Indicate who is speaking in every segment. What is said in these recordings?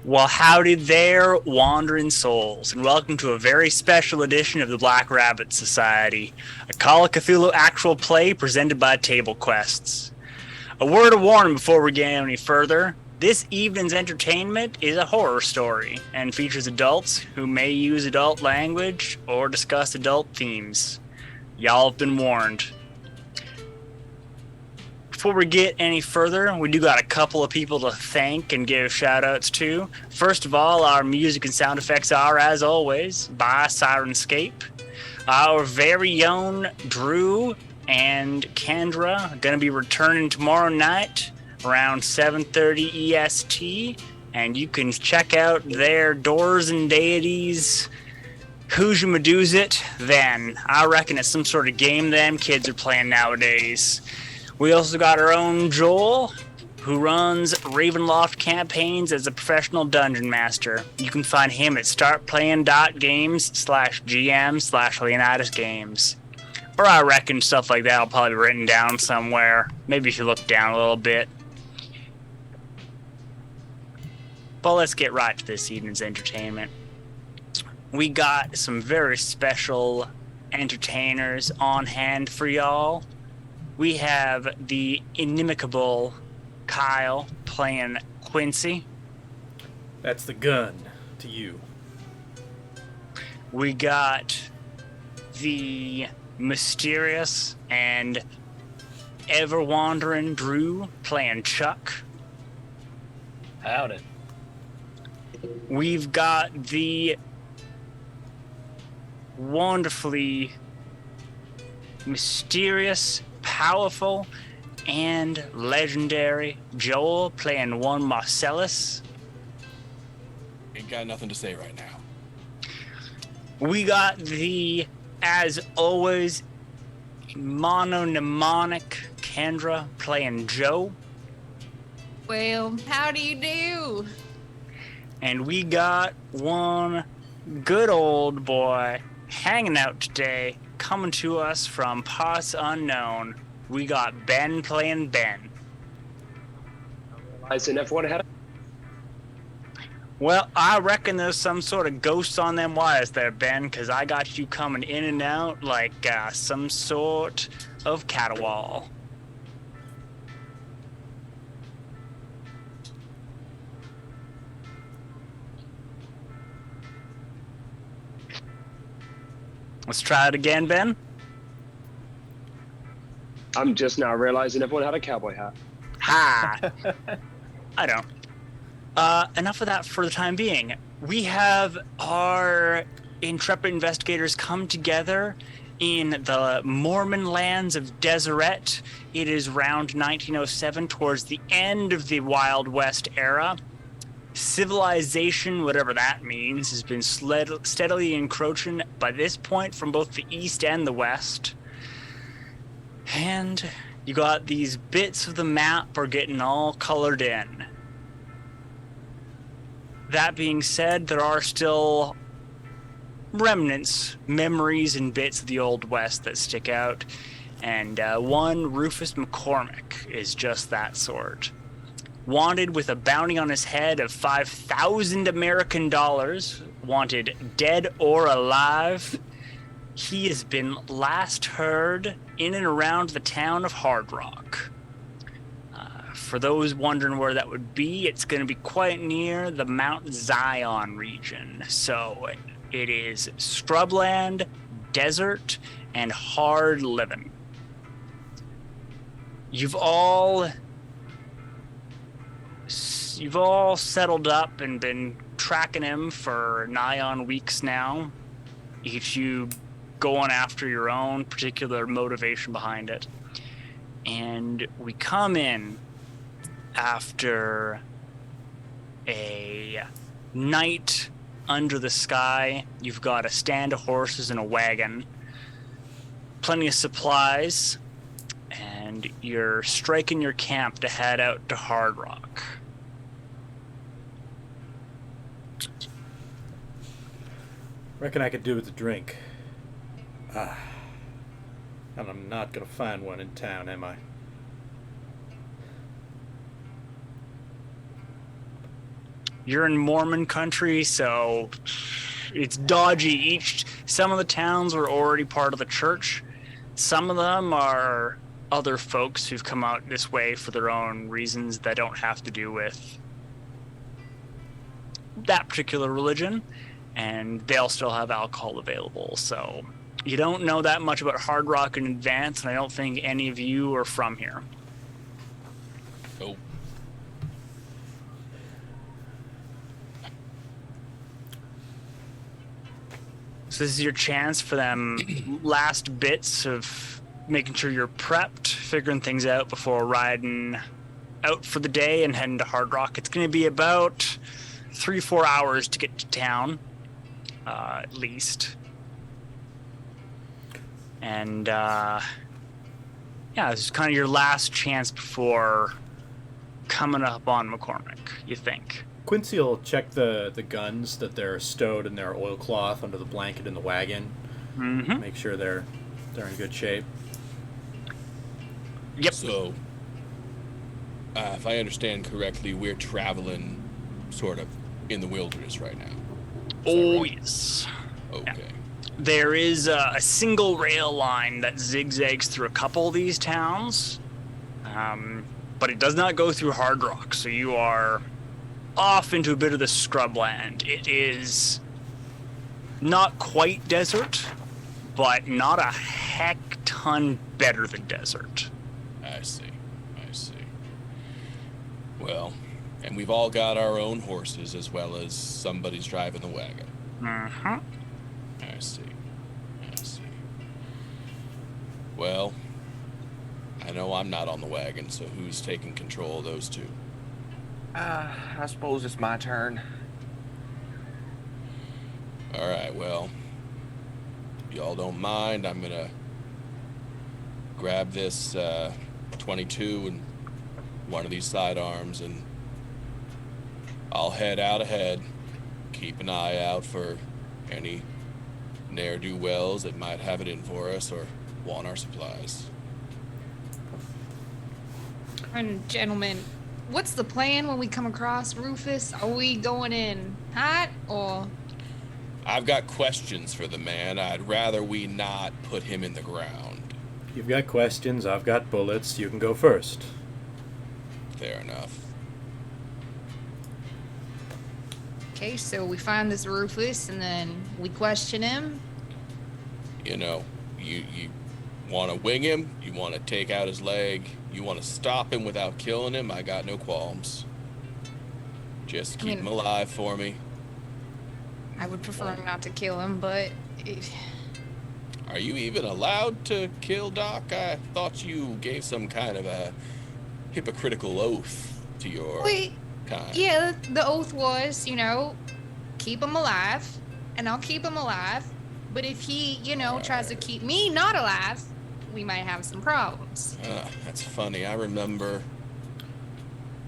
Speaker 1: Well, howdy there, wandering souls, and welcome to a very special edition of the Black Rabbit Society, a Call of Cthulhu actual play presented by Table Quests. A word of warning before we get any further. This evening's entertainment is a horror story and features adults who may use adult language or discuss adult themes. Y'all have been warned. Before we get any further, we do got a couple of people to thank and give shout outs to. First of all, our music and sound effects are, as always, by Syrinscape. Our very own Drew and Kendra are going to be returning tomorrow night around 7:30 EST, and you can check out their Doors and Deities. Who's you Medusa it? Then I reckon it's some sort of game them kids are playing nowadays. We also got our own Joel, who runs Ravenloft campaigns as a professional dungeon master. You can find him at StartPlaying.Games/GM/leonidas-games. Or I reckon stuff like that will probably be written down somewhere. Maybe if you look down a little bit. But let's get right to this evening's entertainment. We got some very special entertainers on hand for y'all. We have the inimicable Kyle playing Quincy.
Speaker 2: That's the gun to you.
Speaker 1: We got the mysterious and ever-wandering Drew playing Chuck.
Speaker 3: Howdy.
Speaker 1: We've got the wonderfully mysterious, powerful, and legendary Joel playing one Marcellus.
Speaker 3: Ain't got nothing to say right now.
Speaker 1: We got the, as always, mononymonic Kendra playing Joe.
Speaker 4: Well, how do you do?
Speaker 1: And we got one good old boy hanging out today, coming to us from parts unknown. We got Ben playing Ben.
Speaker 5: Realizing everyone had
Speaker 1: Well, I reckon there's some sort of ghosts on them wires there, Ben, because I got you coming in and out like some sort of caterwaul. Let's try it again, Ben.
Speaker 5: I'm just now realizing everyone had a cowboy hat.
Speaker 1: Ha! I don't. Enough of that for the time being. We have our intrepid investigators come together in the Mormon lands of Deseret. It is around 1907, towards the end of the Wild West era. Civilization, whatever that means, has been steadily encroaching by this point from both the east and the west. And you got these bits of the map are getting all colored in. That being said, there are still remnants, memories, and bits of the Old West that stick out. And one, Rufus McCormick, is just that sort. Wanted with a bounty on his head of 5,000 American dollars, wanted dead or alive. He has been last heard in and around the town of Hard Rock. For those wondering where that would be, it's going to be quite near the Mount Zion region. So it is scrubland, desert, and hard living. You've all settled up and been tracking him for nigh on weeks now. Each you going after your own particular motivation behind it. And we come in after a night under the sky. You've got a stand of horses and a wagon, plenty of supplies, and you're striking your camp to head out to Hard Rock.
Speaker 2: Reckon I could do with a drink. And I'm not gonna find one in town, am I?
Speaker 1: You're in Mormon country, so it's dodgy. Some of the towns are already part of the church. Some of them are other folks who've come out this way for their own reasons that don't have to do with that particular religion, and they'll still have alcohol available. So you don't know that much about Hard Rock in advance, and I don't think any of you are from here.
Speaker 3: Oh.
Speaker 1: So this is your chance for them last bits of making sure you're prepped, figuring things out before riding out for the day and heading to Hard Rock. It's going to be about 3-4 hours to get to town, at least. And yeah, this is kind of your last chance before coming up on McCormick, you think.
Speaker 2: Quincy will check the guns that they're stowed in their oilcloth under the blanket in the wagon.
Speaker 1: Mm-hmm.
Speaker 2: Make sure they're in good shape.
Speaker 1: Yep.
Speaker 3: So, if I understand correctly, we're traveling sort of in the wilderness right now.
Speaker 1: Oh,
Speaker 3: right?
Speaker 1: yes.
Speaker 3: Okay.
Speaker 1: Yeah. There is a single rail line that zigzags through a couple of these towns, but it does not go through Hard Rock, so you are off into a bit of the scrubland. It is not quite desert, but not a heck ton better than desert.
Speaker 3: I see. Well, and we've all got our own horses as well as somebody's driving the wagon.
Speaker 1: Mm-hmm.
Speaker 3: I see. Well, I know I'm not on the wagon, so who's taking control of those two?
Speaker 6: I suppose it's my turn.
Speaker 3: All right, well, if y'all don't mind, I'm gonna grab this 22 and one of these sidearms, and I'll head out ahead. Keep an eye out for any ne'er-do-wells that might have it in for us or want our supplies.
Speaker 4: And gentlemen, what's the plan when we come across Rufus? Are we going in hot or?
Speaker 3: I've got questions for the man. I'd rather we not put him in the ground.
Speaker 2: You've got questions, I've got bullets. You can go first.
Speaker 3: Fair enough.
Speaker 4: Okay, so we find this Rufus and then we question him.
Speaker 3: You know, you want to wing him, you want to take out his leg, you want to stop him without killing him, I got no qualms. Just keep him alive for me.
Speaker 4: I would prefer not to kill him, but
Speaker 3: Are you even allowed to kill Doc? I thought you gave some kind of a hypocritical oath to your kind.
Speaker 4: Yeah, the oath was, keep him alive, and I'll keep him alive. But if he, tries to keep me not alive, we might have some problems.
Speaker 3: That's funny. I remember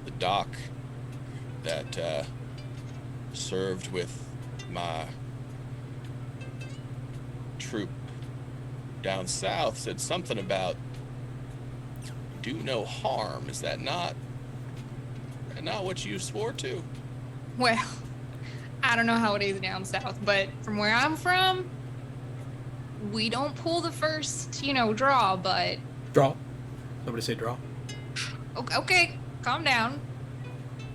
Speaker 3: the Doc that served with my troop down south said something about do no harm. Is that not what you swore to?
Speaker 4: Well, I don't know how it is down south, but from where I'm from, we don't pull the first, draw, but...
Speaker 2: Draw. Nobody say draw.
Speaker 4: Okay, calm down.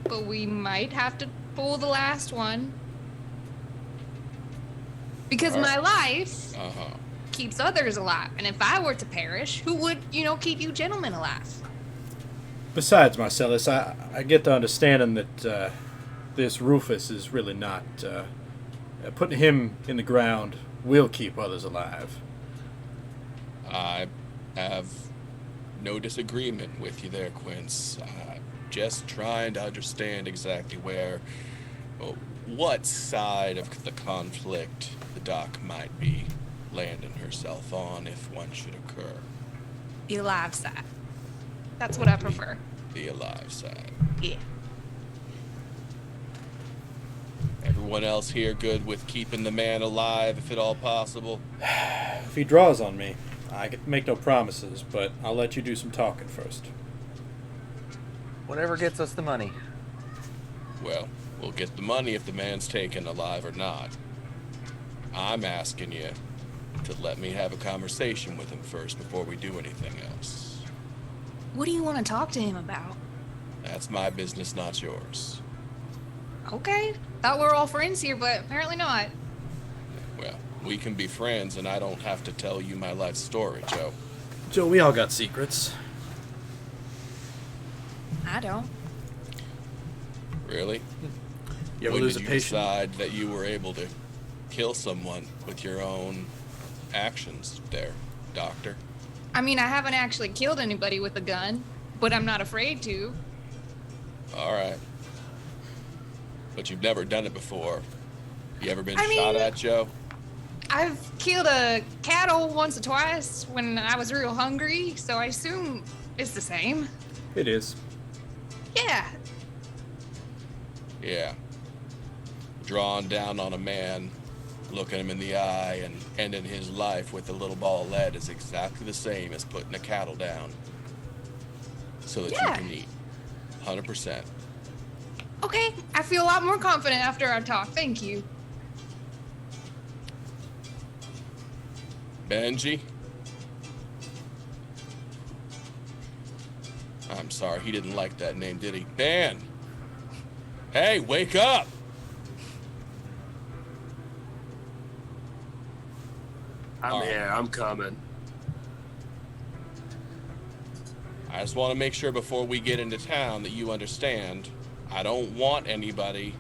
Speaker 4: But we might have to pull the last one. Because my life keeps others alive. And if I were to perish, who would, keep you gentlemen alive?
Speaker 2: Besides, Marcellus, I get the understanding that this Rufus is really not... putting him in the ground will keep others alive.
Speaker 3: I have no disagreement with you there, Quince. Just trying to understand exactly what side of the conflict the Doc might be landing herself on if one should occur.
Speaker 4: The alive side. That's what I prefer.
Speaker 3: The alive side.
Speaker 4: Yeah.
Speaker 3: Everyone else here good with keeping the man alive, if at all possible?
Speaker 2: If he draws on me, I can make no promises, but I'll let you do some talking first.
Speaker 6: Whatever gets us the money.
Speaker 3: Well, we'll get the money if the man's taken alive or not. I'm asking you to let me have a conversation with him first before we do anything else.
Speaker 4: What do you want to talk to him about?
Speaker 3: That's my business, not yours.
Speaker 4: Okay. Thought we were all friends here, but apparently not.
Speaker 3: Well, we can be friends, and I don't have to tell you my life story, Joe.
Speaker 2: Joe, we all got secrets.
Speaker 4: I don't.
Speaker 3: Really?
Speaker 2: You ever
Speaker 3: When
Speaker 2: lose
Speaker 3: did
Speaker 2: a
Speaker 3: you
Speaker 2: patient?
Speaker 3: decide that you were able to kill someone with your own actions there, Doctor?
Speaker 4: I mean, I haven't actually killed anybody with a gun, but I'm not afraid to.
Speaker 3: All right. But you've never done it before. You ever been
Speaker 4: I
Speaker 3: shot
Speaker 4: mean-
Speaker 3: at, Joe?
Speaker 4: I've killed a cattle once or twice when I was real hungry, so I assume it's the same.
Speaker 2: It is.
Speaker 4: Yeah.
Speaker 3: Yeah. Drawing down on a man, looking him in the eye, and ending his life with a little ball of lead is exactly the same as putting a cattle down so that
Speaker 4: Yeah.
Speaker 3: you can eat. 100%.
Speaker 4: Okay, I feel a lot more confident after our talk. Thank you.
Speaker 3: Benji? I'm sorry, he didn't like that name, did he? Ben! Hey, wake up!
Speaker 5: I'm here. I'm coming.
Speaker 3: I just want to make sure before we get into town that you understand I don't want anybody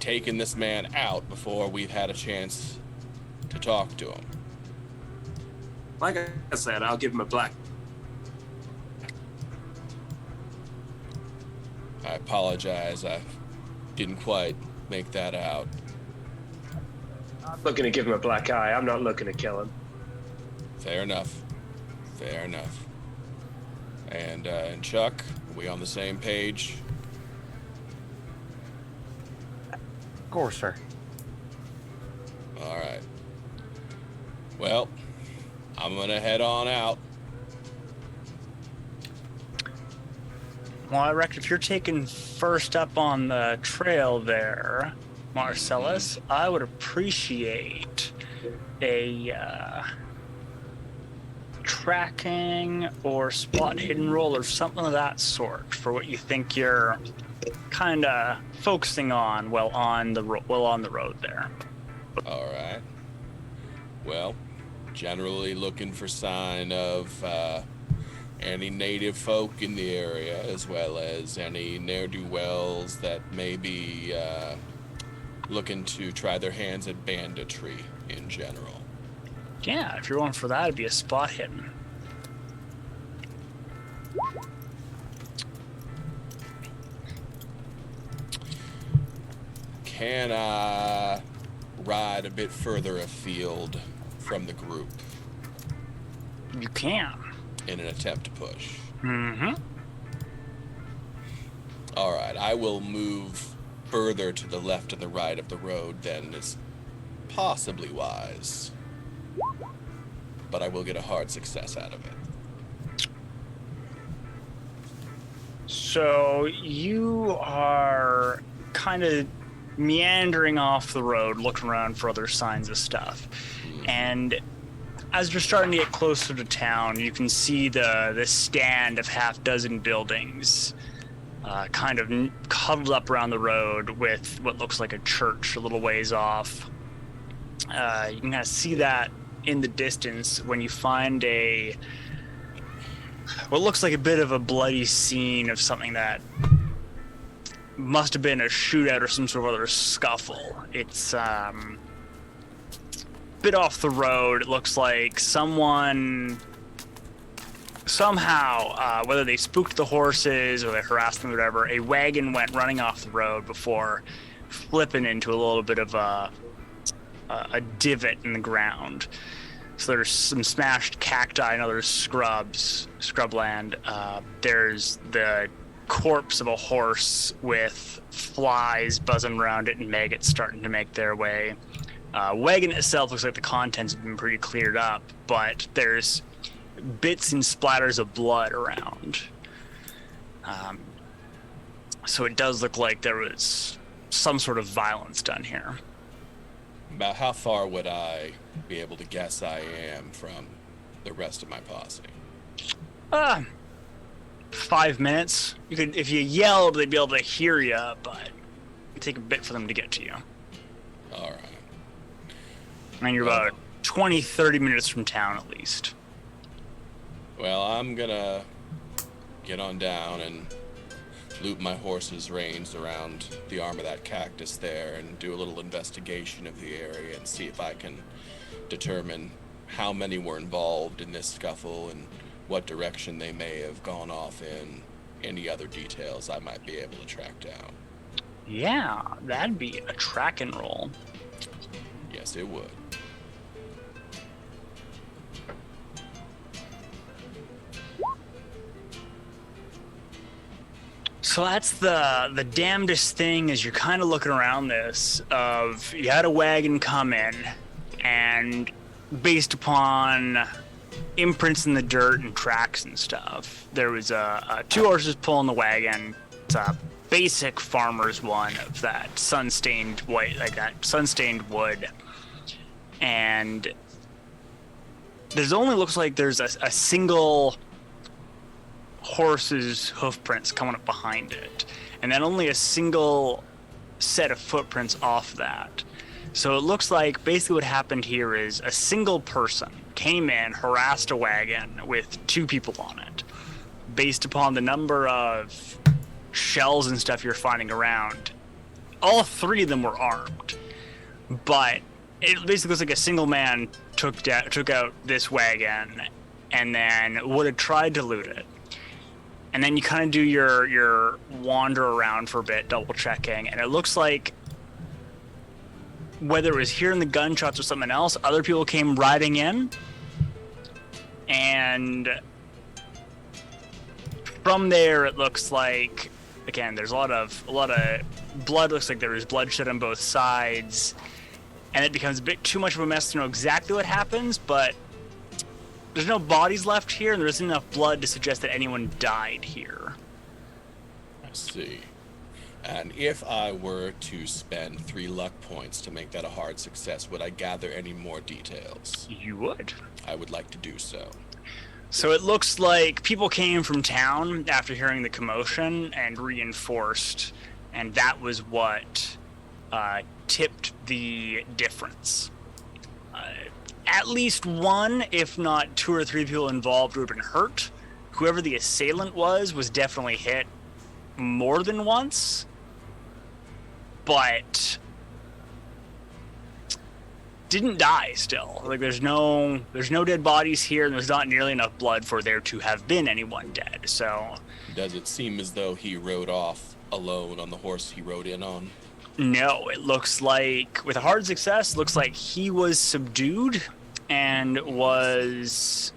Speaker 3: taking this man out before we've had a chance to talk to him.
Speaker 5: Like I said, I'll give him a black.
Speaker 3: I apologize, I didn't quite make that out.
Speaker 5: I'm looking to give him a black eye. I'm not looking to kill him.
Speaker 3: Fair enough. Fair enough. And Chuck, are we on the same page?
Speaker 6: Of course, sir.
Speaker 3: All right. Well, I'm gonna head on out.
Speaker 1: Well, I reckon if you're taking first up on the trail there, Marcellus, I would appreciate a tracking or spot hidden roll or something of that sort for what you think you're kind of focusing on while on the road there.
Speaker 3: All right. Well, generally looking for sign of any native folk in the area, as well as any ne'er-do-wells that may be looking to try their hands at banditry in general.
Speaker 1: Yeah, if you're going for that, it'd be a spot hidden.
Speaker 3: Can I ride a bit further afield from the group
Speaker 1: You can.
Speaker 3: in an attempt to push?
Speaker 1: Mm-hmm.
Speaker 3: All right, I will move further to the left and the right of the road than is possibly wise, but I will get a hard success out of it.
Speaker 1: So you are kind of meandering off the road, looking around for other signs of stuff. And as you're starting to get closer to town, you can see the stand of half dozen buildings kind of huddled up around the road with what looks like a church a little ways off. You can kind of see that in the distance when you find what looks like a bit of a bloody scene of something that must have been a shootout or some sort of other scuffle. It's a bit off the road. It looks like someone somehow, whether they spooked the horses or they harassed them or whatever, a wagon went running off the road before flipping into a little bit of a divot in the ground. So there's some smashed cacti and other scrubland. There's the corpse of a horse with flies buzzing around it and maggots starting to make their way. Wagon itself looks like the contents have been pretty cleared up, but there's bits and splatters of blood around. So it does look like there was some sort of violence done here.
Speaker 3: About how far would I be able to guess I am from the rest of my posse?
Speaker 1: 5 minutes. You could, if you yelled, they'd be able to hear you, but it'd take a bit for them to get to you.
Speaker 3: All right.
Speaker 1: And you're about 20, 30 minutes from town at least.
Speaker 3: Well, I'm gonna get on down and loop my horse's reins around the arm of that cactus there and do a little investigation of the area and see if I can determine how many were involved in this scuffle and what direction they may have gone off in, any other details I might be able to track down.
Speaker 1: Yeah, that'd be a track and roll.
Speaker 3: Yes, it would.
Speaker 1: So that's the damnedest thing is you're kind of looking around this of you had a wagon come in and based upon imprints in the dirt and tracks and stuff, there was two horses pulling the wagon. It's a basic farmer's one of that sun-stained white, like that sun-stained wood. And there's only looks like there's a single horse's hoof prints coming up behind it, and then only a single set of footprints off that. So it looks like basically what happened here is a single person came in, harassed a wagon with two people on it. Based upon the number of shells and stuff you're finding around, all three of them were armed, but it basically looks like a single man took out this wagon and then would have tried to loot it. And then you kind of do your wander around for a bit, double checking, and it looks like whether it was hearing the gunshots or something else, other people came riding in, and from there it looks like, again, there's a lot of blood. Looks like there was bloodshed on both sides, and it becomes a bit too much of a mess to know exactly what happens, but there's no bodies left here, and there isn't enough blood to suggest that anyone died here.
Speaker 3: I see. And if I were to spend 3 luck points to make that a hard success, would I gather any more details?
Speaker 1: You would.
Speaker 3: I would like to do so.
Speaker 1: So it looks like people came from town after hearing the commotion and reinforced, and that was what tipped the difference. At least one, if not 2 or 3 people involved would have been hurt. Whoever the assailant was definitely hit more than once, but didn't die still. Like there's no dead bodies here, and there's not nearly enough blood for there to have been anyone dead. So
Speaker 3: does it seem as though he rode off alone on the horse he rode in on?
Speaker 1: No, it looks like, with a hard success, looks like he was subdued and was,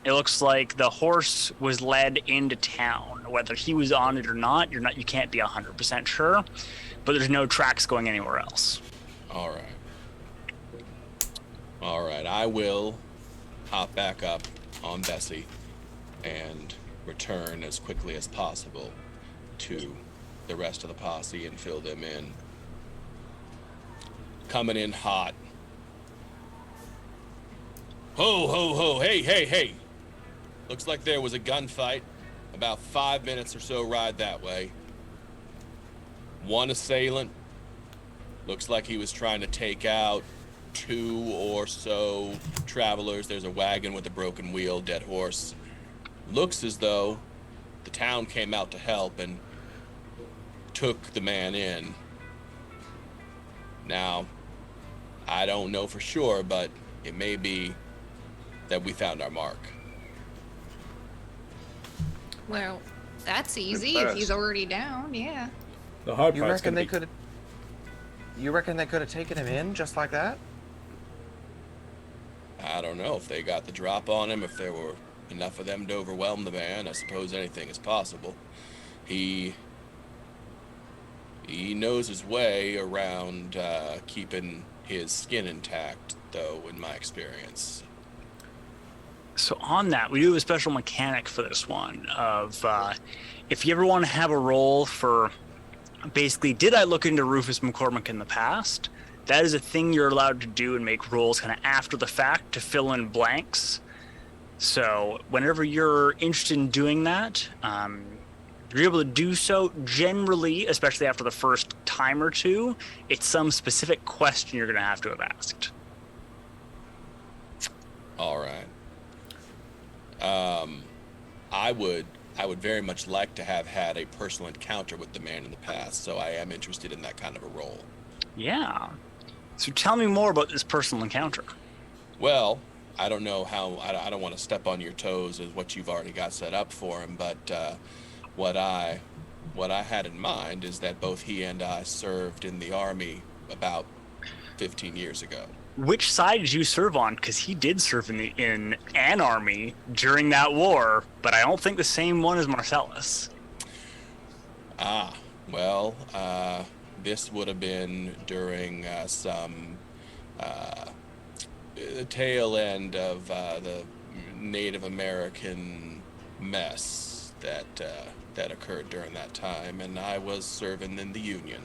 Speaker 1: it looks like the horse was led into town. Whether he was on it or not, you can't be 100% sure, but there's no tracks going anywhere else.
Speaker 3: All right, I will hop back up on Bessie and return as quickly as possible to the rest of the posse and fill them in. Coming in hot. Ho, ho, ho, hey. Looks like there was a gunfight. About 5 minutes or so ride that way. One assailant. Looks like he was trying to take out 2 or so travelers. There's a wagon with a broken wheel, dead horse. Looks as though the town came out to help and took the man in. Now, I don't know for sure, but it may be that we found our mark.
Speaker 4: Well, that's easy if he's already down, yeah.
Speaker 2: The hard
Speaker 6: You
Speaker 2: part's
Speaker 6: reckon
Speaker 2: gonna
Speaker 6: they could? You reckon they could have taken him in just like that?
Speaker 3: I don't know if they got the drop on him, if there were enough of them to overwhelm the man. I suppose anything is possible. He knows his way around keeping his skin intact, though, in my experience.
Speaker 1: So on that, we do have a special mechanic for this one of if you ever want to have a roll for basically, did I look into Rufus McCormick in the past? That is a thing you're allowed to do and make rolls kind of after the fact to fill in blanks. So whenever you're interested in doing that, you're able to do so. Generally, especially after the first time or two, it's some specific question you're going to have to have asked.
Speaker 3: All right. I would very much like to have had a personal encounter with the man in the past, so I am interested in that kind of a role.
Speaker 1: Yeah. So tell me more about this personal encounter.
Speaker 3: Well, I don't know how, I don't want to step on your toes as what you've already got set up for him, but what I had in mind is that both he and I served in the Army about 15 years ago.
Speaker 1: Which side did you serve on? Because he did serve in an army during that war, but I don't think the same one as Marcellus.
Speaker 3: Ah, well, this would have been during some the tail end of the Native American mess that occurred during that time, and I was serving in the Union.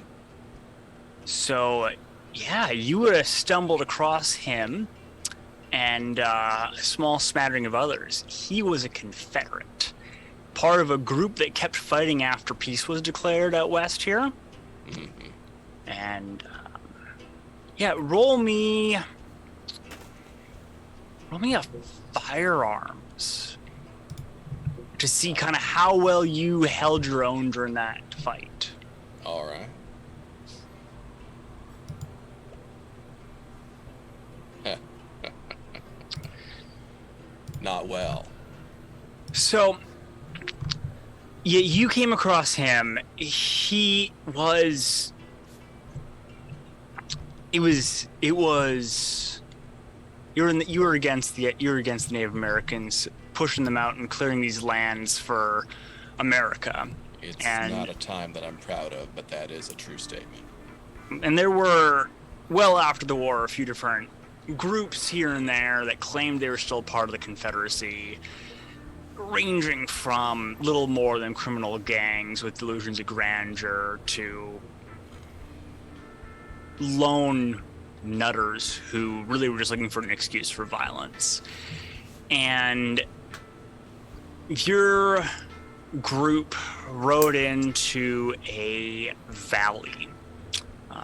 Speaker 1: So, yeah, you would have stumbled across him and a small smattering of others. He was a Confederate, part of a group that kept fighting after peace was declared out west here.
Speaker 3: Mm-hmm.
Speaker 1: And yeah, roll me a firearms to see kind of how well you held your own during that fight.
Speaker 3: All right. Not well.
Speaker 1: So, yeah, you came across him. He was. It was. You were against the Native Americans, pushing them out and clearing these lands for America.
Speaker 3: It's
Speaker 1: and,
Speaker 3: not a time that I'm proud of, but that is a true statement.
Speaker 1: And there were, well after the war, a few different groups here and there that claimed they were still part of the Confederacy, ranging from little more than criminal gangs with delusions of grandeur to lone nutters who really were just looking for an excuse for violence. And your group rode into a valley.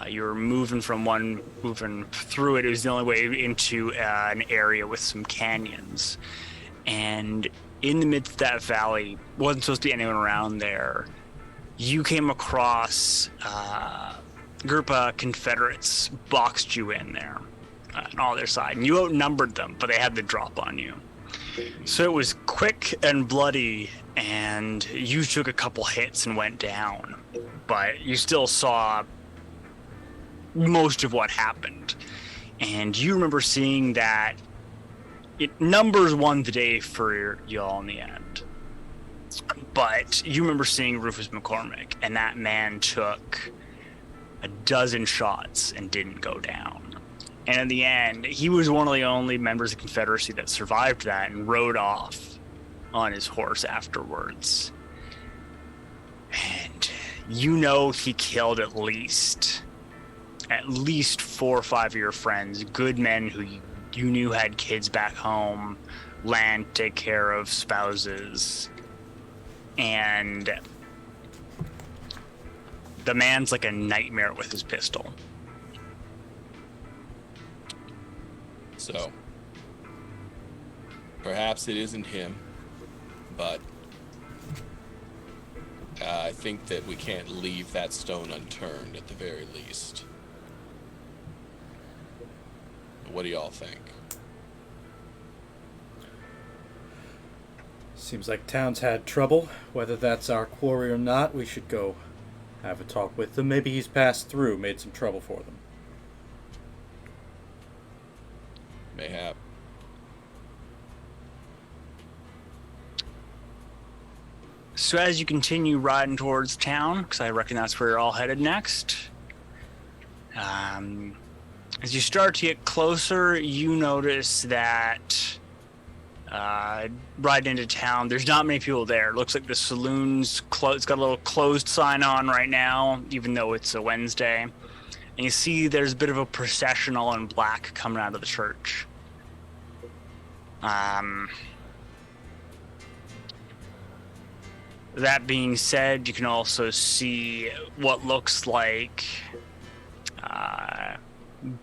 Speaker 1: You were moving through it. It was the only way into an area with some canyons. And in the midst of that valley, wasn't supposed to be anyone around there, you came across a group of Confederates boxed you in there on all their side. And you outnumbered them, but they had the drop on you. So it was quick and bloody, and you took a couple hits and went down. But you still saw most of what happened. And you remember seeing that it numbers won the day for y'all in the end. But you remember seeing Rufus McCormick, and that man took a dozen shots and didn't go down. And in the end, he was one of the only members of the Confederacy that survived that and rode off on his horse afterwards. And you know he killed at least 4 or 5 of your friends, good men who you knew had kids back home, land to take care of, spouses. And the man's like a nightmare with his pistol.
Speaker 3: So, perhaps it isn't him, but I think that we can't leave that stone unturned at the very least. What do y'all think?
Speaker 2: Seems like town's had trouble. Whether that's our quarry or not, we should go have a talk with them. Maybe he's passed through, made some trouble for them.
Speaker 3: Mayhap.
Speaker 1: So as you continue riding towards town, because I reckon that's where you're all headed next, as you start to get closer, you notice that riding into town. There's not many people there. It looks like the saloon's closed. It's got a little closed sign on right now, even though it's a Wednesday. And you see there's a bit of a procession all in black coming out of the church. That being said, you can also see what looks like a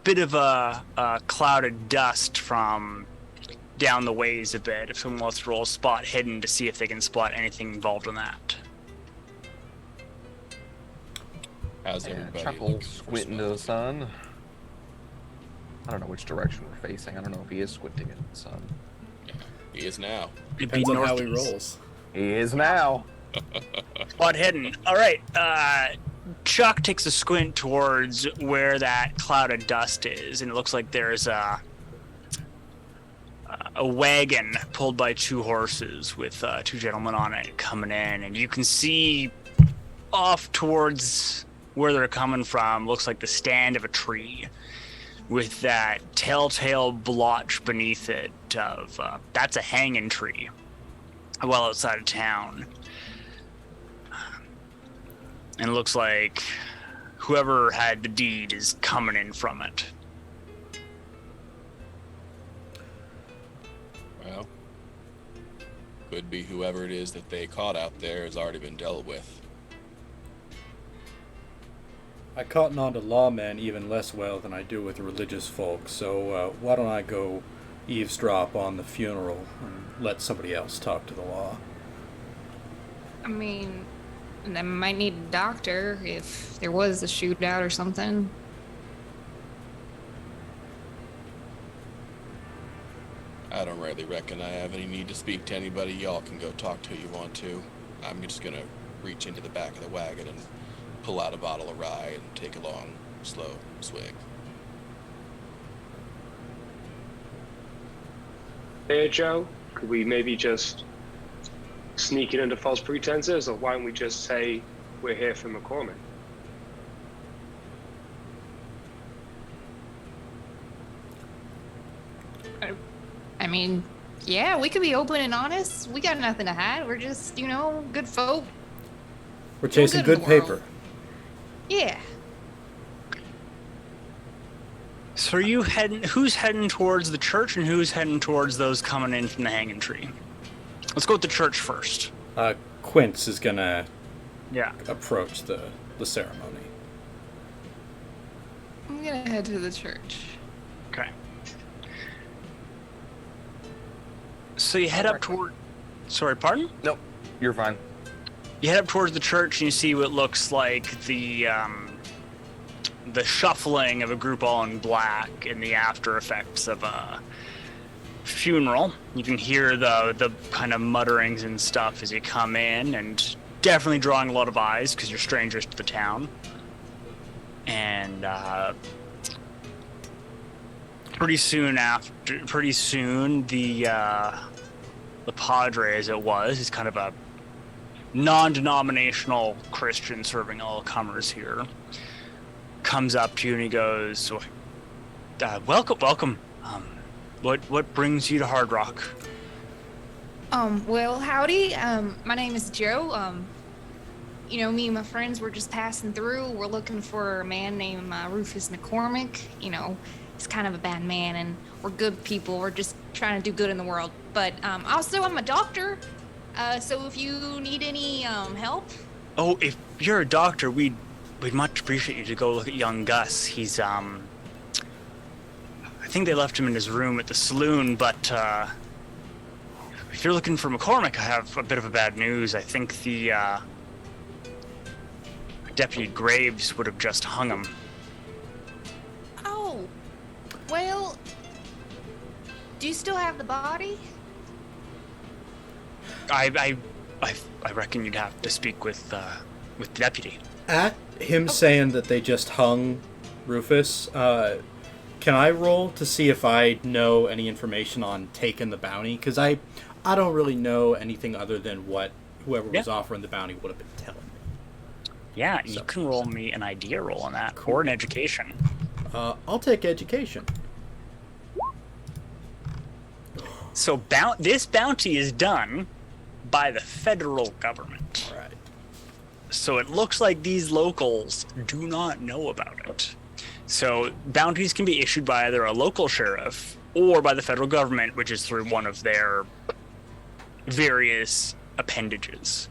Speaker 1: bit of a cloud of dust from down the ways a bit. If someone wants to roll a spot hidden to see if they can spot anything involved in that.
Speaker 3: How's everybody?
Speaker 6: Chuckle
Speaker 3: looking for
Speaker 6: squint into the sun. I don't know which direction we're facing. I don't know if he is squinting into the sun.
Speaker 3: Yeah, he is now.
Speaker 1: It'd be
Speaker 2: Depends on how he
Speaker 1: northeast.
Speaker 2: rolls.
Speaker 6: He is now.
Speaker 1: Spot hidden. All right. Chuck takes a squint towards where that cloud of dust is, and it looks like there's a wagon pulled by 2 horses with 2 gentlemen on it coming in, and you can see off towards where they're coming from. Looks like the stand of a tree with that telltale blotch beneath it of that's a hanging tree well outside of town. And it looks like whoever had the deed is coming in from it.
Speaker 3: Well, could be whoever it is that they caught out there has already been dealt with.
Speaker 2: I cotton on to lawmen even less well than I do with religious folk, so why don't I go eavesdrop on the funeral and let somebody else talk to the law?
Speaker 4: I mean, they might need a doctor if there was a shootout or something.
Speaker 3: I don't really reckon I have any need to speak to anybody. Y'all can go talk to who you want to. I'm just gonna reach into the back of the wagon and pull out a bottle of rye and take a long, slow swig.
Speaker 5: Hey, Joe, could we maybe just sneak it under false pretenses, or why don't we just say we're here for McCormick?
Speaker 4: I mean, yeah, we could be open and honest. We got nothing to hide. We're just, good folk.
Speaker 2: We're chasing
Speaker 4: good in
Speaker 2: good
Speaker 4: the world.
Speaker 2: paper.
Speaker 4: Yeah.
Speaker 1: So are you heading? Who's heading towards the church, and who's heading towards those coming in from the hanging tree? Let's go with the church first.
Speaker 2: Quince is gonna
Speaker 1: Yeah.
Speaker 2: approach the ceremony.
Speaker 4: I'm gonna head to the church.
Speaker 1: Okay. So you head up toward. Sorry, pardon?
Speaker 6: Nope, you're fine.
Speaker 1: You head up towards the church, and you see what looks like the shuffling of a group all in black and the after effects of a funeral. You can hear the kind of mutterings and stuff as you come in, and definitely drawing a lot of eyes because you're strangers to the town. And pretty soon the padre, as it was, is kind of a non-denominational Christian serving all comers here, comes up to you and he goes, welcome. What brings you to Hard Rock?
Speaker 4: Well, howdy. My name is Joe. Me and my friends were just passing through. We're looking for a man named Rufus McCormick. He's kind of a bad man, and we're good people. We're just trying to do good in the world. But also, I'm a doctor. So if you need any help.
Speaker 1: Oh, if you're a doctor, we'd much appreciate you to go look at young Gus. He's I think they left him in his room at the saloon, but if you're looking for McCormick, I have a bit of a bad news. I think the Deputy Graves would have just hung him.
Speaker 4: Oh, well, do you still have the body?
Speaker 1: I reckon you'd have to speak with the deputy.
Speaker 2: At him saying that they just hung Rufus, can I roll to see if I know any information on taking the bounty? Because I don't really know anything other than what whoever was offering the bounty would have been telling me.
Speaker 1: Yeah, you can roll me an idea roll on that, or an education.
Speaker 2: I'll take education.
Speaker 1: So this bounty is done by the federal government.
Speaker 2: All right.
Speaker 1: So it looks like these locals do not know about it. So bounties can be issued by either a local sheriff or by the federal government, which is through one of their various appendages.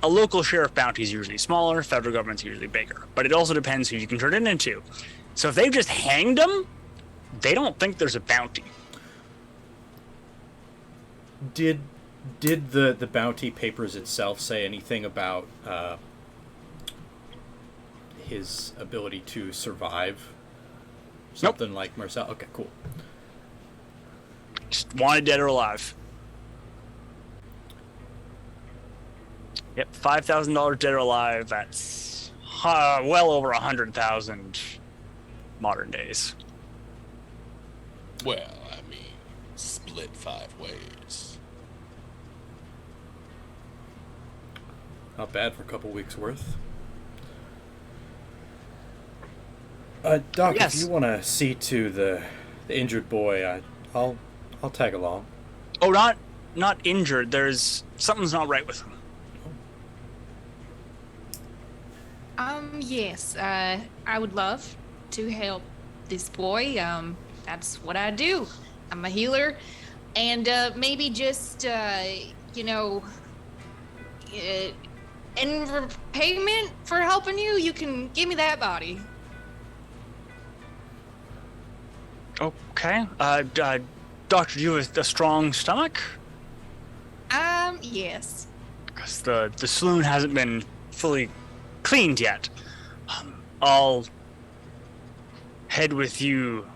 Speaker 1: A local sheriff bounty is usually smaller, federal government's usually bigger. But it also depends who you can turn it into. So if they've just hanged them, they don't think there's a bounty.
Speaker 2: Did the bounty papers itself say anything about his ability to survive? Something like Marcel? Okay, cool.
Speaker 1: Just wanted dead or alive. Yep, $5,000 dead or alive. That's well over 100,000 modern days.
Speaker 3: Well, I mean, split 5 ways.
Speaker 2: Not bad for a couple weeks worth. Doc,
Speaker 1: Yes.
Speaker 2: if you want to see to the injured boy, I'll tag along.
Speaker 1: Oh, not injured. Something's not right with him.
Speaker 4: Yes, I would love to help this boy. That's what I do. I'm a healer. And maybe just, in repayment for helping you, you can give me that body.
Speaker 1: Okay. Doctor, do you have a strong stomach?
Speaker 4: Yes.
Speaker 1: Because the saloon hasn't been fully cleaned yet. I'll head with you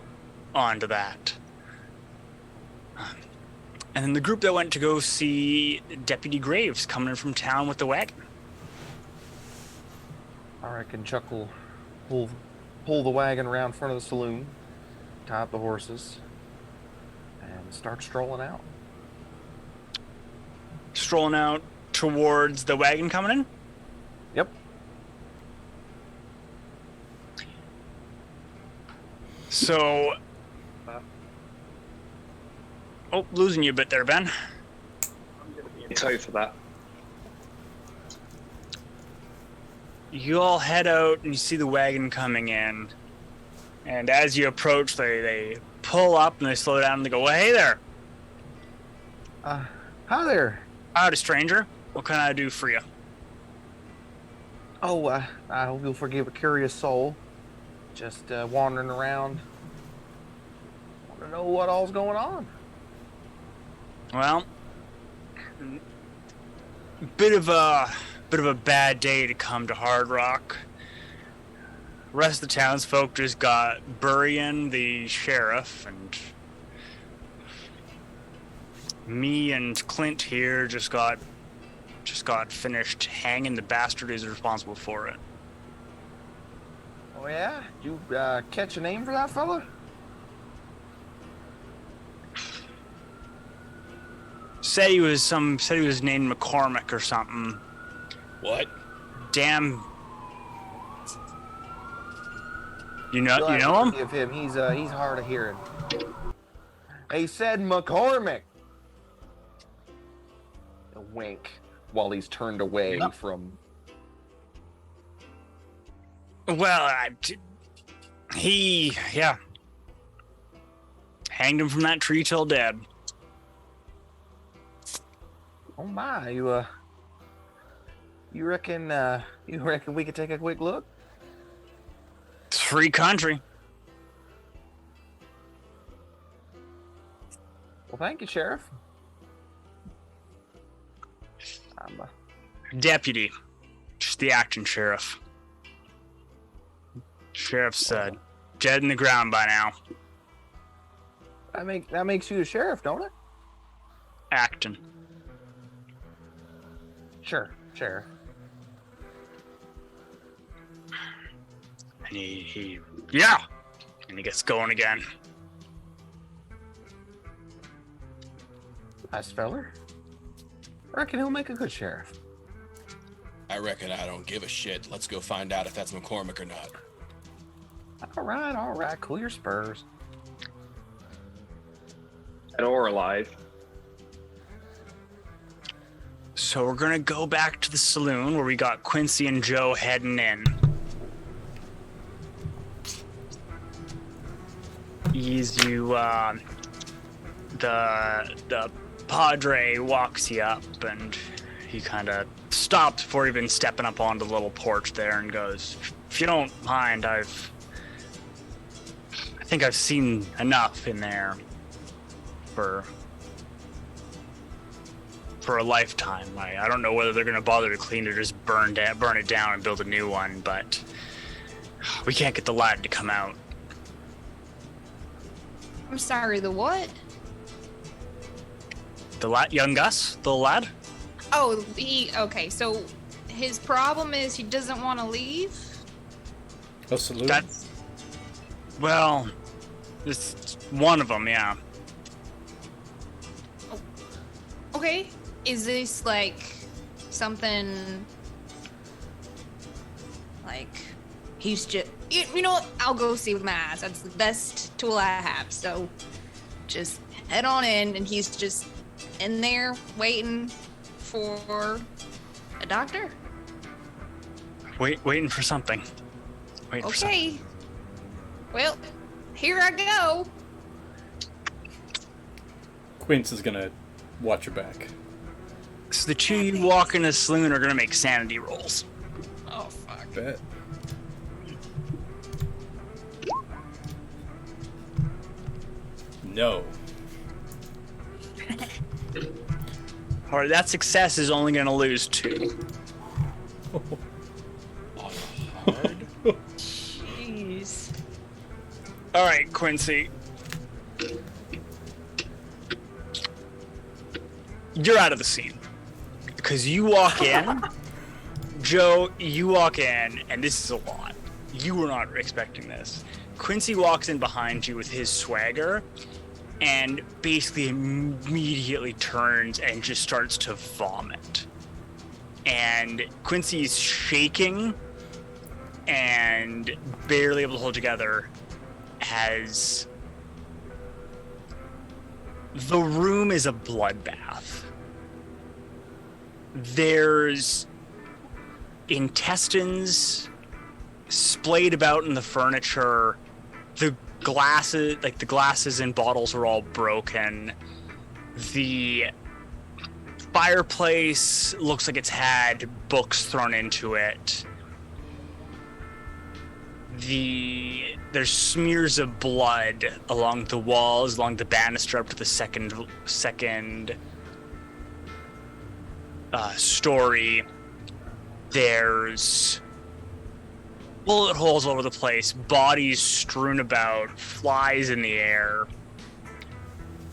Speaker 1: onto that. And then the group that went to go see Deputy Graves coming in from town with the wagon.
Speaker 6: I reckon Chuck will pull the wagon around front of the saloon, tie up the horses, and start strolling out.
Speaker 1: Strolling out towards the wagon coming in?
Speaker 6: Yep.
Speaker 1: So... losing you a bit there, Ben.
Speaker 5: I'm going to be in tow for that.
Speaker 1: You all head out and you see the wagon coming in. And as you approach, they pull up and they slow down and they go, "Well, hey there.
Speaker 6: Hi there.
Speaker 1: Howdy, stranger. What can I do for you?"
Speaker 6: Oh, I hope you'll forgive a curious soul. Just wandering around. Want to know what all's going on.
Speaker 1: Well, bit of a bad day to come to Hard Rock. Rest of the townsfolk just got burying the sheriff, and me and Clint here just got finished hanging the bastard who's responsible for it.
Speaker 6: Oh yeah? Did you catch a name for that fella?
Speaker 1: Said he was named McCormick or something.
Speaker 3: What?
Speaker 1: Damn. You know him?
Speaker 6: Forgive him. He's hard of hearing. He said McCormick. A wink while he's turned away from.
Speaker 1: Well, he hanged him from that tree till dead.
Speaker 6: Oh my, you reckon we could take a quick look?
Speaker 1: It's free country.
Speaker 6: Well, thank you, Sheriff.
Speaker 1: Deputy, just the acting sheriff. Sheriff's dead in the ground by now.
Speaker 6: That makes you the sheriff, don't it?
Speaker 1: Acting.
Speaker 6: Sure, Sheriff.
Speaker 1: And he gets going again.
Speaker 6: Nice feller. I reckon he'll make a good sheriff.
Speaker 3: I reckon I don't give a shit. Let's go find out if that's McCormick or not.
Speaker 6: All right. Cool your spurs.
Speaker 5: or alive.
Speaker 1: So we're gonna go back to the saloon where we got Quincy and Joe heading in. The Padre walks you up, and he kind of stops before even stepping up onto the little porch there and goes, "If you don't mind, I think I've seen enough in there for a lifetime. I don't know whether they're gonna bother to clean it or just burn it down and build a new one, but we can't get the lad to come out."
Speaker 4: I'm sorry, the what?
Speaker 1: The lad, young Gus, the lad?
Speaker 4: Oh, okay, so his problem is he doesn't want to leave?
Speaker 2: Oh, salute.
Speaker 1: That's, well, it's one of them, yeah.
Speaker 4: Okay, is this like something like he's just, you know what, I'll go see with my eyes. That's the best tool I have, so just head on in, and he's just in there waiting for a doctor?
Speaker 1: Waiting for something. Waiting for something.
Speaker 4: Okay, well, here I go.
Speaker 2: Quince is gonna watch your back.
Speaker 1: So the two you walk in the saloon are gonna make sanity rolls.
Speaker 4: Oh, fuck.
Speaker 2: Bet. No.
Speaker 1: Alright, that success is only gonna lose 2.
Speaker 3: On hard?
Speaker 4: Jeez.
Speaker 1: Alright, Quincy. You're out of the scene. Because you walk in, Joe, you walk in, and this is a lot. You were not expecting this. Quincy walks in behind you with his swagger, and basically immediately turns and just starts to vomit. And Quincy's shaking and barely able to hold together as the room is a bloodbath. There's intestines splayed about in the furniture. The glasses and bottles are all broken. The fireplace looks like it's had books thrown into it. There's smears of blood along the walls, along the banister up to the second story. There's bullet holes all over the place, bodies strewn about, flies in the air.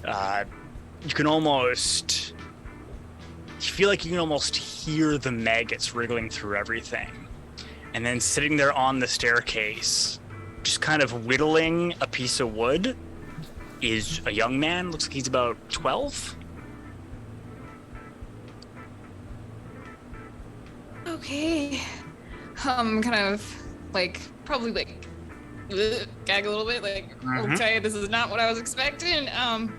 Speaker 1: You feel like you can almost hear the maggots wriggling through everything. And then sitting there on the staircase, just kind of whittling a piece of wood, is a young man. Looks like he's about 12.
Speaker 4: Okay. Kind of probably gag a little bit, okay, this is not what I was expecting. I'll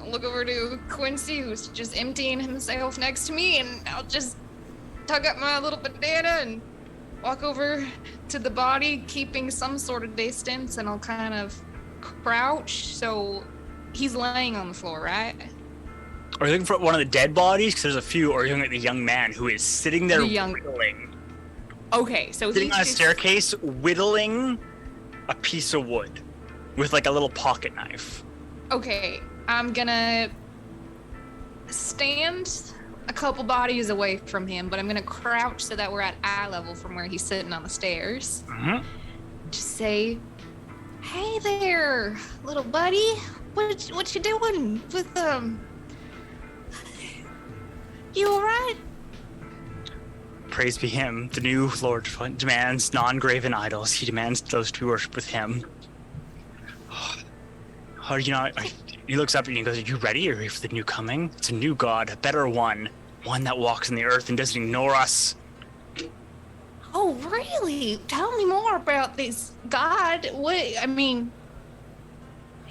Speaker 4: look over to Quincy, who's just emptying himself next to me, and I'll just tug up my little bandana and walk over to the body, keeping some sort of distance, and I'll kind of crouch. So he's laying on the floor, right?
Speaker 1: Are you looking for one of the dead bodies? Because there's a few. Or are you looking at the young man who is sitting there whittling?
Speaker 4: Okay, so
Speaker 1: sitting
Speaker 4: he's
Speaker 1: on a
Speaker 4: just
Speaker 1: staircase, whittling a piece of wood with like a little pocket knife.
Speaker 4: Okay, I'm gonna stand a couple bodies away from him, but I'm gonna crouch so that we're at eye level from where he's sitting on the stairs.
Speaker 1: Mm-hmm.
Speaker 4: Just say, "Hey there, little buddy. What you doing with You alright?"
Speaker 1: Praise be him. The new Lord demands non-graven idols. He demands those to worship with him. Are you not? He looks up at you and goes, "Are you ready? Are you ready for the new coming? It's a new god, a better one. One that walks in the earth and doesn't ignore us."
Speaker 4: Oh, really? Tell me more about this god.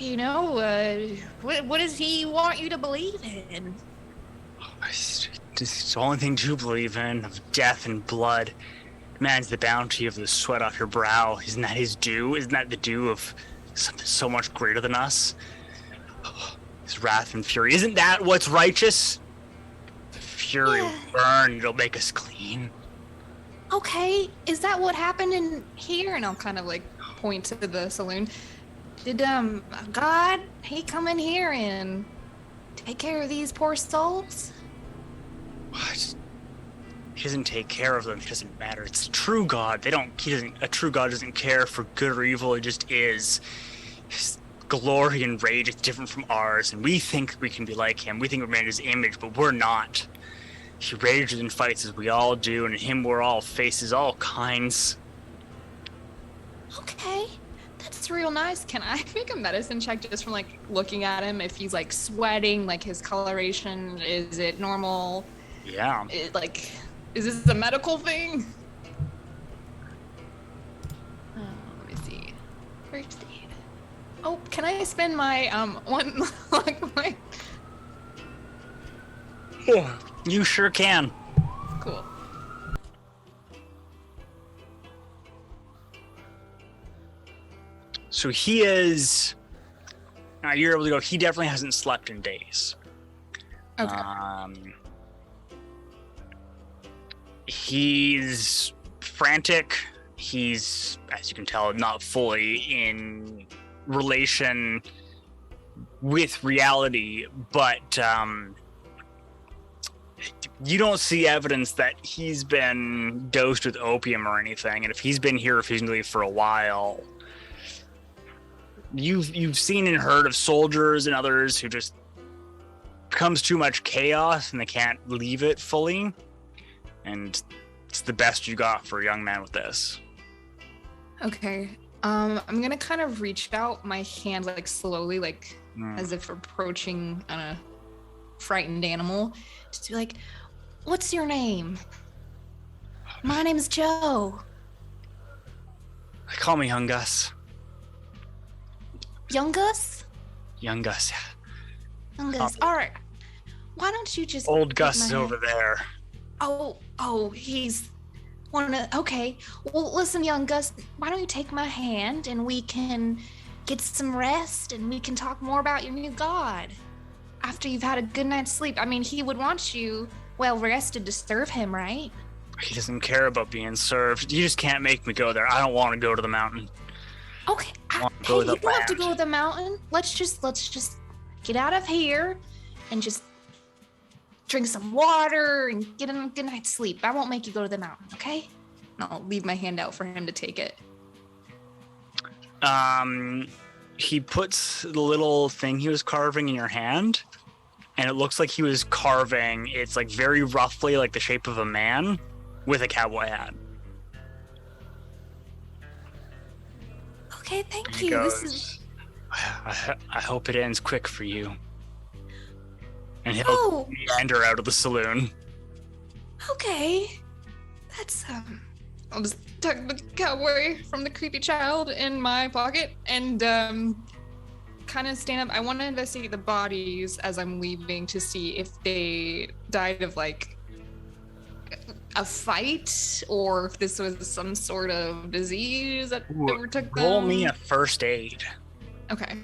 Speaker 4: You know, what does he want you to believe in?
Speaker 1: It's the only thing to believe in of death and blood. Man's the bounty of the sweat off your brow. Isn't that his due? Isn't that the due of something so much greater than us? His wrath and fury. Isn't that what's righteous? The fury will burn. It'll make us clean.
Speaker 4: Okay, is that what happened in here? And I'll kind of like point to the saloon. Did God, he come in here and take care of these poor souls?
Speaker 1: What? He doesn't take care of them. It doesn't matter. It's a true God. A true God doesn't care for good or evil. It just is. His glory and rage is different from ours, and we think we can be like him. We think we're made in his image, but we're not. He rages and fights as we all do, and in him we're all faces all kinds.
Speaker 4: Okay, that's real nice. Can I make a medicine check just from like looking at him? If he's like sweating, like his coloration, is it normal?
Speaker 1: Yeah.
Speaker 4: Is this a medical thing? Let me see. First aid. Oh, can I spend my one like my?
Speaker 1: You sure can.
Speaker 4: Cool.
Speaker 1: So he is. Now you're able to go. He definitely hasn't slept in days.
Speaker 4: Okay.
Speaker 1: He's frantic. He's, as you can tell, not fully in relation with reality, but you don't see evidence that he's been dosed with opium or anything. And if he's been here refusing for a while, you've seen and heard of soldiers and others who just becomes too much chaos and they can't leave it fully. And it's the best you got for a young man with this.
Speaker 4: Okay. I'm gonna kind of reach out my hand like slowly, like as if approaching a frightened animal. Just be like, "What's your name?" "My name's Joe."
Speaker 1: They call me Young Gus.
Speaker 4: Young Gus?
Speaker 1: Young Gus, yeah.
Speaker 4: Young Gus. All right. Why don't you just
Speaker 1: Old
Speaker 4: take
Speaker 1: Gus
Speaker 4: my
Speaker 1: is
Speaker 4: hand?
Speaker 1: over there.
Speaker 4: Oh, he's okay. Well, listen, young Gus, why don't you take my hand and we can get some rest and we can talk more about your new god after you've had a good night's sleep. I mean, he would want you well rested to serve him, right?
Speaker 1: He doesn't care about being served. You just can't make me go there. I don't want to go to the mountain.
Speaker 4: Okay.
Speaker 1: I want to go
Speaker 4: Hey,
Speaker 1: to the
Speaker 4: you don't have to
Speaker 1: land.
Speaker 4: go to the mountain. Let's just get out of here and just drink some water and get a good night's sleep. I won't make you go to the mountain, okay? And I'll leave my hand out for him to take it.
Speaker 1: He puts the little thing he was carving in your hand, and it looks like he was carving, it's like very roughly like the shape of a man with a cowboy hat.
Speaker 4: Okay, thank
Speaker 1: He
Speaker 4: you.
Speaker 1: goes,
Speaker 4: This is
Speaker 1: I hope it ends quick for you. And he'll
Speaker 4: Oh.
Speaker 1: meander out of the saloon.
Speaker 4: okay. That's I'll just tuck the cowboy from the creepy child in my pocket and kind of stand up. I want to investigate the bodies as I'm leaving to see if they died of like a fight or if this was some sort of disease that overtook them.
Speaker 1: Roll me a first aid.
Speaker 4: Okay.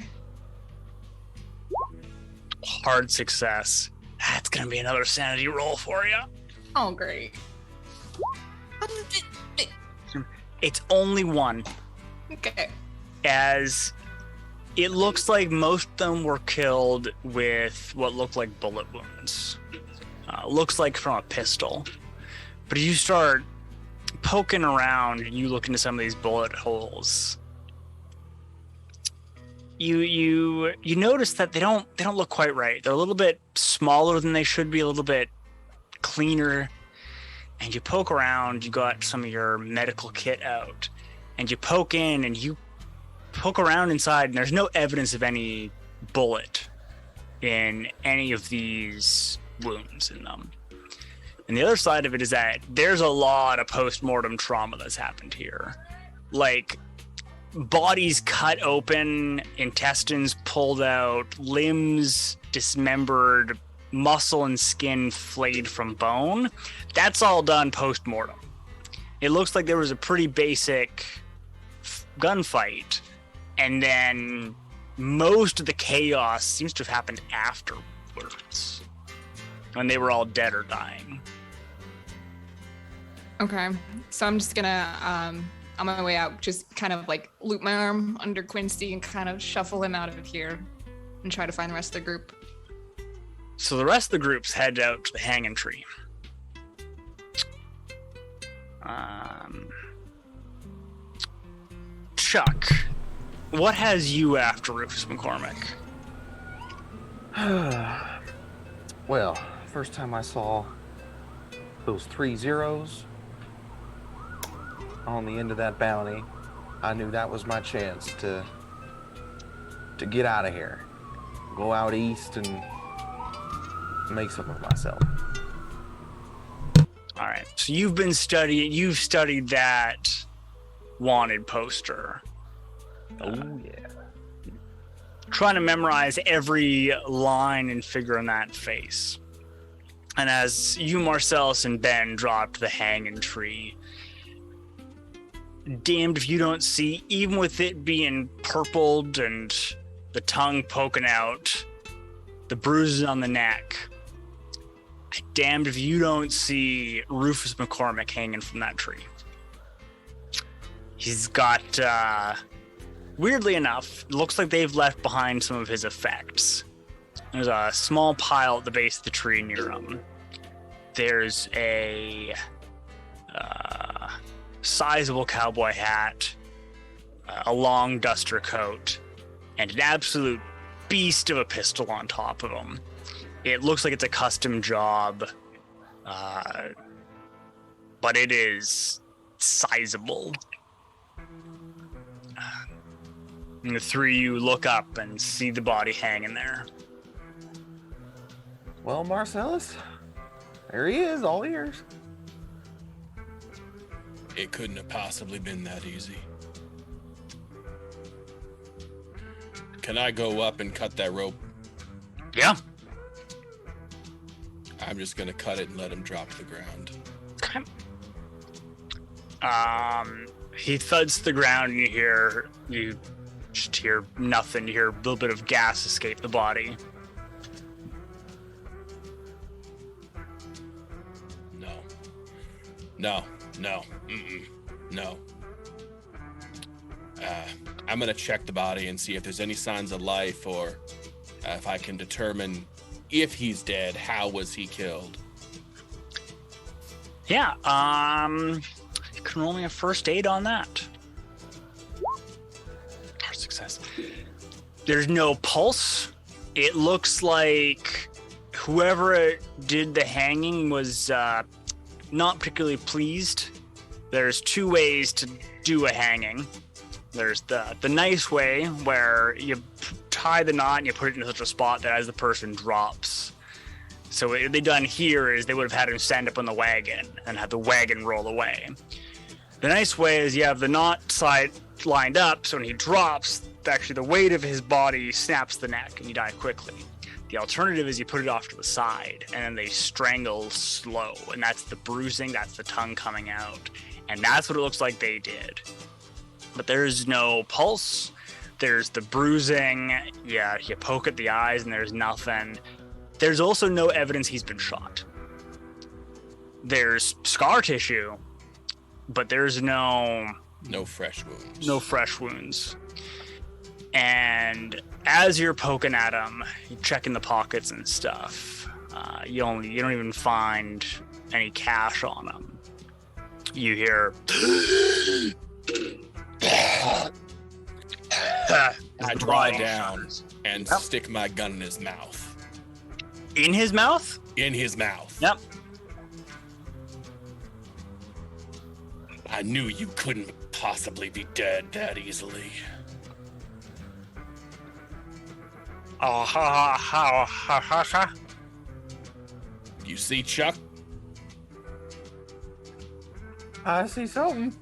Speaker 1: Hard success. That's gonna be another sanity roll for you.
Speaker 4: Oh, great.
Speaker 1: It's only one,
Speaker 4: Okay.
Speaker 1: as it looks like most of them were killed with what looked like bullet wounds. Looks like from a pistol. But you start poking around and you look into some of these bullet holes. You notice that they don't look quite right. They're a little bit smaller than they should be, a little bit cleaner. And you poke around, you got some of your medical kit out, and you poke in and you poke around inside, and there's no evidence of any bullet in any of these wounds in them. And the other side of it is that there's a lot of post-mortem trauma that's happened here. Like, bodies cut open, intestines pulled out, limbs dismembered, muscle and skin flayed from bone. That's all done post-mortem. It looks like there was a pretty basic gunfight, and then most of the chaos seems to have happened afterwards, when they were all dead or dying.
Speaker 4: Okay, so I'm just gonna, on my way out, just kind of like loop my arm under Quincy and kind of shuffle him out of here and try to find the rest of the group.
Speaker 1: So the rest of the groups head out to the hanging tree. Chuck, what has you after Rufus McCormick?
Speaker 6: Well, first time I saw those 3 zeros on the end of that bounty, I knew that was my chance to get out of here. Go out east and make something of myself.
Speaker 1: All right. So you've studied that wanted poster.
Speaker 6: Oh yeah.
Speaker 1: Trying to memorize every line and figure in that face. And as you, Marcellus, and Ben dropped the hanging tree, damned if you don't see, even with it being purpled and the tongue poking out, the bruises on the neck, damned if you don't see Rufus McCormick hanging from that tree. He's got, weirdly enough, it looks like they've left behind some of his effects. There's a small pile at the base of the tree near him. There's a sizable cowboy hat, a long duster coat, and an absolute beast of a pistol on top of him. It looks like it's a custom job, but it is sizable. And the three of you look up and see the body hanging there.
Speaker 6: Well, Marcellus, there he is, all ears.
Speaker 3: It couldn't have possibly been that easy. Can I go up and cut that rope?
Speaker 1: Yeah.
Speaker 3: I'm just gonna cut it and let him drop to the ground.
Speaker 1: Okay. He thuds to the ground, and you just hear nothing. You hear a little bit of gas escape the body.
Speaker 3: No. I'm gonna check the body and see if there's any signs of life, or if I can determine if he's dead. How was he killed?
Speaker 1: Yeah, you can roll me a first aid on that. Success. There's no pulse. It looks like whoever did the hanging was not particularly pleased. There's 2 ways to do a hanging. There's the nice way, where you tie the knot and you put it in such a spot that as the person drops. So what they done here is they would have had him stand up on the wagon and have the wagon roll away. The nice way is you have the knot side lined up, so when he drops, actually the weight of his body snaps the neck and you die quickly. The alternative is you put it off to the side and then they strangle slow, and that's the bruising, that's the tongue coming out, and that's what it looks like they did. But there's no pulse, there's the bruising, yeah, you poke at the eyes and there's nothing. There's also no evidence he's been shot. There's scar tissue, but there's no
Speaker 3: fresh wounds.
Speaker 1: No fresh wounds. And as you're poking at him, you're checking the pockets and stuff. You don't even find any cash on him. You hear.
Speaker 3: I draw down and stick my gun in his mouth.
Speaker 1: In his mouth?
Speaker 3: In his mouth.
Speaker 1: Yep.
Speaker 3: I knew you couldn't possibly be dead that easily.
Speaker 1: Oh, ha, ha, ha, ha, ha.
Speaker 3: You see, Chuck?
Speaker 6: I see something.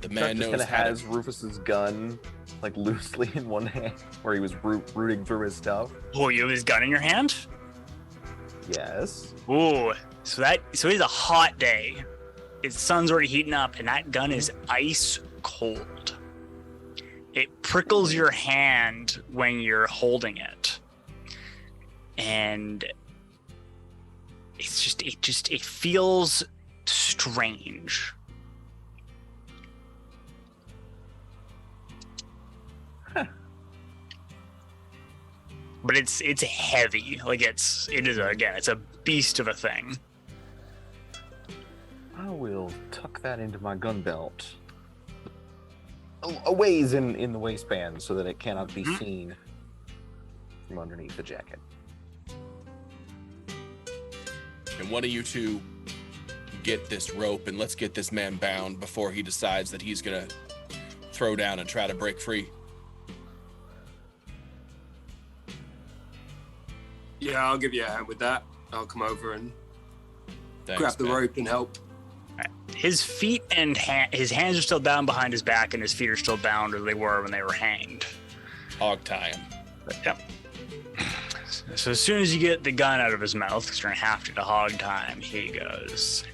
Speaker 3: The
Speaker 6: Chuck
Speaker 3: man
Speaker 6: just
Speaker 3: knows
Speaker 6: kind of
Speaker 3: how
Speaker 6: has
Speaker 3: to...
Speaker 6: Rufus's gun like loosely in one hand, where he was rooting through his stuff.
Speaker 1: Oh, you have his gun in your hand?
Speaker 6: Yes.
Speaker 1: Ooh, so it's a hot day. His sun's already heating up, and that gun is ice cold. It prickles your hand when you're holding it, and it feels strange. But it's heavy. Like it's a beast of a thing.
Speaker 6: I will tuck that into my gun belt. A ways in the waistband so that it cannot be seen from underneath the jacket.
Speaker 3: And one of you two get this rope and let's get this man bound before he decides that he's gonna throw down and try to break free.
Speaker 7: Yeah, I'll give you a hand with that. I'll come over and
Speaker 3: Thanks,
Speaker 7: grab the
Speaker 3: man.
Speaker 7: rope and help.
Speaker 1: His feet and his hands are still bound behind his back, and his feet are still bound as they were when they were hanged.
Speaker 3: Hog tie him.
Speaker 1: Yep. So as soon as you get the gun out of his mouth, because you're gonna have to hog tie him, he goes.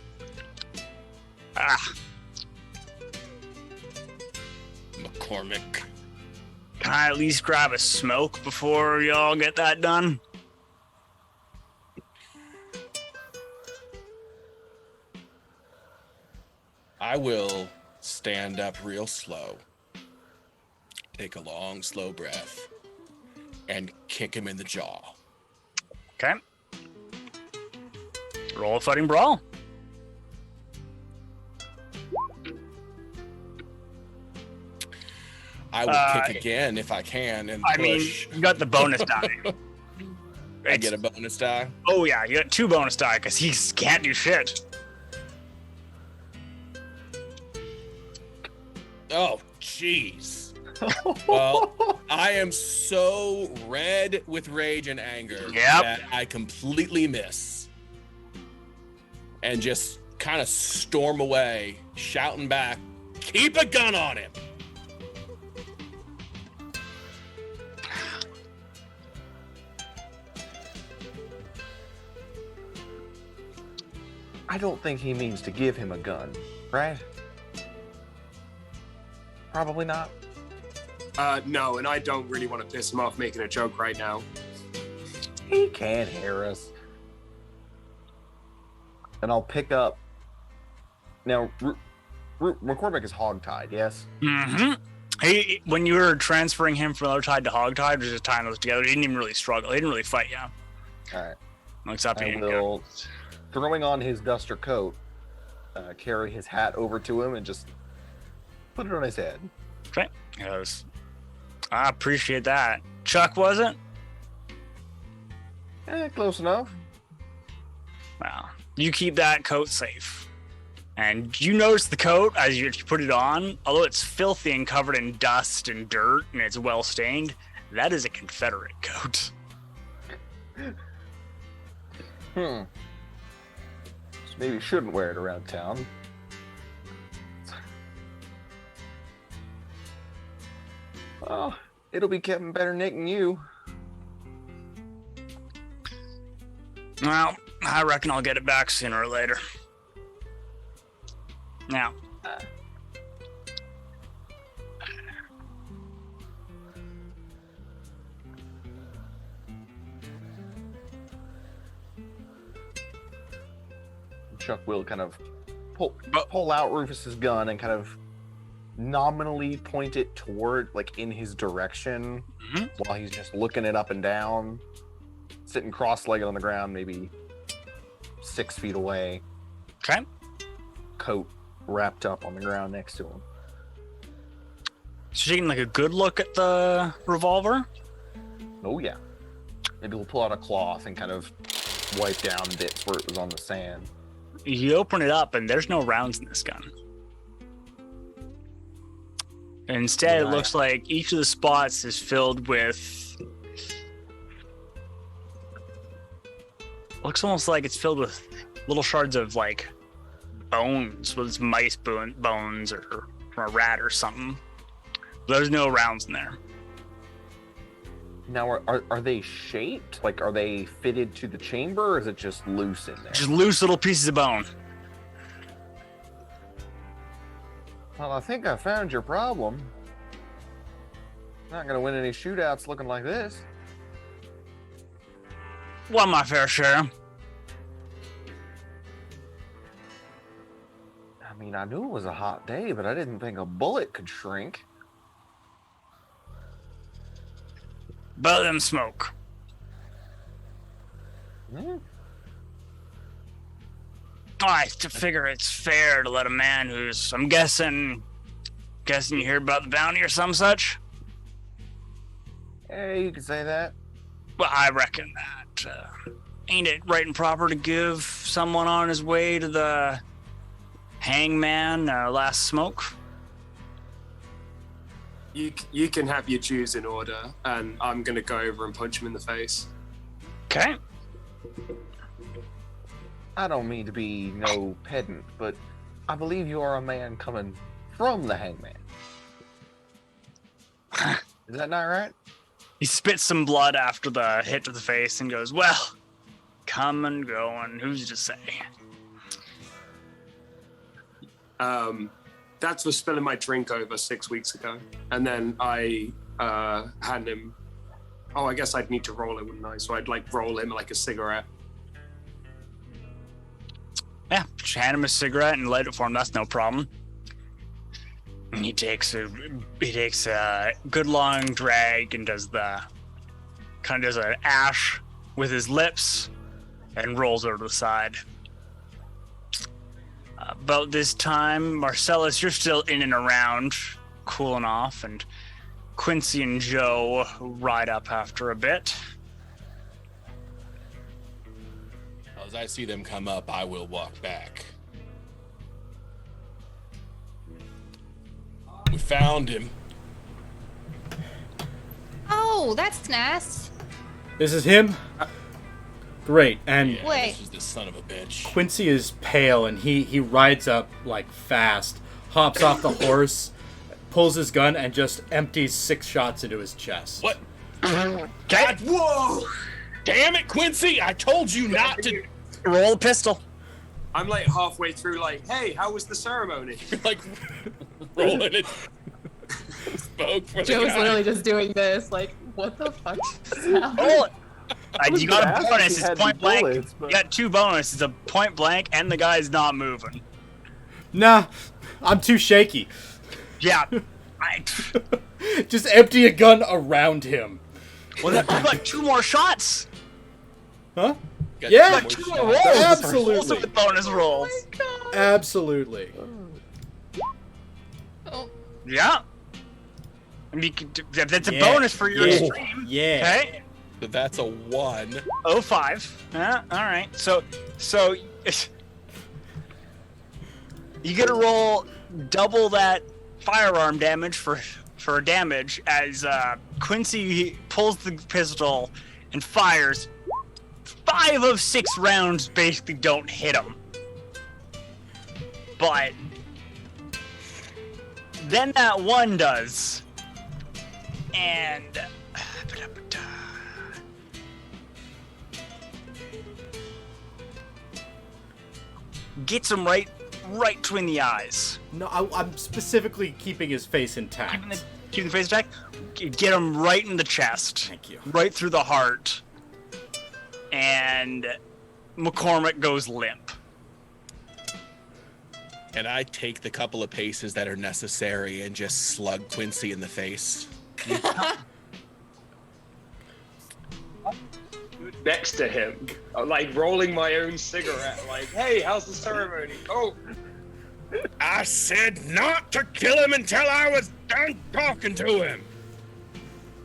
Speaker 3: McCormick.
Speaker 1: Can I at least grab a smoke before y'all get that done?
Speaker 3: I will stand up real slow, take a long, slow breath, and kick him in the jaw.
Speaker 1: Okay. Roll a fighting brawl.
Speaker 3: I will kick again if I can and push.
Speaker 1: I mean, you got the bonus die.
Speaker 3: I get a bonus die.
Speaker 1: Oh yeah, you got 2 bonus die because he can't do shit.
Speaker 3: Oh, jeez. Well, I am so red with rage and anger that I completely miss. And just kind of storm away, shouting back, "Keep a gun on him!"
Speaker 6: I don't think he means to give him a gun, right? Probably not.
Speaker 7: No, and I don't really want to piss him off making a joke right now.
Speaker 6: He can't hear us. And I'll pick up. Now, McCormick is hog-tied, yes?
Speaker 1: Mm-hmm. When you were transferring him from other-tied to hog-tied, just tying those together, he didn't even really struggle. He didn't really fight you.
Speaker 6: All right.
Speaker 1: Except
Speaker 6: I will, throwing on his duster coat, carry his hat over to him and just put it on his head.
Speaker 1: Okay. Yes. I appreciate that. Chuck, was it?
Speaker 6: Close enough.
Speaker 1: Wow. You keep that coat safe. And you notice the coat as you put it on, although it's filthy and covered in dust and dirt and it's well stained, that is a Confederate coat.
Speaker 6: So maybe you shouldn't wear it around town. Well, it'll be kept in better nick than you.
Speaker 1: Well, I reckon I'll get it back sooner or later. Now.
Speaker 6: Chuck will kind of pull out Rufus's gun and kind of nominally point it toward, like, in his direction, while he's just looking it up and down, sitting cross-legged on the ground, maybe 6 feet away.
Speaker 1: Okay.
Speaker 6: Coat wrapped up on the ground next to him.
Speaker 1: So you're taking like a good look at the revolver?
Speaker 6: Oh yeah. Maybe we'll pull out a cloth and kind of wipe down bits where it was on the sand.
Speaker 1: You open it up and there's no rounds in this gun. Instead, it looks like each of the spots is filled with... Looks almost like it's filled with little shards of, like, bones, was mice bones or a rat or something. There's no rounds in there.
Speaker 6: Now, are they shaped? Like, are they fitted to the chamber, or is it just loose in there?
Speaker 1: Just loose little pieces of bone.
Speaker 6: Well, I think I found your problem. Not gonna win any shootouts looking like this.
Speaker 1: Well, my fair share.
Speaker 6: I mean, I knew it was a hot day, but I didn't think a bullet could shrink.
Speaker 1: But them smoke.
Speaker 6: Hmm.
Speaker 1: I figure it's fair to let a man who's, I'm guessing you hear about the bounty or some such?
Speaker 6: Yeah, you could say that.
Speaker 1: Well, I reckon that. Ain't it right and proper to give someone on his way to the hangman last smoke?
Speaker 7: You can have your dues in order, and I'm gonna go over and punch him in the face.
Speaker 1: Okay.
Speaker 6: I don't mean to be no pedant, but I believe you are a man coming from the hangman. Is that not right?
Speaker 1: He spits some blood after the hit to the face and goes, well, come and going, who's to say?
Speaker 7: That's for spilling my drink over 6 weeks ago. And then I hand him... Oh, I guess I'd need to roll it, wouldn't I? So I'd, like, roll him like a cigarette.
Speaker 1: Yeah, just hand him a cigarette and light it for him, that's no problem. And he takes a good long drag and does an ash with his lips and rolls over to the side. About this time, Marcellus, you're still in and around, cooling off, and Quincy and Joe ride up after a bit.
Speaker 3: As I see them come up, I will walk back. We found him.
Speaker 4: Oh, that's nice.
Speaker 2: This is him? Great, and
Speaker 3: Yeah,
Speaker 4: Wait.
Speaker 3: this is the son of a bitch.
Speaker 2: Quincy is pale, and he rides up, like, fast, hops off the horse, pulls his gun, and just empties 6 shots into his chest.
Speaker 3: What? God, whoa! Damn it, Quincy! I told you not to.
Speaker 1: Roll a pistol.
Speaker 7: I'm like halfway through, like, hey, how was the ceremony?
Speaker 3: Like rolling it. Spoke for the
Speaker 8: Joe's
Speaker 3: guy.
Speaker 8: literally just doing this, like, what the fuck just happened?
Speaker 1: Roll it. You got
Speaker 6: asked
Speaker 1: a
Speaker 6: if
Speaker 1: bonus.
Speaker 6: he
Speaker 1: It's
Speaker 6: had
Speaker 1: point blank.
Speaker 6: bullets, but-
Speaker 1: You got 2 bonuses. It's a point blank, and the guy's not moving.
Speaker 2: Nah, I'm too shaky.
Speaker 1: Yeah.
Speaker 2: Just empty a gun around him.
Speaker 1: Well, you got 2 more shots.
Speaker 2: Huh?
Speaker 3: Got
Speaker 2: Yeah,
Speaker 3: two
Speaker 1: 2
Speaker 3: more
Speaker 1: more
Speaker 3: shots.
Speaker 1: rolls.
Speaker 2: Absolutely.
Speaker 1: Also with bonus rolls.
Speaker 2: Absolutely.
Speaker 8: Oh,
Speaker 1: Yeah. I mean, that's a
Speaker 2: Yeah.
Speaker 1: bonus for your
Speaker 2: Yeah.
Speaker 1: stream.
Speaker 2: Yeah.
Speaker 1: Okay.
Speaker 3: So that's a 1.
Speaker 1: 05. Yeah, all right. So you get to roll double that firearm damage for damage as Quincy pulls the pistol and fires. 5 of 6 rounds basically don't hit him. But then that one does. And gets him right between the eyes.
Speaker 2: No, I'm specifically keeping his face intact.
Speaker 1: Keep the face attack. Get him right in the chest.
Speaker 2: Thank you.
Speaker 1: Right through the heart. And McCormick goes limp.
Speaker 3: And I take the couple of paces that are necessary and just slug Quincy in the face.
Speaker 5: Next to him, like rolling my own cigarette, like, hey, how's the ceremony? Oh,
Speaker 3: I said not to kill him until I was done talking to him.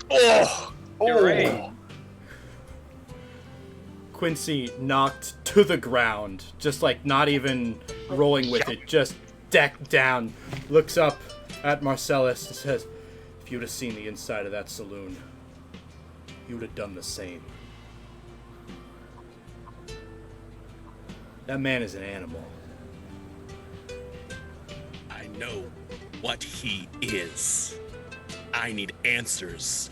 Speaker 1: Oh!
Speaker 5: you're right.
Speaker 2: Quincy knocked to the ground, just like not even rolling with it, just decked down, looks up at Marcellus and says, if you'd have seen the inside of that saloon, you would have done the same. That man is an animal.
Speaker 3: know what he is. I need answers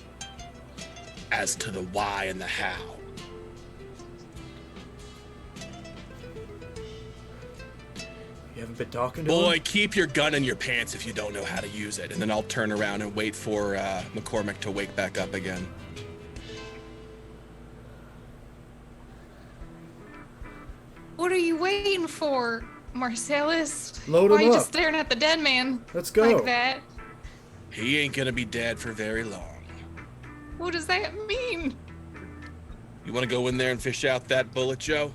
Speaker 3: as to the why and the how.
Speaker 2: You haven't been talking to
Speaker 3: Boy,
Speaker 2: him?
Speaker 3: keep your gun in your pants if you don't know how to use it. And then I'll turn around and wait for McCormick to wake back up again.
Speaker 4: What are you waiting for, Marcellus?
Speaker 2: Load
Speaker 4: Why are
Speaker 2: him
Speaker 4: you
Speaker 2: up.
Speaker 4: just staring at the dead man?
Speaker 2: Let's go.
Speaker 4: Like that?
Speaker 3: He ain't gonna be dead for very long.
Speaker 4: What does that mean?
Speaker 3: You wanna go in there and fish out that bullet, Joe?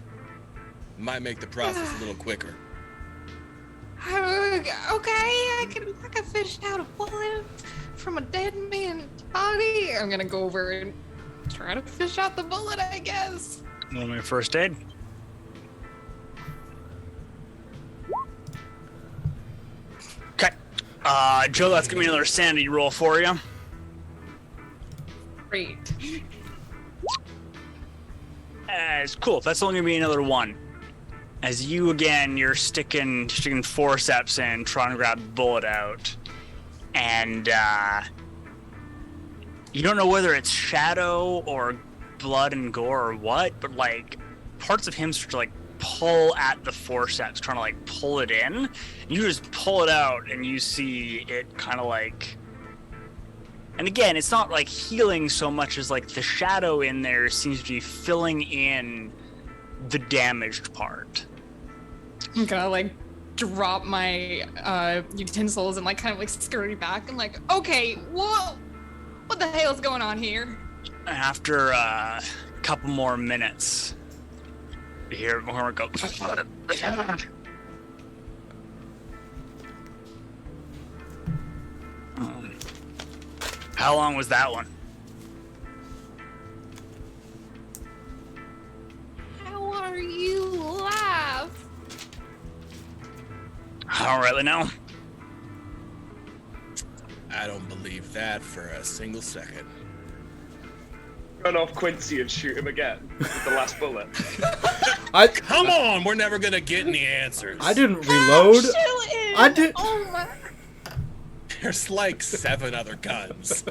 Speaker 3: Might make the process a little quicker.
Speaker 4: Okay, I can fish out a bullet from a dead man's body. I'm gonna go over and try to fish out the bullet, I guess.
Speaker 1: Roll me first aid. Okay. Joe, that's gonna be another sanity roll for you.
Speaker 8: Great.
Speaker 1: It's cool. That's only gonna be another one. As you again, you're sticking forceps in, trying to grab the bullet out, and you don't know whether it's shadow or blood and gore or what, but like parts of him start to like pull at the forceps, trying to like pull it in. You just pull it out, and you see it kind of like. And again, it's not like healing so much as like the shadow in there seems to be filling in the damaged part.
Speaker 8: I'm gonna like drop my utensils and like kind of like scurry back. I'm like, okay, what the hell's going on here?
Speaker 1: After a couple more minutes, you hear McCormick go. How long was that one?
Speaker 4: How are you alive?
Speaker 1: I don't really know.
Speaker 3: I don't believe that for a single second.
Speaker 5: Run off Quincy and shoot him again with the last bullet.
Speaker 3: Come on, we're never gonna get any answers.
Speaker 2: I didn't reload. I did.
Speaker 4: Oh my.
Speaker 3: There's like 7 other guns.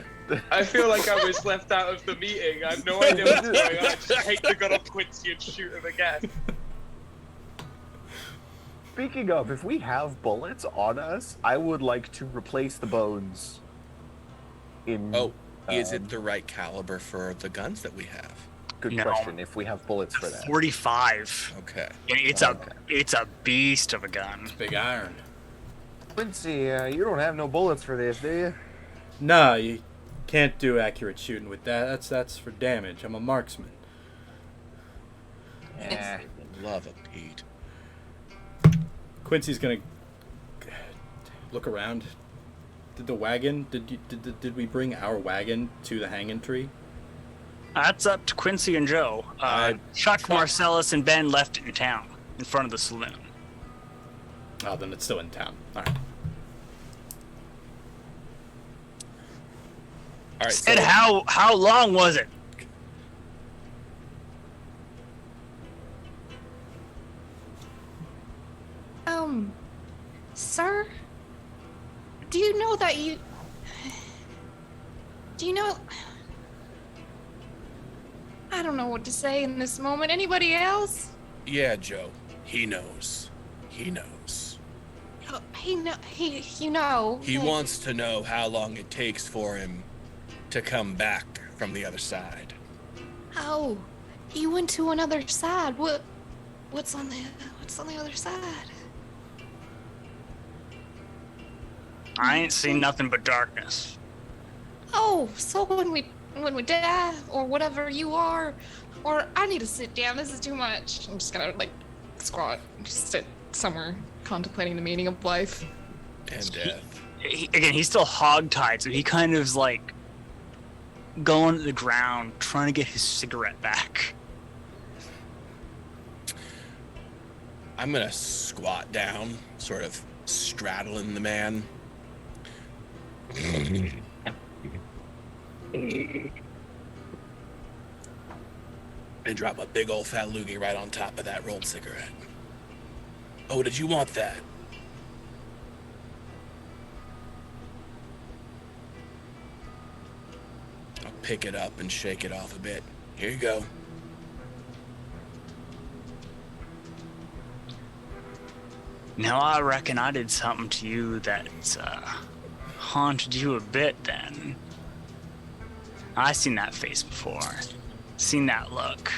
Speaker 5: I feel like I was left out of the meeting. I have no idea what's going on. I just take the gun off Quincy and shoot him again.
Speaker 6: Speaking of, if we have bullets on us, I would like to replace the bones.
Speaker 3: Oh, is it the right caliber for the guns that we have?
Speaker 6: Good
Speaker 1: No.
Speaker 6: question. If we have bullets for that.
Speaker 1: 45.
Speaker 3: Okay.
Speaker 1: And it's a beast of a gun.
Speaker 2: Big iron.
Speaker 6: Quincy, you don't have no bullets for this, do you?
Speaker 2: Nah, you can't do accurate shooting with that. That's for damage. I'm a marksman.
Speaker 6: Yeah.
Speaker 3: Love it, Pete.
Speaker 2: Quincy's gonna look around. Did the wagon? Did we bring our wagon to the hanging tree?
Speaker 1: That's up to Quincy and Joe. Chuck, Marcellus, and Ben left it in town, in front of the saloon.
Speaker 2: Oh, then it's still in town. All right.
Speaker 3: All right.
Speaker 1: And how long was it?
Speaker 4: Sir? Do you know that you... Do you know... I don't know what to say in this moment. Anybody else?
Speaker 3: Yeah, Joe. He knows. He knows.
Speaker 4: You know.
Speaker 3: He wants to know how long it takes for him to come back from the other side.
Speaker 4: Oh, he went to another side. What's on the other side?
Speaker 1: I ain't seen nothing but darkness.
Speaker 4: Oh, so when we die or whatever you are, or I need to sit down. This is too much. I'm just gonna like squat, just sit somewhere contemplating the meaning of life.
Speaker 3: And death.
Speaker 1: He's still hogtied, so he kind of is like going to the ground, trying to get his cigarette back.
Speaker 3: I'm gonna squat down, sort of straddling the man. And drop a big old fat loogie right on top of that rolled cigarette. Oh, did you want that? pick it up and shake it off a bit. Here you go.
Speaker 1: Now I reckon I did something to you that's haunted you a bit then. I seen that face before. Seen that look.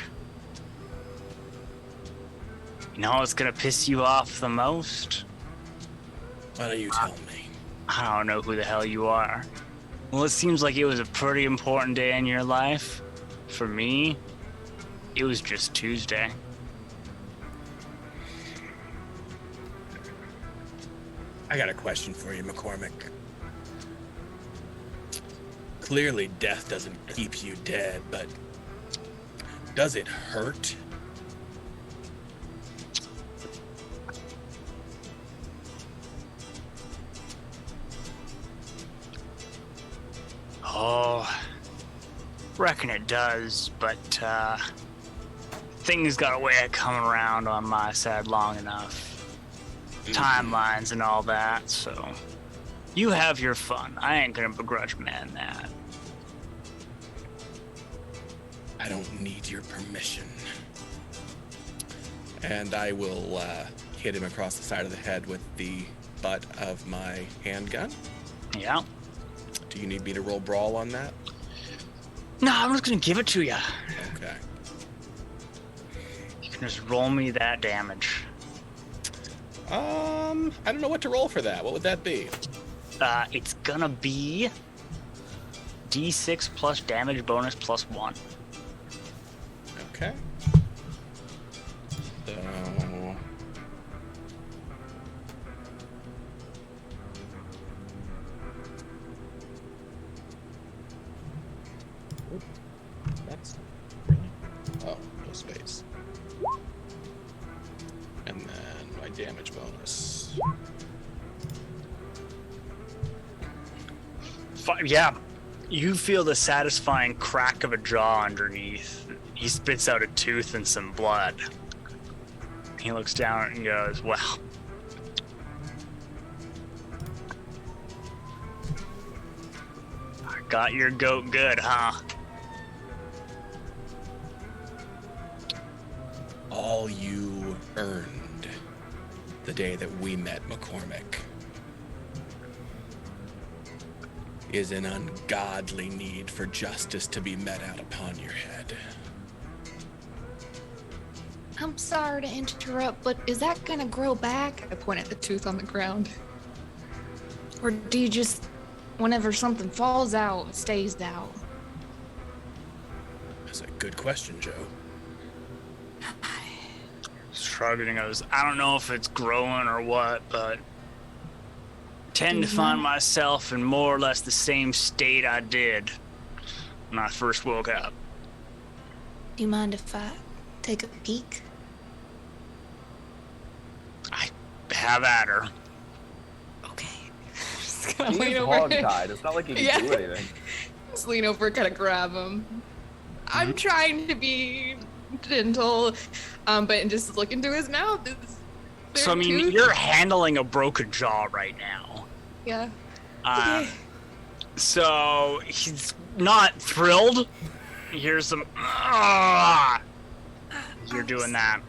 Speaker 1: You know what's gonna piss you off the most?
Speaker 3: Why don't you tell me?
Speaker 1: I don't know who the hell you are. Well, it seems like it was a pretty important day in your life. For me, it was just Tuesday.
Speaker 3: I got a question for you, McCormick. Clearly, death doesn't keep you dead, but does it hurt?
Speaker 1: Oh, reckon it does, but things got a way of coming around on my side long enough. Timelines and all that, so you have your fun. I ain't gonna begrudge man that.
Speaker 3: I don't need your permission. And I will hit him across the side of the head with the butt of my handgun.
Speaker 1: Yeah.
Speaker 3: Do you need me to roll brawl on that?
Speaker 1: No, I'm just gonna give it to you.
Speaker 3: Okay.
Speaker 1: You can just roll me that damage.
Speaker 3: I don't know what to roll for that. What would that be?
Speaker 1: It's gonna be D6 plus damage bonus plus 1.
Speaker 3: Okay. So... That's... Oh, no space. And then my damage bonus.
Speaker 1: Yeah, you feel the satisfying crack of a jaw underneath. He spits out a tooth and some blood. He looks down and goes, well, I got your goat good, huh?
Speaker 3: All you earned the day that we met, McCormick, is an ungodly need for justice to be met out upon your head.
Speaker 8: I'm sorry to interrupt, but is that gonna grow back? I point at the tooth on the ground. Or do you just, whenever something falls out, it stays out?
Speaker 3: That's a good question, Joe.
Speaker 1: Shrugging and goes, I don't know if it's growing or what, but tend to find myself in more or less the same state I did when I first woke up.
Speaker 8: Do you mind if I take a peek?
Speaker 1: I have at her.
Speaker 8: Okay. Just
Speaker 6: He
Speaker 8: gonna lean
Speaker 6: is
Speaker 8: over.
Speaker 6: hog-tied. It's not like he can do anything.
Speaker 8: Just lean over and kind of grab him. I'm trying to be gentle, but just look into his mouth.
Speaker 1: So, I mean,
Speaker 8: tooth?
Speaker 1: you're handling a broken jaw right now.
Speaker 8: Yeah.
Speaker 1: So, he's not thrilled. He hears some, you're doing that.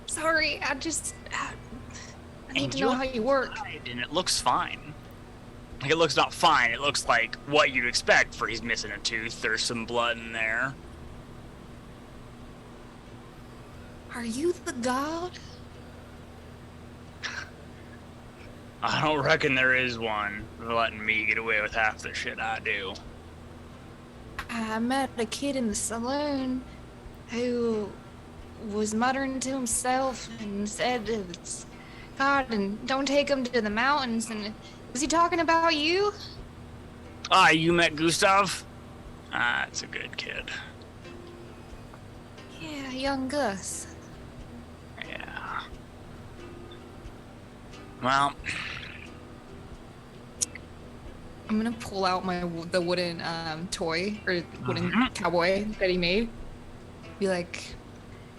Speaker 8: Sorry, I need
Speaker 1: And
Speaker 8: to know how you work.
Speaker 1: And it looks fine. Like, it looks not fine. It looks like what you'd expect, for he's missing a tooth. There's some blood in there.
Speaker 8: Are you the god?
Speaker 1: I don't reckon there is one for letting me get away with half the shit I do.
Speaker 8: I met a kid in the saloon who was muttering to himself and said it's God and don't take him to the mountains. And was he talking about you?
Speaker 1: You met Gustav? That's a good kid.
Speaker 8: Yeah, young Gus.
Speaker 1: Yeah. Well,
Speaker 8: I'm gonna pull out the wooden toy or wooden cowboy that he made. Be like,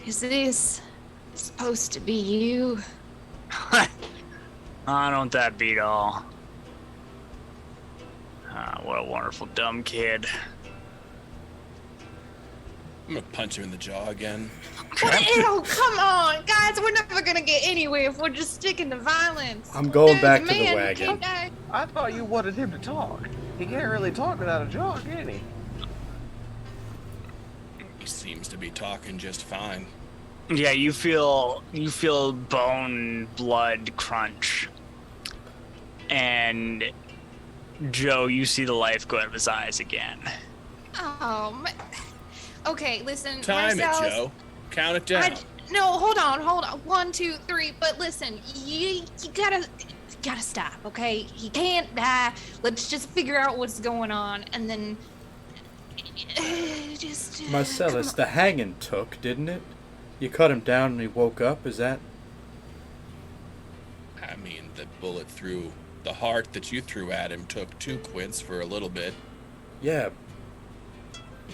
Speaker 8: is this supposed to be you?
Speaker 1: don't that beat all? What a wonderful dumb kid.
Speaker 3: I'm gonna punch him in the jaw again.
Speaker 4: Ew, come on, guys. We're never gonna get anywhere if we're just sticking to violence.
Speaker 2: I'm going
Speaker 4: There's
Speaker 2: back
Speaker 4: a
Speaker 2: to the
Speaker 4: man who
Speaker 2: wagon.
Speaker 4: can't die.
Speaker 6: I thought you wanted him to talk. He can't really talk without a jaw, can he?
Speaker 3: He seems to be talking just fine.
Speaker 1: Yeah, you feel bone blood crunch. And Joe, you see the life go out of his eyes again.
Speaker 4: Oh, okay, listen,
Speaker 3: Time it,
Speaker 4: Marcellus,
Speaker 3: Joe. Count it down.
Speaker 4: No, hold on. 1, 2, 3. But listen, you gotta stop, okay? He can't die. Let's just figure out what's going on, and then just.
Speaker 2: Marcellus, the hanging took, didn't it? You cut him down and he woke up. Is that?
Speaker 3: I mean, the bullet through the heart that you threw at him took 2 quints for a little bit.
Speaker 2: Yeah.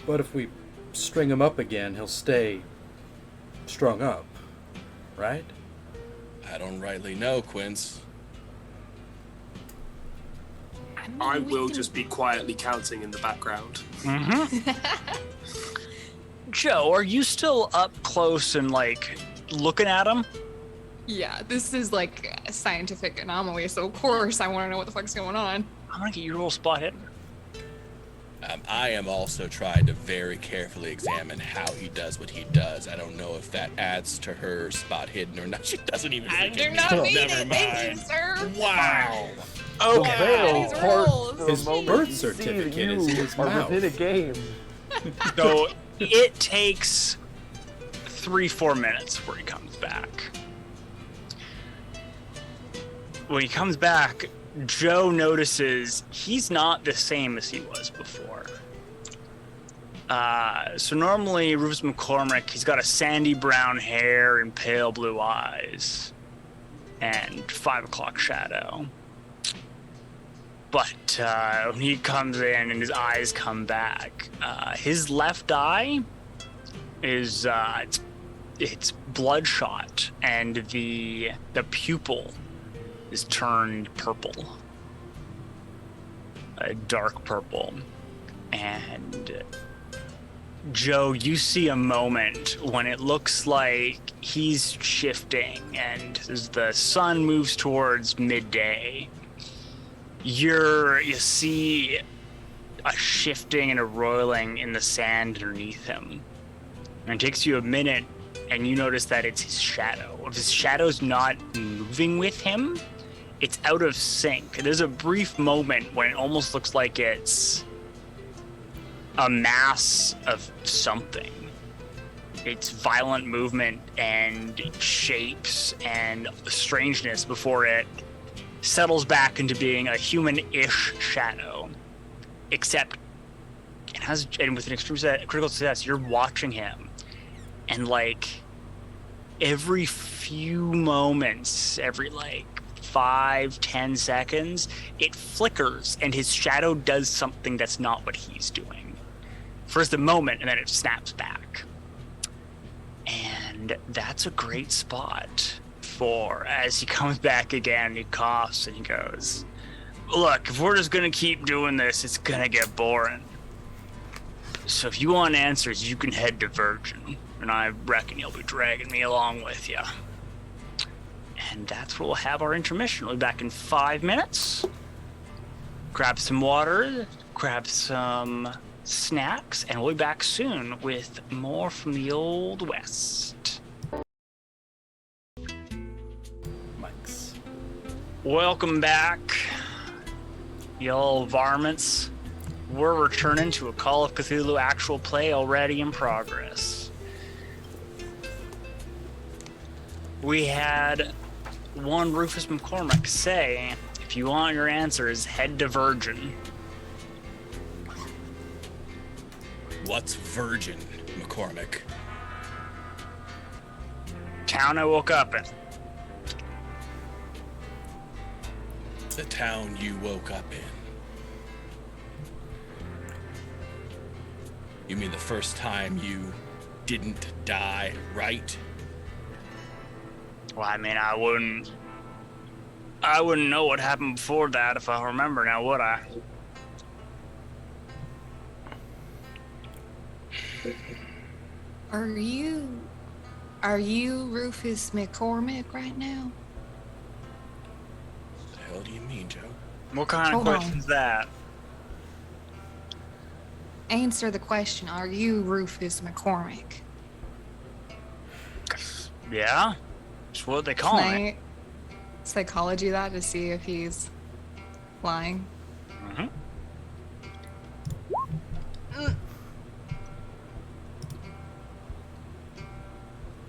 Speaker 2: But if we string him up again, he'll stay strung up, right?
Speaker 3: I don't rightly know, Quince.
Speaker 7: I will just be quietly counting in the background.
Speaker 1: Joe, are you still up close and like looking at him?
Speaker 8: Yeah, this is like a scientific anomaly, so of course I want to know what the fuck's going on.
Speaker 1: I'm gonna get you a roll spot hidden.
Speaker 3: I am also trying to very carefully examine how he does what he does. I don't know if that adds to her spot hidden or not. She doesn't even
Speaker 4: I
Speaker 3: think
Speaker 4: do
Speaker 3: it
Speaker 4: not
Speaker 3: means-
Speaker 4: need
Speaker 3: Never
Speaker 4: it. Thank you,
Speaker 3: mind.
Speaker 4: sir.
Speaker 3: Wow.
Speaker 1: Okay.
Speaker 4: These rules.
Speaker 2: His
Speaker 6: moment
Speaker 2: birth
Speaker 6: you see that
Speaker 2: certificate is in
Speaker 6: you
Speaker 2: his
Speaker 6: are
Speaker 2: mouth.
Speaker 6: within a game.
Speaker 1: So it takes 3-4 minutes before he comes back. When he comes back, Joe notices he's not the same as he was before. So normally Rufus McCormick, he's got a sandy brown hair and pale blue eyes and 5 o'clock shadow. But when he comes in and his eyes come back, his left eye is it's bloodshot, and the pupil is turned purple, a dark purple. And Joe, you see a moment when it looks like he's shifting, and as the sun moves towards midday, you see a shifting and a roiling in the sand underneath him. And it takes you a minute, and you notice that it's his shadow. If his shadow's not moving with him, it's out of sync. There's a brief moment when it almost looks like it's a mass of something. It's violent movement and shapes and strangeness before it settles back into being a human-ish shadow. Except and with an extreme critical success, you're watching him, and like every few moments, every like 5-10 seconds, it flickers and his shadow does something that's not what he's doing. First a moment, and then it snaps back. And that's a great spot for, as he comes back again, he coughs and he goes, "Look, if we're just gonna keep doing this, it's gonna get boring. So if you want answers, you can head to Virgin, and I reckon you'll be dragging me along with you." And that's where we'll have our intermission. We'll be back in 5 minutes. Grab some water, grab some snacks, and we'll be back soon with more from the Old West.
Speaker 2: Mike's.
Speaker 1: Welcome back, y'all varmints. We're returning to a Call of Cthulhu actual play already in progress. We had one Rufus McCormick say, if you want your answers, head to Virgin.
Speaker 3: What's Virgin, McCormick?
Speaker 1: Town I woke up in.
Speaker 3: The town you woke up in. You mean the first time you didn't die, right?
Speaker 1: Well, I mean, I wouldn't know what happened before that if I remember now, would I?
Speaker 8: Are you Rufus McCormick right now?
Speaker 3: What the hell do you mean, Joe?
Speaker 1: What kind of
Speaker 8: Hold on.
Speaker 1: question's that?
Speaker 8: Answer the question. Are you Rufus McCormick?
Speaker 1: Yeah? That's what they call
Speaker 8: Can
Speaker 1: me.
Speaker 8: I psychology that to see if he's lying?
Speaker 1: Mm-hmm.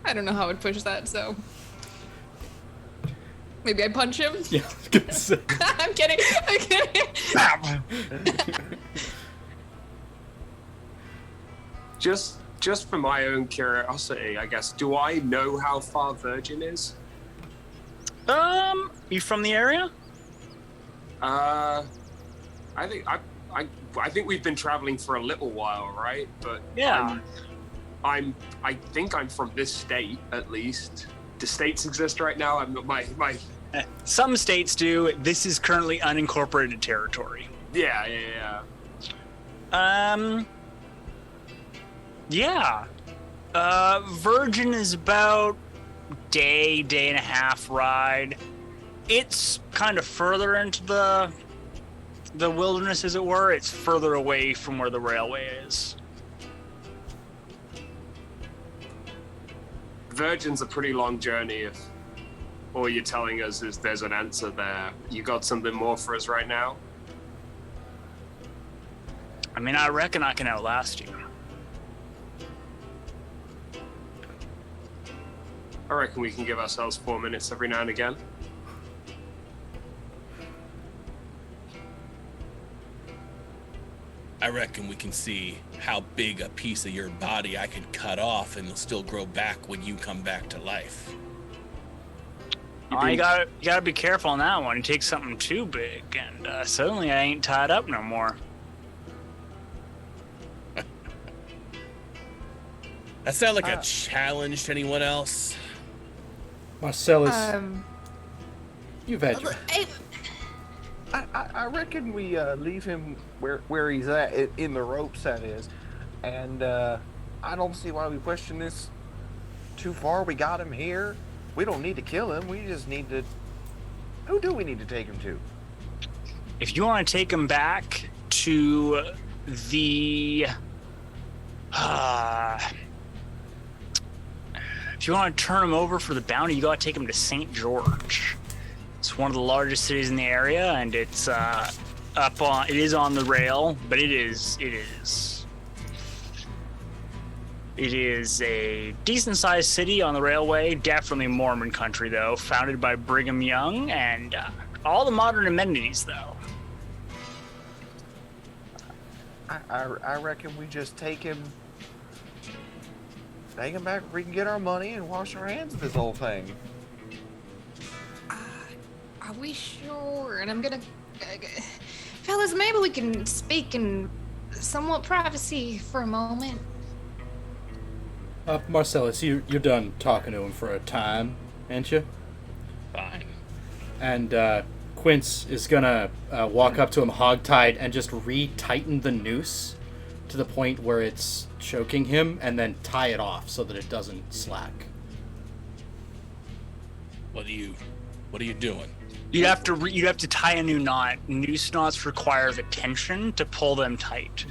Speaker 8: I don't know how I'd push that, so maybe I punch him.
Speaker 2: Yeah, I was gonna say.
Speaker 8: I'm kidding. I'm kidding.
Speaker 7: Just for my own curiosity, I guess, do I know how far Virgin is?
Speaker 1: You from the area?
Speaker 7: I think we've been traveling for a little while, right? But
Speaker 1: Yeah.
Speaker 7: I think I'm from this state at least. Do states exist right now? I'm my
Speaker 1: Some states do. This is currently unincorporated territory.
Speaker 7: yeah.
Speaker 1: Yeah. Virgin is about day and a half ride. It's kind of further into the wilderness, as it were. It's further away from where the railway is.
Speaker 7: Virgin's a pretty long journey if all you're telling us is there's an answer there. You got something more for us right now?
Speaker 1: I mean, I reckon I can outlast you.
Speaker 7: I reckon we can give ourselves 4 minutes every now and again.
Speaker 3: I reckon we can see how big a piece of your body I can cut off and it'll still grow back when you come back to life.
Speaker 1: You gotta be careful on that one. You take something too big, and suddenly I ain't tied up no more.
Speaker 3: That sound like a challenge to anyone else?
Speaker 2: Marcellus, you've had your...
Speaker 6: I reckon we leave him where he's at, in the ropes, that is. And I don't see why we question this too far. We got him here. We don't need to kill him. We just need to... Who do we need to take him to?
Speaker 1: If you want to take him back to the... if you want to turn him over for the bounty, you gotta take him to St. George. It's one of the largest cities in the area, and it's it is on the rail, but it is a decent-sized city on the railway. Definitely Mormon country, though. Founded by Brigham Young, and all the modern amenities, though.
Speaker 6: I reckon we just take him back. We can get our money and wash our hands of this whole thing.
Speaker 8: Are we sure? And I'm gonna... fellas, maybe we can speak in somewhat privacy for a moment.
Speaker 2: Marcellus, you're done talking to him for a time, ain't you?
Speaker 3: Fine.
Speaker 2: And Quince is gonna walk up to him hogtied and just re-tighten the noose to the point where it's choking him, and then tie it off so that it doesn't slack.
Speaker 3: What are you doing?
Speaker 1: You'd have to tie a new knot. Noose knots require the tension to pull them tight.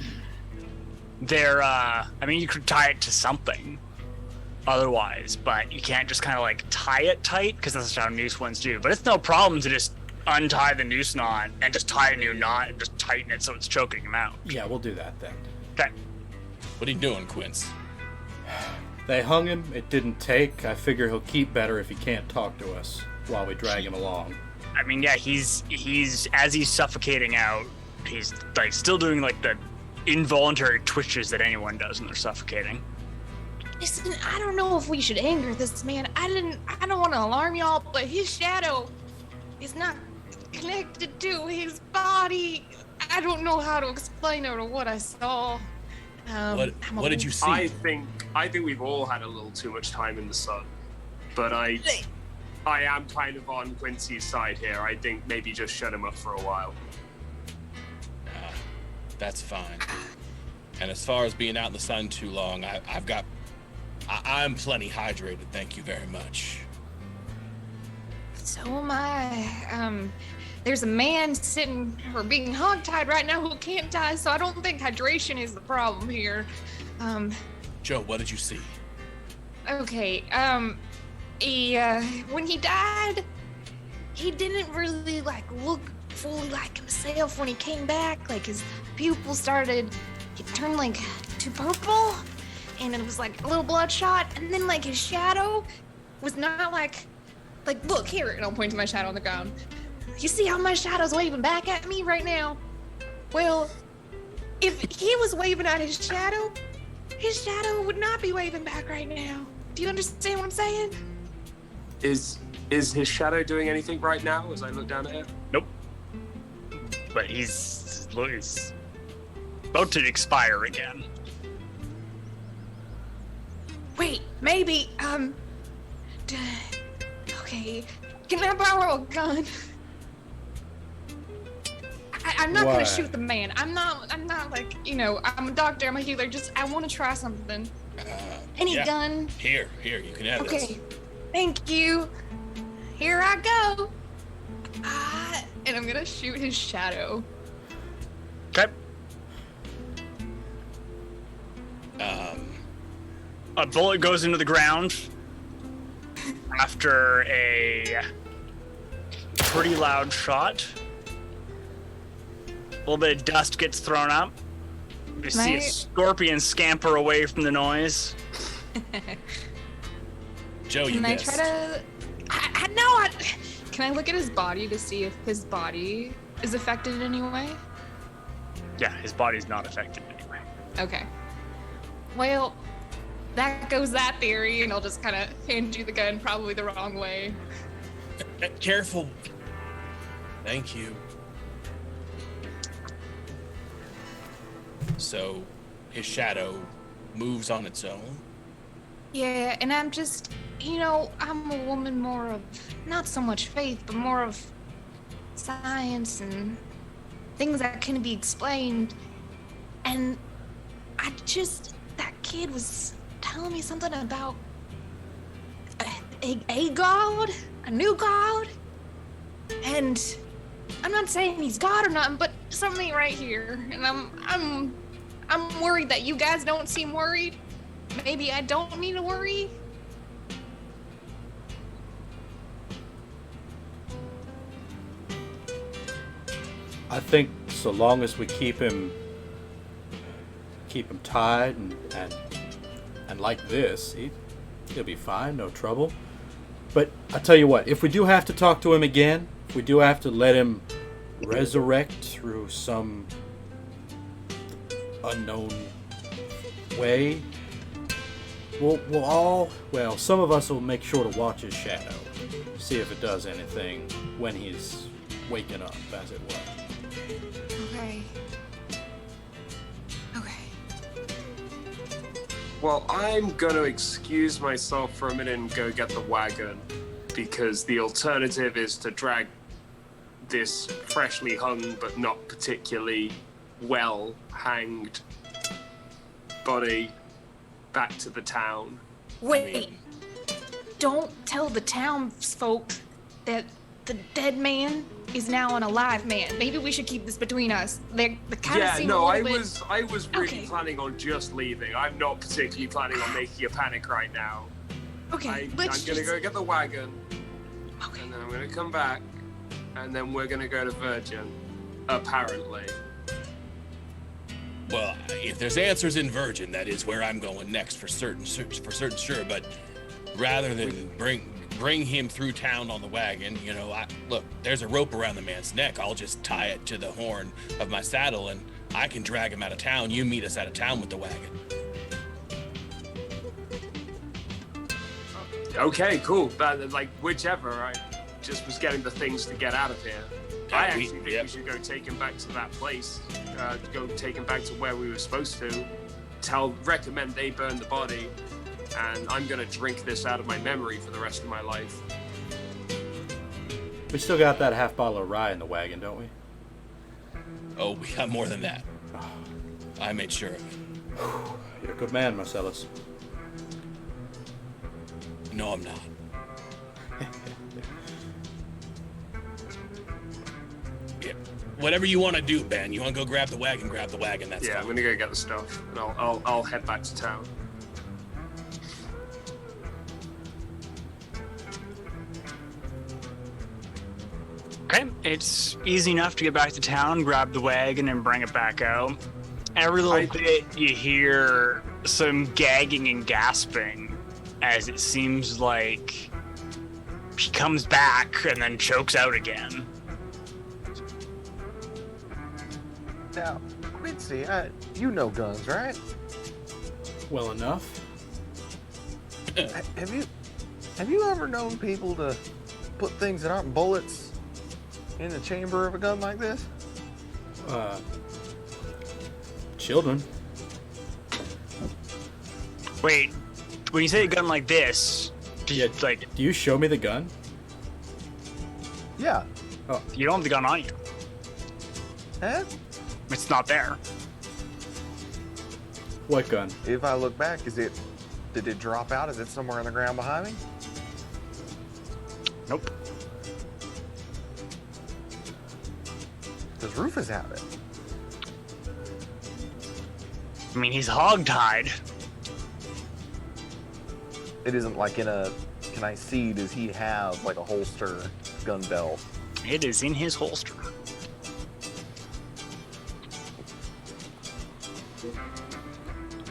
Speaker 1: They're I mean, you could tie it to something otherwise, but you can't just kind of like tie it tight, because that's how noose ones do. But it's no problem to just untie the noose knot and just tie a new knot and just tighten it so it's choking him out.
Speaker 2: Yeah, we'll do that then.
Speaker 1: Okay.
Speaker 3: What are you doing, Quince?
Speaker 2: They hung him. It didn't take. I figure he'll keep better if he can't talk to us while we drag him along.
Speaker 1: I mean, yeah, he's as he's suffocating out, he's like still doing like the involuntary twitches that anyone does when they're suffocating.
Speaker 8: Listen, I don't know if we should anger this man. I don't want to alarm y'all, but his shadow is not connected to his body. I don't know how to explain it or what I saw.
Speaker 3: What did you see?
Speaker 7: I think we've all had a little too much time in the sun, but I am kind of on Quincy's side here. I think maybe just shut him up for a while.
Speaker 3: That's fine. And as far as being out in the sun too long, I've got I'm plenty hydrated, thank you very much.
Speaker 8: So am I. There's a man sitting or being hogtied right now who can't die, so I don't think hydration is the problem here.
Speaker 3: Joe, what did you see?
Speaker 8: Okay, when he died, he didn't really, look fully like himself when he came back. Like, his pupils started, he turned, to purple, and it was, a little bloodshot, and then, his shadow was not, look, here, and I'll point to my shadow on the ground. You see how my shadow's waving back at me right now? Well, if he was waving at his shadow would not be waving back right now. Do you understand what I'm saying?
Speaker 7: Is his shadow doing anything right now as I look down at it?
Speaker 1: Nope. But he's about to expire again.
Speaker 8: Wait, maybe, okay, can I borrow a gun? I'm not gonna shoot the man. I'm not I'm a doctor, I'm a healer, I wanna try something. Any gun?
Speaker 3: Here, you can have this.
Speaker 8: Okay, thank you. Here I go. And I'm gonna shoot his shadow.
Speaker 1: Okay. A bullet goes into the ground after a pretty loud shot. A little bit of dust gets thrown up. You see a scorpion scamper away from the noise.
Speaker 3: Joe, you missed.
Speaker 8: Can I try to... Can I look at his body to see if his body is affected in any way?
Speaker 1: Yeah, his body's not affected anyway.
Speaker 8: Okay. Well, that goes that theory, and I'll just kind of hand you the gun probably the wrong way.
Speaker 3: Careful. Thank you. So, his shadow moves on its own?
Speaker 8: Yeah, and I'm just, I'm a woman more of, not so much faith, but more of science and things that can be explained. And that kid was telling me something about a god, a new god. And I'm not saying he's God or nothing, but something right here. And I'm worried that you guys don't seem worried. Maybe I don't need to worry.
Speaker 2: I think so long as we keep him tied and like this, he'll be fine, no trouble. But I tell you what, if we do have to talk to him again, if we do have to let him resurrect through some unknown way, some of us will make sure to watch his shadow, see if it does anything when he's waking up, as it were.
Speaker 8: Okay.
Speaker 7: Well, I'm gonna excuse myself for a minute and go get the wagon, because the alternative is to drag this freshly hung but not particularly well hanged body back to the town.
Speaker 8: Wait. Don't tell the townsfolk that the dead man is now an alive man. Maybe we should keep this between us. They kind of seem a little bit...
Speaker 7: I was really planning on just leaving. I'm not particularly planning on making a panic right now.
Speaker 8: Okay,
Speaker 7: I'm gonna go get the wagon. Okay. And then I'm gonna come back, and then we're gonna go to Virgin, apparently.
Speaker 3: Well, if there's answers in Virgin, that is where I'm going next for certain, sure. But rather than bring him through town on the wagon, look, there's a rope around the man's neck. I'll just tie it to the horn of my saddle, and I can drag him out of town. You meet us out of town with the wagon.
Speaker 7: Okay, cool. But whichever. I just was getting the things to get out of here. I actually think we should go take him back to that place. Go take him back to where we were supposed to. Recommend they burn the body. And I'm gonna drink this out of my memory for the rest of my life.
Speaker 2: We still got that half bottle of rye in the wagon, don't we?
Speaker 3: Oh, we got more than that. I made sure of it.
Speaker 2: You're a good man, Marcellus.
Speaker 3: No, I'm not. Yeah. Whatever you want to do, Ben. You want to go grab the wagon? Grab the wagon. That's
Speaker 7: Yeah,
Speaker 3: fine.
Speaker 7: I'm gonna go get the stuff, and I'll head back to town.
Speaker 1: Okay, it's easy enough to get back to town, grab the wagon, and bring it back out. Every little bit you hear some gagging and gasping as it seems like he comes back and then chokes out again.
Speaker 6: Now, Quincy, you know guns, right?
Speaker 2: Well enough.
Speaker 6: Have you ever known people to put things that aren't bullets in the chamber of a gun like this?
Speaker 2: Children.
Speaker 1: Wait, when you say a gun like this, do you, like,
Speaker 2: Do you show me the gun?
Speaker 6: Yeah.
Speaker 1: you don't have the gun on you.
Speaker 6: Huh?
Speaker 1: It's not there.
Speaker 2: What gun?
Speaker 6: If I look back, did it drop out? Is it somewhere on the ground behind me?
Speaker 1: Nope.
Speaker 6: Does Rufus have it?
Speaker 1: I mean, he's hogtied.
Speaker 6: It isn't like in a... Can I see, does he have like a holster gun belt?
Speaker 1: It is in his holster.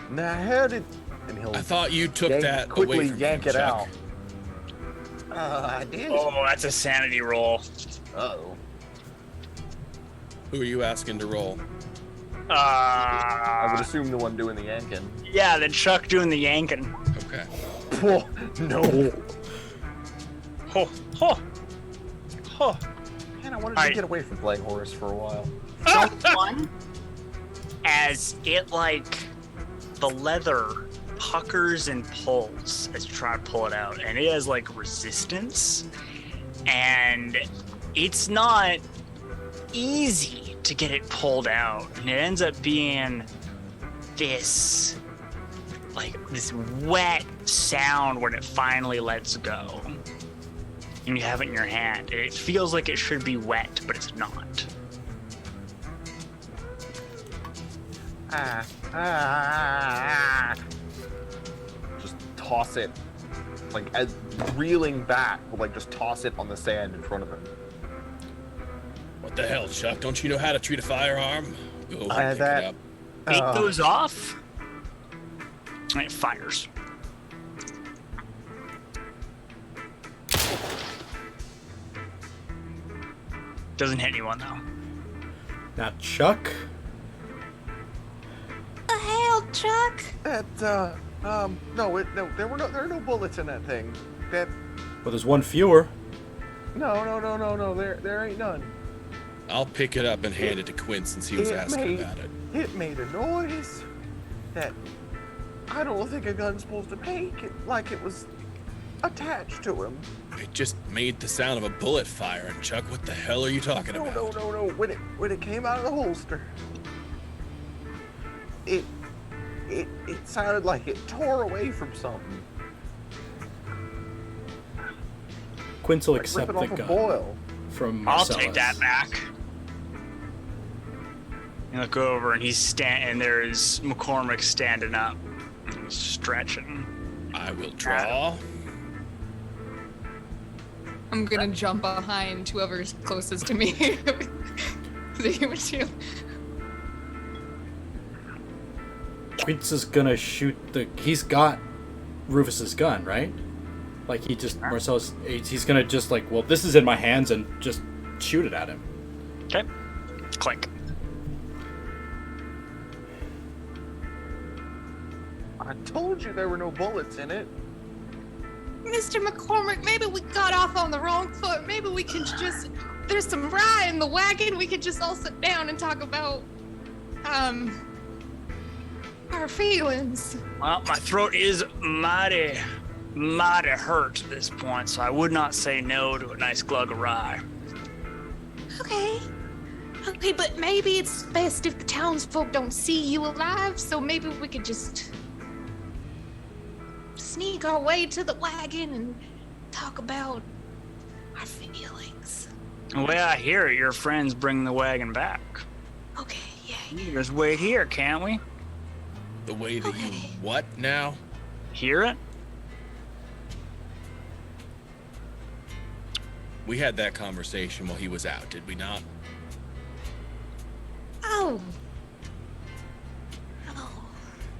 Speaker 6: Now, how did... And he'll
Speaker 3: I thought you took that
Speaker 6: quickly
Speaker 3: away from
Speaker 6: yank
Speaker 3: him,
Speaker 6: it
Speaker 3: Chuck.
Speaker 6: out. I did.
Speaker 1: Oh, that's a sanity roll.
Speaker 6: Uh-oh.
Speaker 3: Who are you asking to roll?
Speaker 6: I would assume the one doing the yanking.
Speaker 1: Yeah, the Chuck doing the yanking.
Speaker 3: Okay.
Speaker 6: Oh, no.
Speaker 1: Ho, ho, ho.
Speaker 6: Man, I wanted
Speaker 1: All
Speaker 6: to
Speaker 1: right.
Speaker 6: get away from playing Horus for a while.
Speaker 8: One.
Speaker 1: As it, like, the leather puckers and pulls as you try to pull it out, and it has, like, resistance, and it's not easy to get it pulled out, and it ends up being this, like, this wet sound when it finally lets go. And you have it in your hand. It feels like it should be wet, but it's not.
Speaker 6: Just toss it, like, as reeling back, but like just toss it on the sand in front of him.
Speaker 3: What the hell, Chuck? Don't you know how to treat a firearm? Go over
Speaker 6: I
Speaker 3: and
Speaker 6: had
Speaker 3: pick
Speaker 6: that.
Speaker 3: it up.
Speaker 1: It goes off, and it fires. Doesn't hit anyone, though.
Speaker 2: Now, Chuck.
Speaker 8: The hell, Chuck?
Speaker 6: That no, there are no bullets in that thing. That
Speaker 2: Well, there's one fewer.
Speaker 6: no, there ain't none.
Speaker 3: I'll pick it up and hand it to Quinn since he was asking about it.
Speaker 6: It made a noise that I don't think a gun's supposed to make. Like it was attached to him.
Speaker 3: It just made the sound of a bullet firing. Chuck, what the hell are you talking about?
Speaker 6: No. When it came out of the holster, it sounded like it tore away from something.
Speaker 2: Quince will
Speaker 6: Like
Speaker 2: accept
Speaker 6: ripping
Speaker 2: the
Speaker 6: off a
Speaker 2: gun
Speaker 6: boil.
Speaker 2: from
Speaker 1: I'll
Speaker 2: Marcellus.
Speaker 1: take that back. You look over, and and there's McCormick standing up, and he's stretching.
Speaker 3: I will draw.
Speaker 4: I'm gonna jump behind whoever's closest to me.
Speaker 2: Quince is gonna shoot he's got Rufus's gun, right? Like he just Marcellus. He's gonna just like, well, this is in my hands, and just shoot it at him.
Speaker 1: Okay. Click.
Speaker 6: I told you there were no bullets in it.
Speaker 4: Mr. McCormick, maybe we got off on the wrong foot. Maybe we can just... There's some rye in the wagon. We could just all sit down and talk about, our feelings.
Speaker 1: Well, my throat is mighty hurt at this point, so I would not say no to a nice glug of rye.
Speaker 4: Okay, but maybe it's best if the townsfolk don't see you alive, so maybe we could just
Speaker 8: sneak our way to the wagon and talk about our feelings.
Speaker 1: The way I hear it, your friends bring the wagon back.
Speaker 8: Okay, yeah.
Speaker 1: Just wait here, can't we?
Speaker 3: The way that you
Speaker 8: Okay.
Speaker 3: what now?
Speaker 1: Hear it?
Speaker 3: We had that conversation while he was out, did we not?
Speaker 8: Oh. Oh.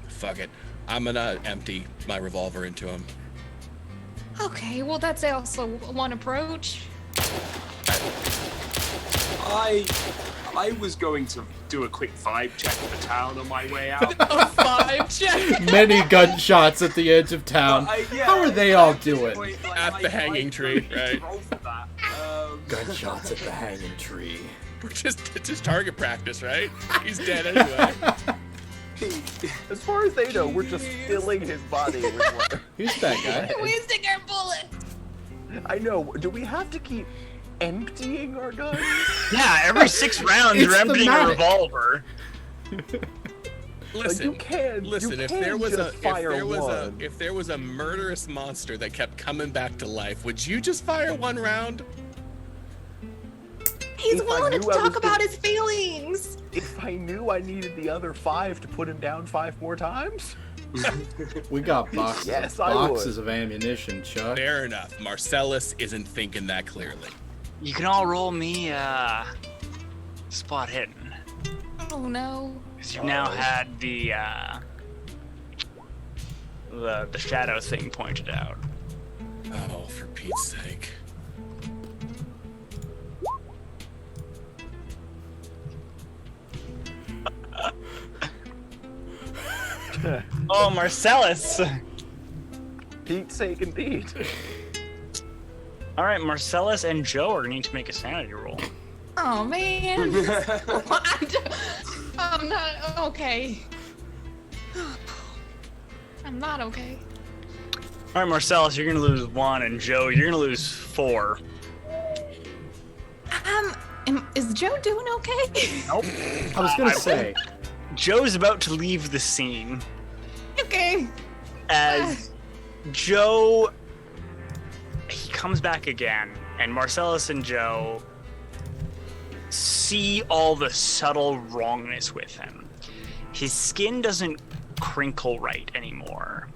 Speaker 3: Fuck it. I'm gonna empty my revolver into him.
Speaker 8: Okay, well, that's also one approach.
Speaker 7: I was going to do a quick vibe check of the town on my way out.
Speaker 3: Five check.
Speaker 2: Many gunshots at the edge of town. How are they all doing?
Speaker 3: At the hanging tree, right?
Speaker 7: Roll for that.
Speaker 2: Gunshots at the hanging tree.
Speaker 3: It's just target practice, right? He's dead anyway.
Speaker 6: As far as they know, we're just filling his body with water.
Speaker 2: Who's that guy?
Speaker 8: Wasting our bullets.
Speaker 6: I know. Do we have to keep emptying our guns?
Speaker 1: Yeah, every 6 rounds
Speaker 2: It's
Speaker 1: you're emptying a
Speaker 2: thematic.
Speaker 1: revolver.
Speaker 3: Listen,
Speaker 6: you can.
Speaker 3: listen.
Speaker 6: You
Speaker 3: If
Speaker 6: can
Speaker 3: there was
Speaker 6: just
Speaker 3: a
Speaker 6: fire one.
Speaker 3: if there was a murderous monster that kept coming back to life, would you just fire one round?
Speaker 8: He's
Speaker 6: If I
Speaker 8: willing to
Speaker 6: knew I was
Speaker 8: talk about
Speaker 6: gonna-
Speaker 8: his feelings.
Speaker 6: If I knew I needed the other 5 to put him down 5 more times,
Speaker 2: We got boxes,
Speaker 6: Yes, I
Speaker 2: boxes of ammunition, Chuck.
Speaker 3: Fair enough. Marcellus isn't thinking that clearly.
Speaker 1: You can all roll me spot hidden.
Speaker 8: Oh no.
Speaker 1: Because you've now had the shadow thing pointed out.
Speaker 3: Oh, for Pete's sake.
Speaker 1: Oh, Marcellus!
Speaker 6: Pete's sake indeed.
Speaker 1: All right, Marcellus and Joe are going to need to make a sanity roll.
Speaker 8: Oh man. I'm not okay. I'm not okay.
Speaker 1: All right, Marcellus, you're going to lose 1, and Joe, you're going to lose 4.
Speaker 8: Is Joe doing okay?
Speaker 6: Nope.
Speaker 2: I was gonna say,
Speaker 1: Joe's about to leave the scene
Speaker 8: Okay.
Speaker 1: as Joe, he comes back again, and Marcellus and Joe see all the subtle wrongness with him. His skin doesn't crinkle right anymore.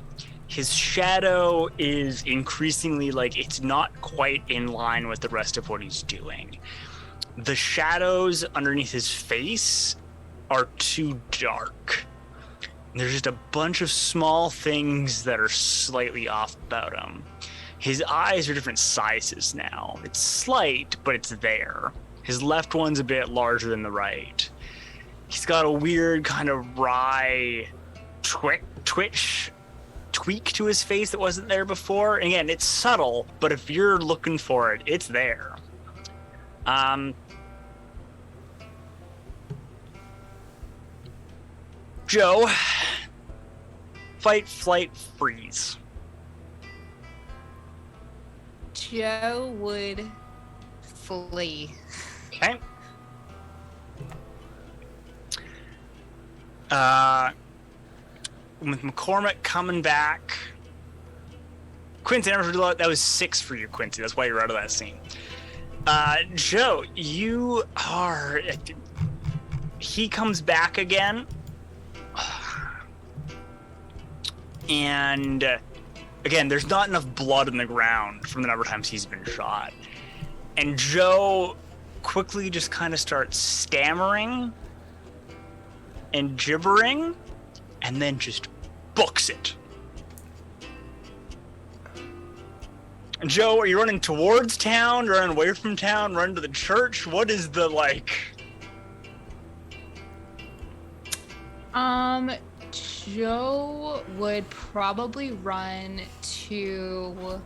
Speaker 1: His shadow is increasingly like it's not quite in line with the rest of what he's doing. The shadows underneath his face are too dark. There's just a bunch of small things that are slightly off about him. His eyes are different sizes now. It's slight, but it's there. His left one's a bit larger than the right. He's got a weird kind of wry tweak to his face that wasn't there before. And again, it's subtle, but if you're looking for it, it's there. Joe, fight, flight, freeze.
Speaker 8: Joe would flee.
Speaker 1: Okay. With McCormick coming back. Quincy, I never forgot that was 6 for you, Quincy. That's why you're out of that scene. Joe, you are. He comes back again. And again, there's not enough blood on the ground from the number of times he's been shot. And Joe quickly just kind of starts stammering and gibbering and then just books it. Joe, are you running towards town, running away from town, running to the church? What is the
Speaker 8: Joe would probably run to.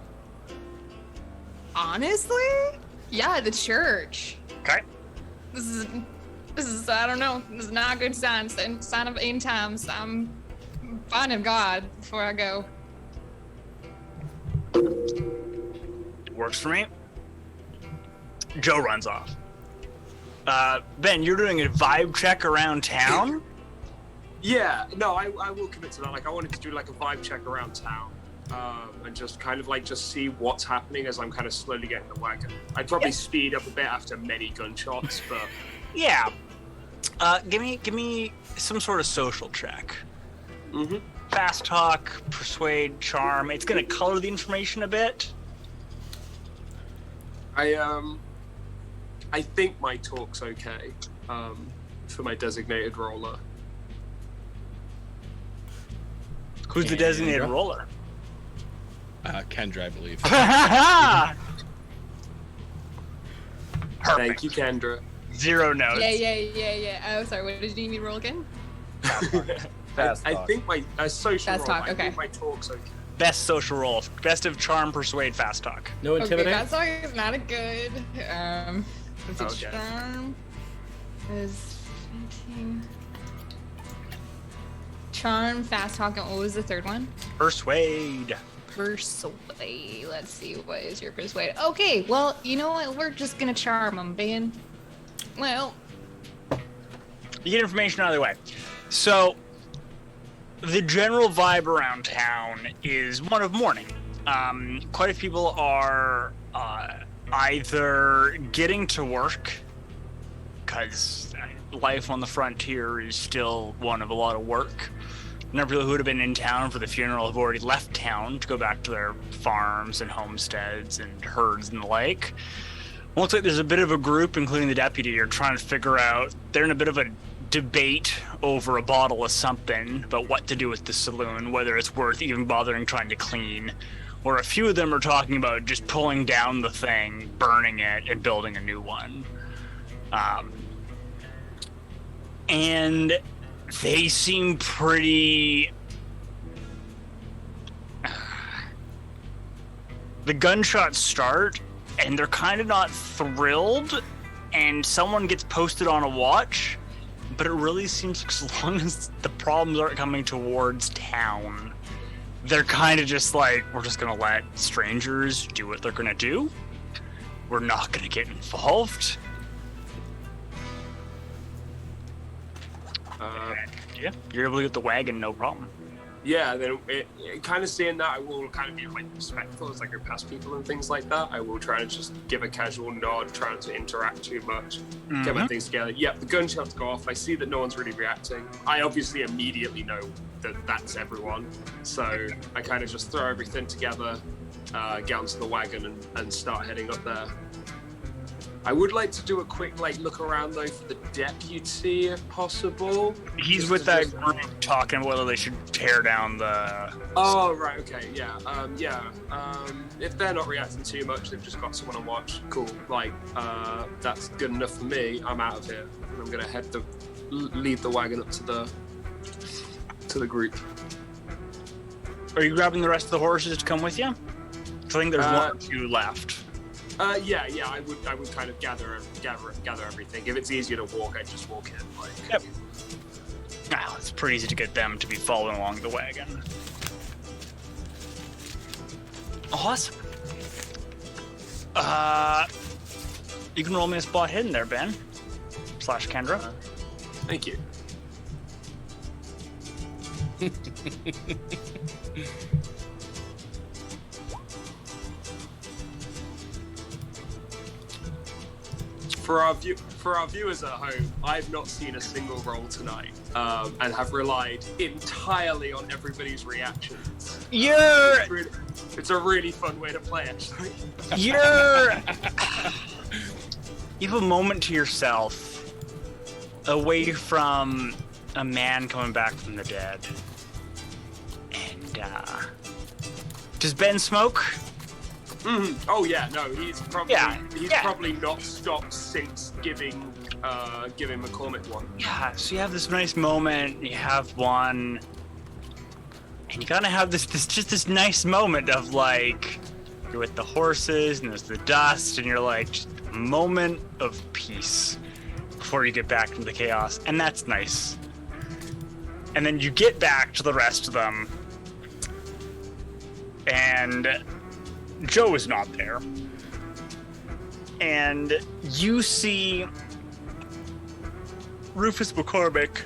Speaker 8: Honestly? Yeah, the church.
Speaker 1: Okay.
Speaker 8: This is I don't know. This is not a good sign. Sign of end times. I'm finding God before I go.
Speaker 1: Works for me. Joe runs off. Ben, you're doing a vibe check around town?
Speaker 7: Yeah, no, I will commit to that. Like, I wanted to do like a vibe check around town. and just kind of like just see what's happening as I'm kind of slowly getting the wagon. I'd probably speed up a bit after many gunshots, but
Speaker 1: Yeah. Give me some sort of social check.
Speaker 7: mm-hmm.
Speaker 1: Fast talk, persuade, charm. It's gonna color the information a bit.
Speaker 7: I think my talk's okay for my designated roller.
Speaker 1: Who's the designated roller?
Speaker 3: Kendra, I believe.
Speaker 7: Thank you, Kendra.
Speaker 1: 0 notes.
Speaker 8: Yeah. Oh, sorry. What did you need me to roll again?
Speaker 6: Fast
Speaker 7: I
Speaker 6: talk.
Speaker 7: think my social
Speaker 8: Fast
Speaker 7: roll.
Speaker 8: talk,
Speaker 7: I
Speaker 8: okay.
Speaker 7: think my talk's okay.
Speaker 1: Best social roll. Best of charm, persuade, fast talk.
Speaker 2: No
Speaker 8: Okay,
Speaker 2: intimidate.
Speaker 8: that song is not a good. Let's see,
Speaker 7: Okay.
Speaker 8: charm is 15. Charm, fast talk, and what was the third one?
Speaker 1: Persuade.
Speaker 8: Persuade. Let's see, what is your persuade? Okay, well, you know what? We're just gonna charm them, Ben. Well,
Speaker 1: You get information out of the way. So, the general vibe around town is one of mourning. Quite a few people are either getting to work, because life on the frontier is still one of a lot of work. A number of people who would have been in town for the funeral have already left town to go back to their farms and homesteads and herds and the like. Looks like there's a bit of a group, including the deputy, are trying to figure out. They're in a bit of a debate over a bottle of something about what to do with the saloon, whether it's worth even bothering trying to clean. Or a few of them are talking about just pulling down the thing, burning it, and building a new one. And they seem pretty... The gunshots start, and they're kind of not thrilled, and someone gets posted on a watch, but it really seems like as long as the problems aren't coming towards town, they're kind of just like, we're just going to let strangers do what they're going to do. We're not going to get involved. Yeah, you're able to get the wagon, no problem.
Speaker 7: Yeah, then kind of seeing that, I will kind of be like respectful as I go past people and things like that. I will try to just give a casual nod, try not to interact too much, get my things together. Yep, the gunshots go off. I see that no one's really reacting. I obviously immediately know that that's everyone. So I kind of just throw everything together, get onto the wagon and start heading up there. I would like to do a quick look around though for the deputy if possible.
Speaker 1: He's with that group talking whether they should tear down the...
Speaker 7: Oh, right, okay, yeah. If they're not reacting too much, they've just got someone on watch, cool. That's good enough for me. I'm out of here. And I'm gonna lead the wagon up to the group.
Speaker 1: Are you grabbing the rest of the horses to come with you? 'Cause I think there's one or two left.
Speaker 7: Yeah, I would kind of gather everything. If it's easier to walk, I'd just walk in.
Speaker 1: Yep. It's pretty easy to get them to be following along the wagon. Awesome. You can roll me a spot hidden there, Ben. / Kendra.
Speaker 7: Thank you. For our viewers at home, I've not seen a single roll tonight, and have relied entirely on everybody's reactions. It's a really fun way to play, actually.
Speaker 1: You have a moment to yourself, away from a man coming back from the dead. And does Ben smoke?
Speaker 7: Oh yeah, no, he's probably
Speaker 1: Yeah.
Speaker 7: probably not stopped since giving McCormick one.
Speaker 1: Yeah, so you have this nice moment, you have one, and you gotta have this nice moment of you're with the horses and there's the dust and you're just a moment of peace before you get back into the chaos, and that's nice. And then you get back to the rest of them, and Joe is not there. And you see Rufus McCormick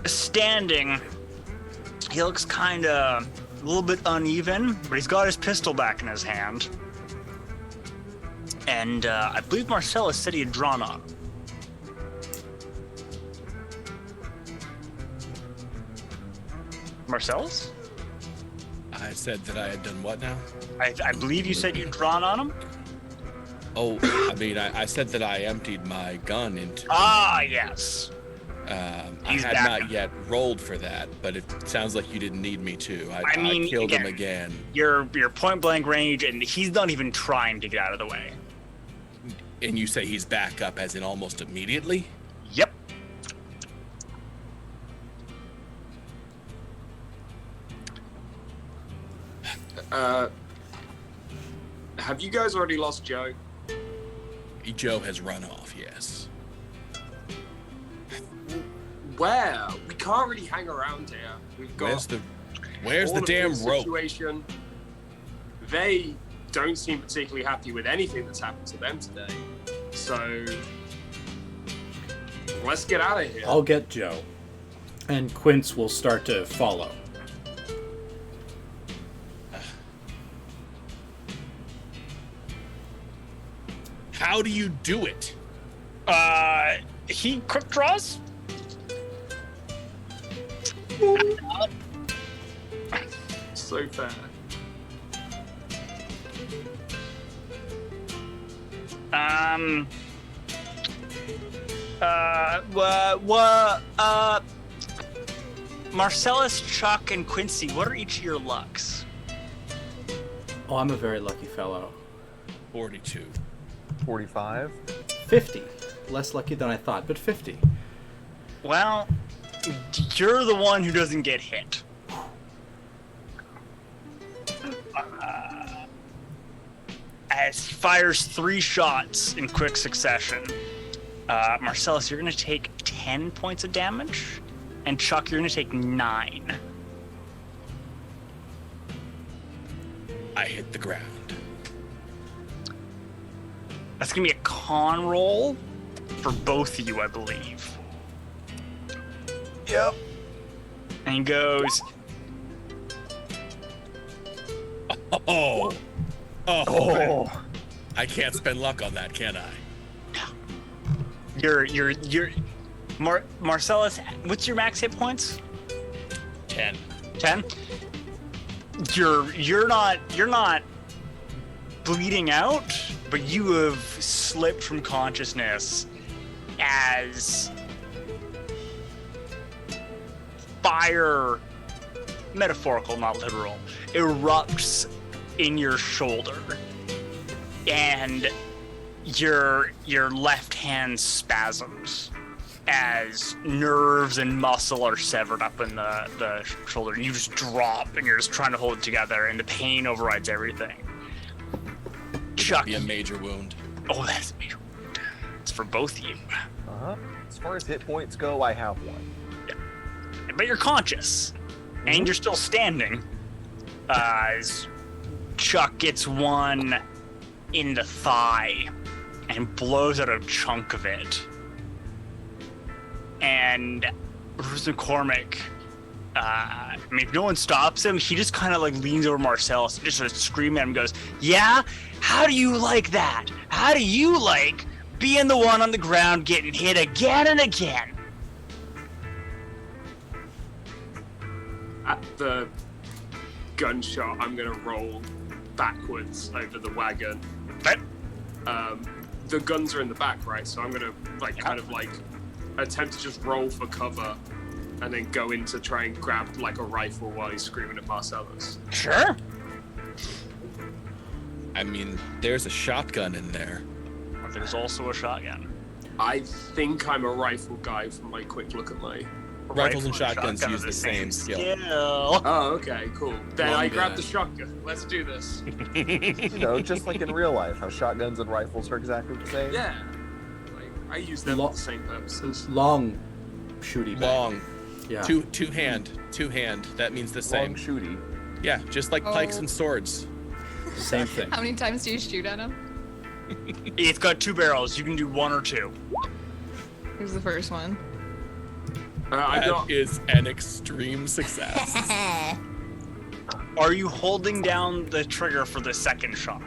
Speaker 1: standing He looks kind of a little bit uneven, but he's got his pistol back in his hand. And I believe Marcellus said he had drawn on him. Marcellus?
Speaker 3: I said that I had done what now?
Speaker 1: I believe you said you'd drawn on him?
Speaker 3: Oh, I mean, I said that I emptied my gun into...
Speaker 1: Ah, yes.
Speaker 3: I
Speaker 1: He's
Speaker 3: had
Speaker 1: back.
Speaker 3: not yet rolled for that, but it sounds like you didn't need me to.
Speaker 1: I mean,
Speaker 3: I killed him
Speaker 1: again,
Speaker 3: again.
Speaker 1: You're point blank range, and he's not even trying to get out of the way.
Speaker 3: And you say he's back up as in almost immediately?
Speaker 1: Yep.
Speaker 7: Have you guys already lost Joe?
Speaker 3: Joe has run off, yes.
Speaker 7: Where? We can't really hang around here. We've got
Speaker 3: Where's
Speaker 7: all
Speaker 3: the
Speaker 7: of
Speaker 3: damn
Speaker 7: this
Speaker 3: rope?
Speaker 7: situation. They don't seem particularly happy with anything that's happened to them today. So let's get out of here.
Speaker 2: I'll get Joe. And Quince will start to follow.
Speaker 3: How do you do it?
Speaker 1: He quick draws?
Speaker 7: So fair.
Speaker 1: Marcellus, Chuck, and Quincy, what are each of your lucks?
Speaker 2: Oh, I'm a very lucky fellow.
Speaker 3: 42.
Speaker 6: 45.
Speaker 2: 50. Less lucky than I thought, but 50.
Speaker 1: Well, you're the one who doesn't get hit. As he fires 3 shots in quick succession, Marcellus, you're going to take 10 points of damage, and Chuck, you're going to take 9.
Speaker 3: I hit the ground.
Speaker 1: That's going to be a con roll for both of you, I believe. Yep. And he goes,
Speaker 3: Oh.
Speaker 6: Oh.
Speaker 3: I can't spend luck on that, can I?
Speaker 1: Marcellus, what's your max hit points?
Speaker 3: 10.
Speaker 1: 10? You're not bleeding out, but you have slipped from consciousness as fire, metaphorical, not literal, erupts in your shoulder, and your left hand spasms as nerves and muscle are severed up in the shoulder. You just drop, and you're just trying to hold it together, and the pain overrides everything. Chuck,
Speaker 3: Be a major wound.
Speaker 1: oh, that's a major wound. It's for both of you.
Speaker 6: As far as hit points go, I have one.
Speaker 1: But you're conscious, and you're still standing. As Chuck gets one in the thigh and blows out a chunk of it. And Rufus McCormick, I mean, if no one stops him, he just kind of like leans over Marcellus and just sort of screams at him and goes, "Yeah? How do you like that? How do you like being the one on the ground getting hit again and again?"
Speaker 7: At the gunshot, I'm gonna roll backwards over the wagon.
Speaker 1: Okay.
Speaker 7: The guns are in the back, right? So I'm gonna kind of attempt to just roll for cover, and then go in to try and grab like a rifle while he's screaming at Marcellus.
Speaker 1: Sure.
Speaker 3: I mean, there's a shotgun in there.
Speaker 1: There's also a shotgun.
Speaker 7: I think I'm a rifle guy from my quick look at my...
Speaker 3: Rifles and
Speaker 1: Rifle
Speaker 3: shotguns
Speaker 1: shotgun
Speaker 3: use
Speaker 1: are
Speaker 3: the same skill.
Speaker 7: Oh, okay, cool. Then
Speaker 3: Long
Speaker 7: I grab
Speaker 3: gun.
Speaker 7: the shotgun. Let's do this.
Speaker 6: You know, just like in real life, how shotguns and rifles are exactly the same.
Speaker 7: Yeah. I use them for the same purposes.
Speaker 2: Long shooty bag.
Speaker 3: Long.
Speaker 2: Yeah.
Speaker 3: Two hand. That means the same.
Speaker 6: Long shooty.
Speaker 3: Yeah, just like pikes and swords.
Speaker 2: Same thing.
Speaker 4: How many times do you shoot at him?
Speaker 1: It's got 2 barrels. You can do 1 or 2.
Speaker 4: Here's the first one.
Speaker 3: That is an extreme success.
Speaker 1: Are you holding down the trigger for the second shot?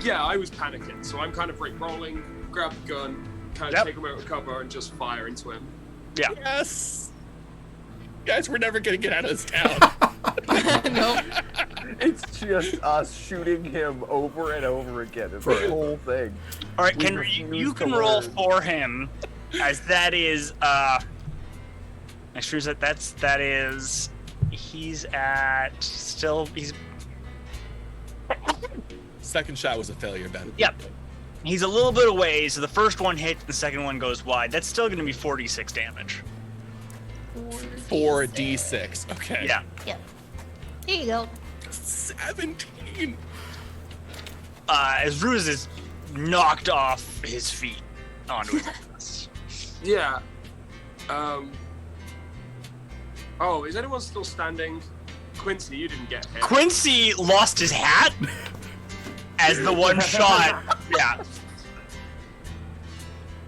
Speaker 7: Yeah, I was panicking, so I'm kind of rolling, grab the gun, kind of take him out of cover, and just fire into him.
Speaker 1: Yeah.
Speaker 3: Yes. Guys, we're never gonna get out of this town.
Speaker 6: Nope. It's just us shooting him over and over again. It's the whole thing.
Speaker 1: All right, you can roll for him, as that is make sure that is he's
Speaker 3: Second shot was a failure, Ben.
Speaker 1: Yep. He's a little bit away, so the first one hits, the second one goes wide. That's still going to be 46 damage.
Speaker 3: 4d6. Okay.
Speaker 1: Yeah.
Speaker 8: Yep. Here you go.
Speaker 3: 17.
Speaker 1: As Ruz is knocked off his feet onto his ass.
Speaker 7: Yeah. Oh, is anyone still standing? Quincy, you didn't get hit.
Speaker 1: Quincy lost his hat as the one shot. Yeah.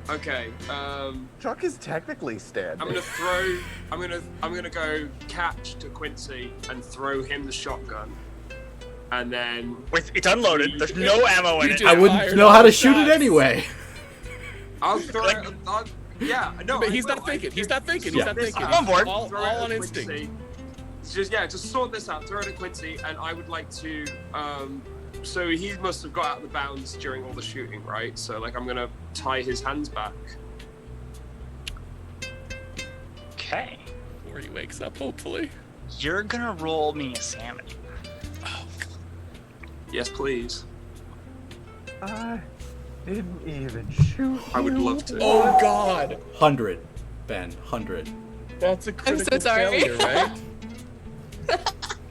Speaker 7: Okay.
Speaker 6: Chuck is technically standing.
Speaker 7: I'm gonna go catch to Quincy and throw him the shotgun, and then
Speaker 1: It's unloaded. There's no ammo in it.
Speaker 2: I wouldn't know how to shoot it anyway.
Speaker 7: I'll throw it. Yeah, no.
Speaker 3: But he's not thinking. He's not thinking. He's not thinking.
Speaker 1: I'm on board.
Speaker 3: All on instinct.
Speaker 7: Just sort this out. Throw it at Quincy, and I would like to. So he must have got out of the bounds during all the shooting, right? So I'm gonna tie his hands back.
Speaker 1: Okay.
Speaker 3: Before he wakes up, hopefully.
Speaker 1: You're gonna roll me a sanity.
Speaker 3: Oh, God.
Speaker 7: Yes, please.
Speaker 6: I didn't even shoot.
Speaker 7: I would love to.
Speaker 3: Oh, God.
Speaker 2: 100, Ben. 100.
Speaker 3: That's a critical
Speaker 8: so sorry.
Speaker 3: failure, right?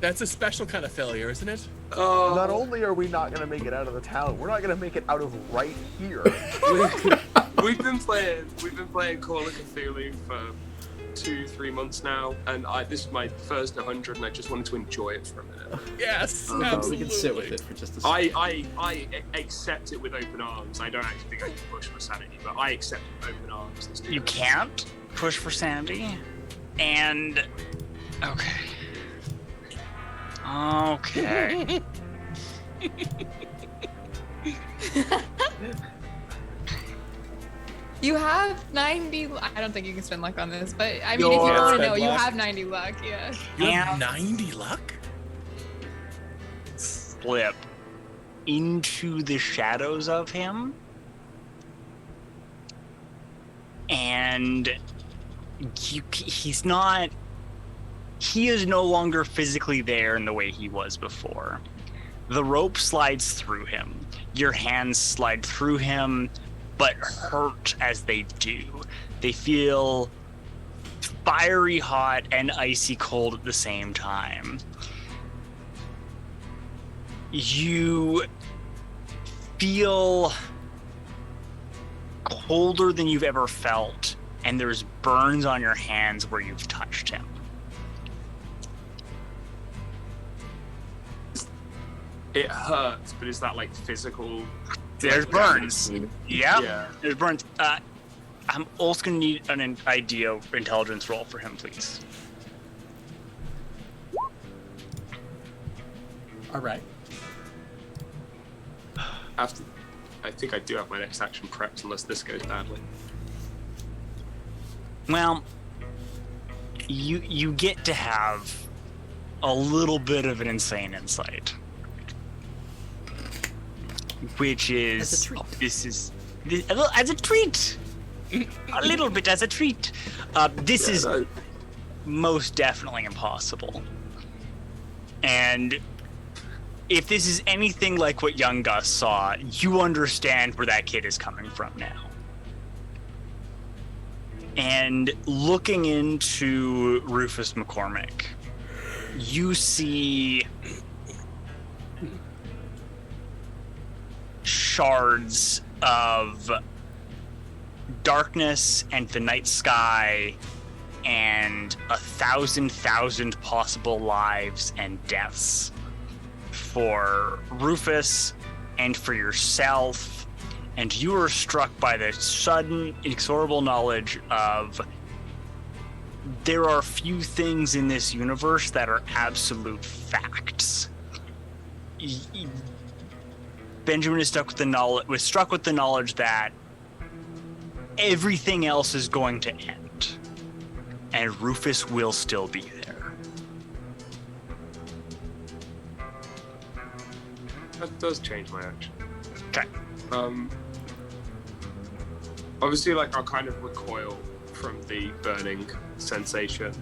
Speaker 3: That's a special kind of failure, isn't it?
Speaker 6: Not only are we not going to make it out of the town, we're not going to make it out of right here.
Speaker 7: We've been playing Call of Cthulhu for 2-3 months now, and this is my first 100, and I just wanted to enjoy it for a minute.
Speaker 3: Yes,
Speaker 2: We
Speaker 3: absolutely.
Speaker 2: can sit with it for just a second.
Speaker 7: I accept it with open arms. I don't actually think I can push for sanity, but I accept it with open arms. Let's do
Speaker 1: You
Speaker 7: this.
Speaker 1: can't push for sanity, and okay.
Speaker 8: You have 90. I don't think you can spend luck on this, but I mean, if you
Speaker 3: Can't
Speaker 8: want to
Speaker 3: spend
Speaker 8: know, you
Speaker 3: luck.
Speaker 8: have 90 luck. Yeah.
Speaker 3: You have
Speaker 1: And
Speaker 3: 90 luck?
Speaker 1: slip into the shadows of him, and he is no longer physically there in the way he was before. The rope slides through him. Your hands slide through him, but hurt as they do. They feel fiery hot and icy cold at the same time. You feel colder than you've ever felt, and there's burns on your hands where you've touched him.
Speaker 7: It hurts, but is that physical?
Speaker 1: There's burns.
Speaker 7: Yeah.
Speaker 1: There's burns. I'm also gonna need an idea intelligence roll for him, please.
Speaker 2: All right.
Speaker 7: I think I do have my next action prepped unless this goes badly.
Speaker 1: Well, you get to have a little bit of an insane insight, which is
Speaker 2: As a treat.
Speaker 1: As a treat. A little bit as a treat. This is most definitely impossible. And if this is anything like what young Gus saw, you understand where that kid is coming from now. And looking into Rufus McCormick, you see shards of darkness and the night sky and 1,000 possible lives and deaths for Rufus and for yourself and you are struck by the sudden, inexorable knowledge of there are few things in this universe that are absolute facts. Benjamin is struck with the knowledge that everything else is going to end, and Rufus will still be there.
Speaker 7: That does change my action.
Speaker 1: Okay.
Speaker 7: Obviously, like, I'll kind of recoil from the burning sensation.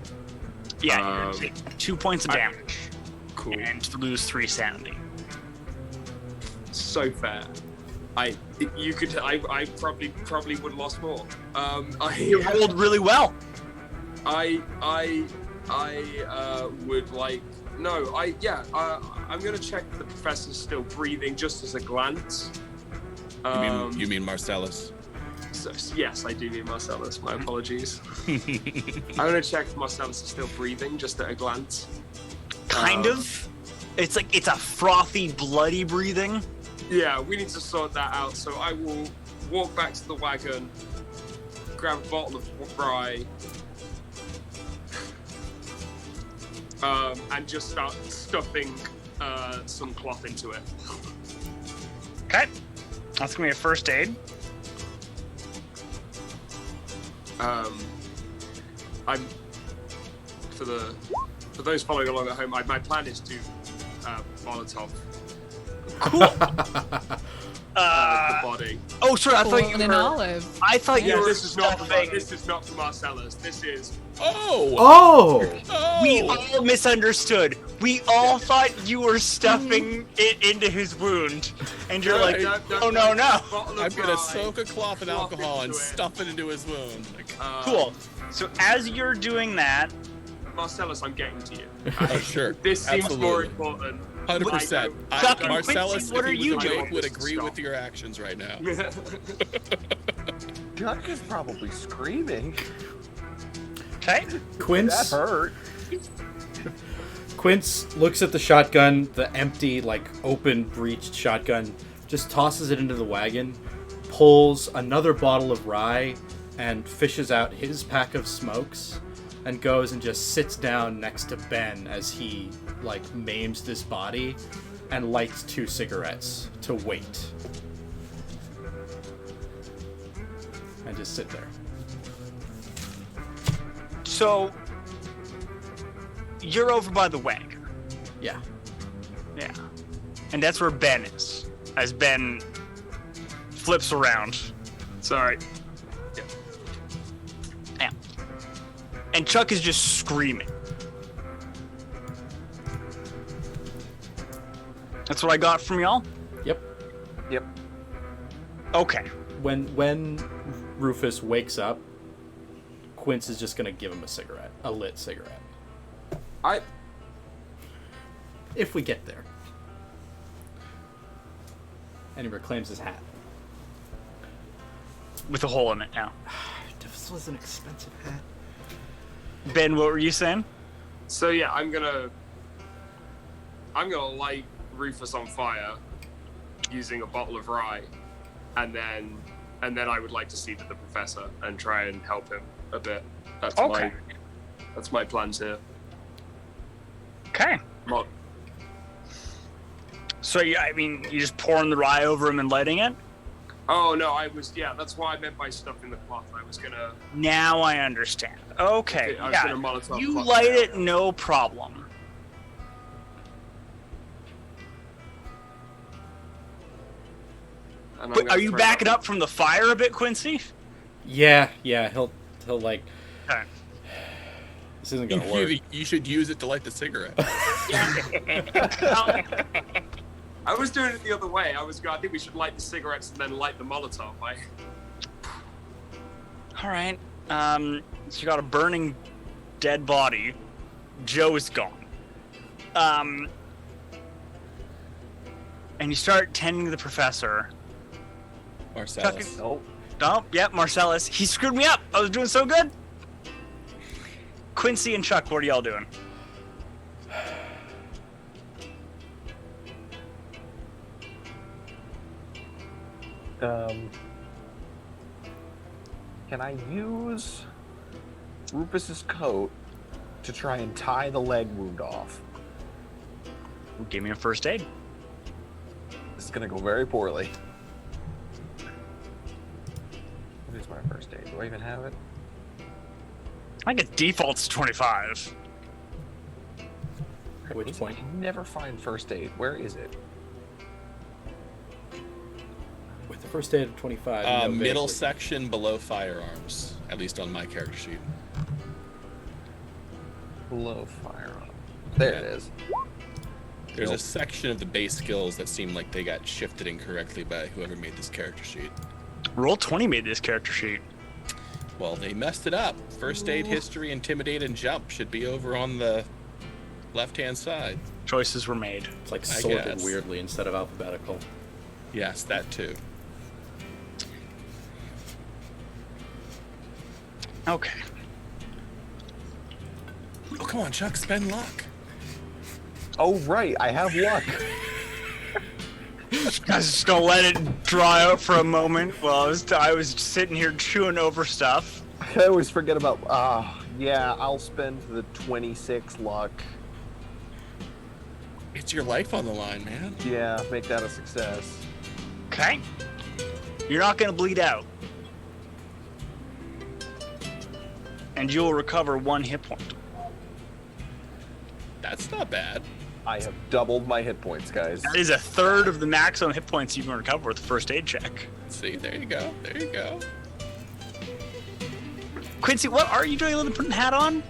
Speaker 1: Yeah, you take 2 points of damage.
Speaker 7: Cool.
Speaker 1: And lose 3 sanity.
Speaker 7: So fair. I probably would have lost more.
Speaker 1: You rolled really well.
Speaker 7: I would like. No, I'm gonna check if the professor's still breathing, just as a glance.
Speaker 3: You mean Marcellus?
Speaker 7: So, yes, I do mean Marcellus. My apologies. I'm gonna check if Marcellus is still breathing, just at a glance.
Speaker 1: Kind of. It's like it's a frothy, bloody breathing.
Speaker 7: Yeah, we need to sort that out. So I will walk back to the wagon, grab a bottle of rye, and just start stuffing some cloth into it.
Speaker 1: Okay. That's gonna be a first aid.
Speaker 7: I'm for those following along at home. My plan is to Molotov the body.
Speaker 1: Oh, sorry. I thought you
Speaker 8: an
Speaker 1: were.
Speaker 8: olive.
Speaker 1: I thought you
Speaker 7: Yeah,
Speaker 1: were.
Speaker 7: this is not
Speaker 1: stuffing-
Speaker 7: for Marcellus. This is
Speaker 2: Oh!
Speaker 1: We all misunderstood. We all thought you were stuffing it into his wound, and you're like, "Oh no!"
Speaker 3: I'm gonna soak a cloth in alcohol and stuff it into his wound.
Speaker 1: Cool. So as you're doing that,
Speaker 7: Marcellus, I'm getting to you.
Speaker 3: Oh, sure.
Speaker 7: This seems more
Speaker 3: Absolutely.
Speaker 7: important.
Speaker 3: 100%.
Speaker 1: Chuck and
Speaker 3: Marcellus,
Speaker 1: Quincy, what
Speaker 3: if
Speaker 1: are
Speaker 3: he
Speaker 1: you
Speaker 3: was
Speaker 1: doing?
Speaker 3: awake, would agree with your actions right now.
Speaker 6: Chuck is probably screaming.
Speaker 1: okay.
Speaker 6: That
Speaker 2: Quince
Speaker 6: hurt.
Speaker 2: Quince looks at the shotgun, the empty, like, open breeched shotgun, just tosses it into the wagon, pulls another bottle of rye, and fishes out his pack of smokes, and goes and just sits down next to Ben as he, like, maims this body, and lights 2 cigarettes to wait. And just sit there.
Speaker 1: So you're over by the wagon.
Speaker 2: Yeah.
Speaker 1: Yeah. And that's where Ben is. As Ben flips around. Sorry. Yeah. And Chuck is just screaming. That's what I got from y'all?
Speaker 2: Yep.
Speaker 6: Yep.
Speaker 1: Okay.
Speaker 2: When Rufus wakes up, Quince is just gonna give him a lit cigarette. If we get there. And he reclaims his hat.
Speaker 1: With a hole in it now.
Speaker 2: This was an expensive hat.
Speaker 1: Ben, what were you saying?
Speaker 7: So yeah, I'm gonna light Rufus on fire using a bottle of rye, and then I would like to see the professor and try and help him a bit. That's my plans here.
Speaker 1: Okay. So yeah, I mean, you just pouring the rye over him and lighting it?
Speaker 7: Oh no, that's why I meant by stuffing the cloth. I was gonna.
Speaker 1: Now I understand. Okay,
Speaker 7: I was
Speaker 1: yeah.
Speaker 7: gonna Molotov
Speaker 1: You
Speaker 7: cloth
Speaker 1: light
Speaker 7: down.
Speaker 1: it, no problem.
Speaker 7: And I'm
Speaker 1: But
Speaker 7: gonna
Speaker 1: are you
Speaker 7: throw
Speaker 1: backing
Speaker 7: that-
Speaker 1: up from the fire a bit, Quincy?
Speaker 2: Yeah, he'll like.
Speaker 1: Okay.
Speaker 2: This isn't gonna work.
Speaker 3: You should use it to light the cigarette.
Speaker 7: I was doing it the other way. I think we should light the cigarettes and then light the Molotov.
Speaker 1: All right. So you got a burning dead body. Joe is gone. And you start tending to the professor.
Speaker 3: Marcellus.
Speaker 6: Nope.
Speaker 1: Oh, yep, Marcellus. He screwed me up. I was doing so good. Quincy and Chuck, what are y'all doing?
Speaker 6: Can I use Rufus's coat to try and tie the leg wound off?
Speaker 1: Give me a first aid.
Speaker 6: This is gonna go very poorly. What is my first aid? Do I even have it?
Speaker 1: I think it defaults 25.
Speaker 2: At which point?
Speaker 6: I never find first aid. Where is it?
Speaker 2: With the first aid of 25. you know
Speaker 3: Middle
Speaker 2: vaguely.
Speaker 3: section below firearms, at least on my character sheet.
Speaker 6: Below firearm. There it is.
Speaker 3: There's a section of the base skills that seem like they got shifted incorrectly by whoever made this character sheet.
Speaker 1: Roll 20 made this character sheet.
Speaker 3: Well, they messed it up. First aid, history, intimidate, and jump should be over on the left-hand side.
Speaker 1: Choices were made.
Speaker 2: It's like
Speaker 3: I
Speaker 2: sorted
Speaker 3: guess.
Speaker 2: weirdly instead of alphabetical.
Speaker 3: Yes, that too.
Speaker 1: Okay.
Speaker 3: Oh, come on, Chuck, spend luck.
Speaker 6: Oh, right. I have luck.
Speaker 1: I was just gonna let it dry out for a moment while I was sitting here chewing over stuff.
Speaker 6: I always forget about... yeah, I'll spend the 26 luck.
Speaker 3: It's your life on the line, man.
Speaker 6: Yeah, make that a success.
Speaker 1: Okay. You're not gonna bleed out. And you'll recover 1 hit point.
Speaker 3: That's not bad.
Speaker 6: I have doubled my hit points, guys.
Speaker 1: That is a third of the maximum hit points you can recover with a first aid check.
Speaker 3: See, there you go. There you go.
Speaker 1: Quincy, what are you doing with the putting hat on?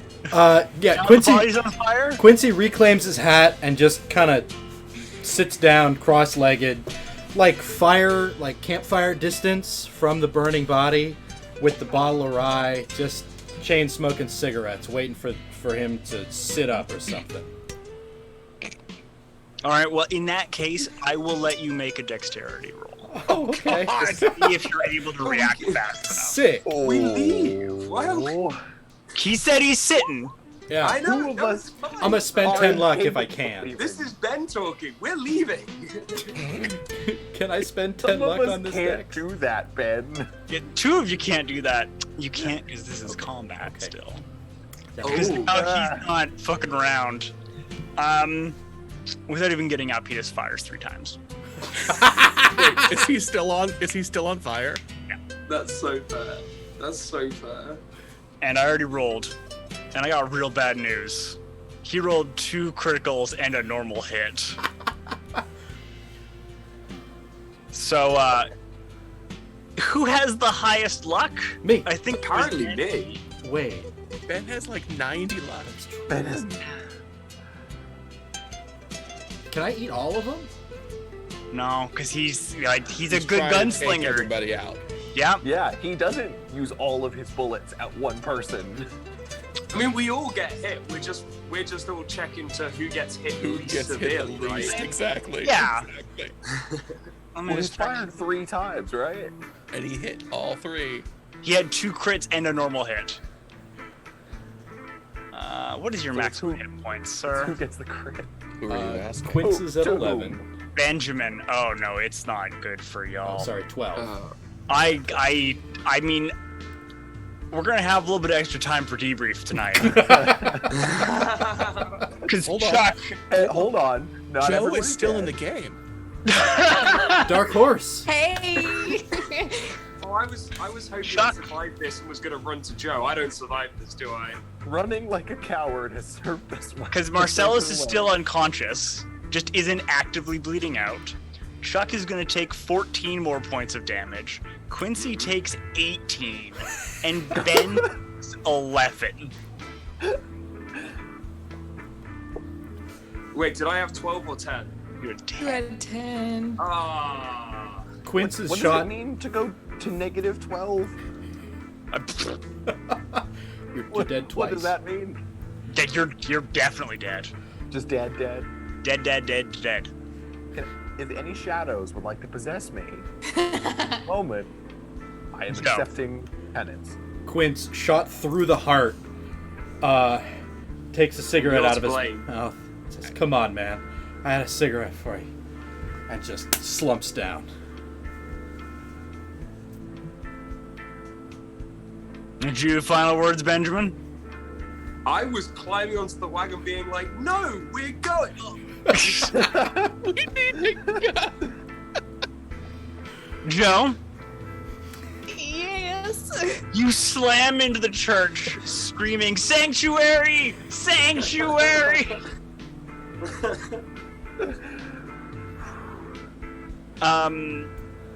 Speaker 2: Yeah,
Speaker 1: Now
Speaker 2: Quincy.
Speaker 1: The body's on fire?
Speaker 2: Quincy reclaims his hat and just kind of sits down, cross-legged, like campfire distance from the burning body, with the bottle of rye, just chain smoking cigarettes, waiting for him to sit up or something.
Speaker 1: All right, well, in that case, I will let you make a dexterity roll.
Speaker 2: Oh, okay.
Speaker 1: To see if you're able to react fast enough.
Speaker 2: Sick.
Speaker 7: We leave. Well,
Speaker 1: He said he's sitting.
Speaker 2: Yeah.
Speaker 7: I know.
Speaker 6: Who of
Speaker 7: no,
Speaker 6: us
Speaker 7: it's fine.
Speaker 2: I'm gonna spend 10 luck if I can.
Speaker 7: This is Ben talking. We're leaving.
Speaker 2: Can I spend 10
Speaker 6: Some of
Speaker 2: luck
Speaker 6: us
Speaker 2: on this
Speaker 6: can't
Speaker 2: dex?
Speaker 6: do that, Ben.
Speaker 1: Yeah, 2 of you can't do that. You can't because this is combat still. Because
Speaker 7: Oh.
Speaker 1: now he's not fucking around. Without even getting up, he just fires 3 times.
Speaker 3: Wait, is he still on fire?
Speaker 7: That's so fair. That's so fair.
Speaker 1: And I already rolled. And I got real bad news. He rolled 2 criticals and a normal hit. So, who has the highest luck?
Speaker 2: Me.
Speaker 1: I think
Speaker 7: Apparently
Speaker 1: it was
Speaker 7: me.
Speaker 2: Wait.
Speaker 3: Ben has like 90 luck.
Speaker 6: Ben is...
Speaker 2: Can I eat all of them?
Speaker 1: No, because he's a good
Speaker 3: He's trying to take
Speaker 1: gunslinger.
Speaker 3: everybody out.
Speaker 1: Yeah.
Speaker 6: Yeah, he doesn't use all of his bullets at one person.
Speaker 7: I mean, we all get hit. We're just all checking to who gets hit
Speaker 3: Who
Speaker 7: least
Speaker 3: gets hit the
Speaker 7: severely,
Speaker 3: least?
Speaker 7: right?
Speaker 3: Exactly.
Speaker 1: Yeah.
Speaker 3: Exactly.
Speaker 1: I'm
Speaker 6: Well,
Speaker 1: gonna
Speaker 6: he's fired 3 times, right?
Speaker 3: And he hit all 3.
Speaker 1: He had 2 crits and a normal hit. What is your
Speaker 6: So
Speaker 1: maximum
Speaker 6: who-
Speaker 1: hit points,
Speaker 6: Who
Speaker 1: sir?
Speaker 6: gets the crit?
Speaker 3: Who are you asking?
Speaker 2: Quince is at
Speaker 6: Oh,
Speaker 2: 11.
Speaker 1: Benjamin. Oh no, it's not good for y'all.
Speaker 2: Oh, sorry, 12.
Speaker 1: I mean, we're gonna have a little bit of extra time for debrief tonight. Because
Speaker 3: Hold on.
Speaker 1: Chuck,
Speaker 6: Hey, hold on. Not
Speaker 3: Joe
Speaker 6: everyone's
Speaker 3: is still
Speaker 6: dead.
Speaker 3: in the game.
Speaker 2: Dark Horse.
Speaker 4: Hey!
Speaker 7: Oh, I was hoping
Speaker 1: Chuck.
Speaker 7: I survived this and was gonna run to Joe. I don't survive this, do I?
Speaker 6: Running like a coward has served us well.
Speaker 1: because Marcellus is still unconscious, just isn't actively bleeding out. Chuck is gonna take 14 more points of damage. Quincy takes 18, and Ben takes 11.
Speaker 7: Wait, did I have 12 or 10?
Speaker 1: You had
Speaker 4: You
Speaker 1: 10.
Speaker 4: had 10.
Speaker 7: Ah.
Speaker 2: Quince is
Speaker 6: What
Speaker 2: shot.
Speaker 6: does it mean to go to negative 12?
Speaker 2: You're dead twice.
Speaker 6: What does that mean?
Speaker 1: That you're definitely dead.
Speaker 6: Just dead.
Speaker 1: Dead.
Speaker 6: If any shadows would like to possess me, moment, I am
Speaker 1: No.
Speaker 6: accepting penance.
Speaker 2: Quince, shot through the heart, takes a cigarette
Speaker 7: Yours
Speaker 2: out of his
Speaker 7: blame.
Speaker 2: mouth. Says, "Come on, man. I had a cigarette for you." And just slumps down.
Speaker 1: Did you have final words, Benjamin?
Speaker 7: I was climbing onto the wagon being like, no, we're going.
Speaker 1: Joe?
Speaker 4: Yes.
Speaker 1: You slam into the church, screaming, "Sanctuary! Sanctuary!"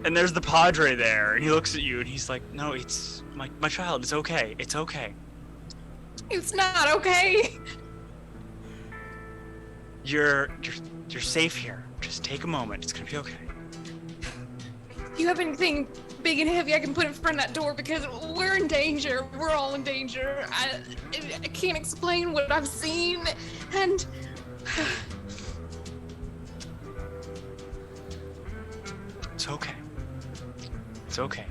Speaker 1: And there's the Padre there, and he looks at you, and he's like, "No, it's my child. It's okay. It's okay.
Speaker 4: It's not okay.
Speaker 1: You're safe here. Just take a moment. It's gonna be okay."
Speaker 4: Do you have anything big and heavy I can put in front of that door? Because we're in danger. We're all in danger. I can't explain what I've seen, and
Speaker 1: It's okay. It's okay.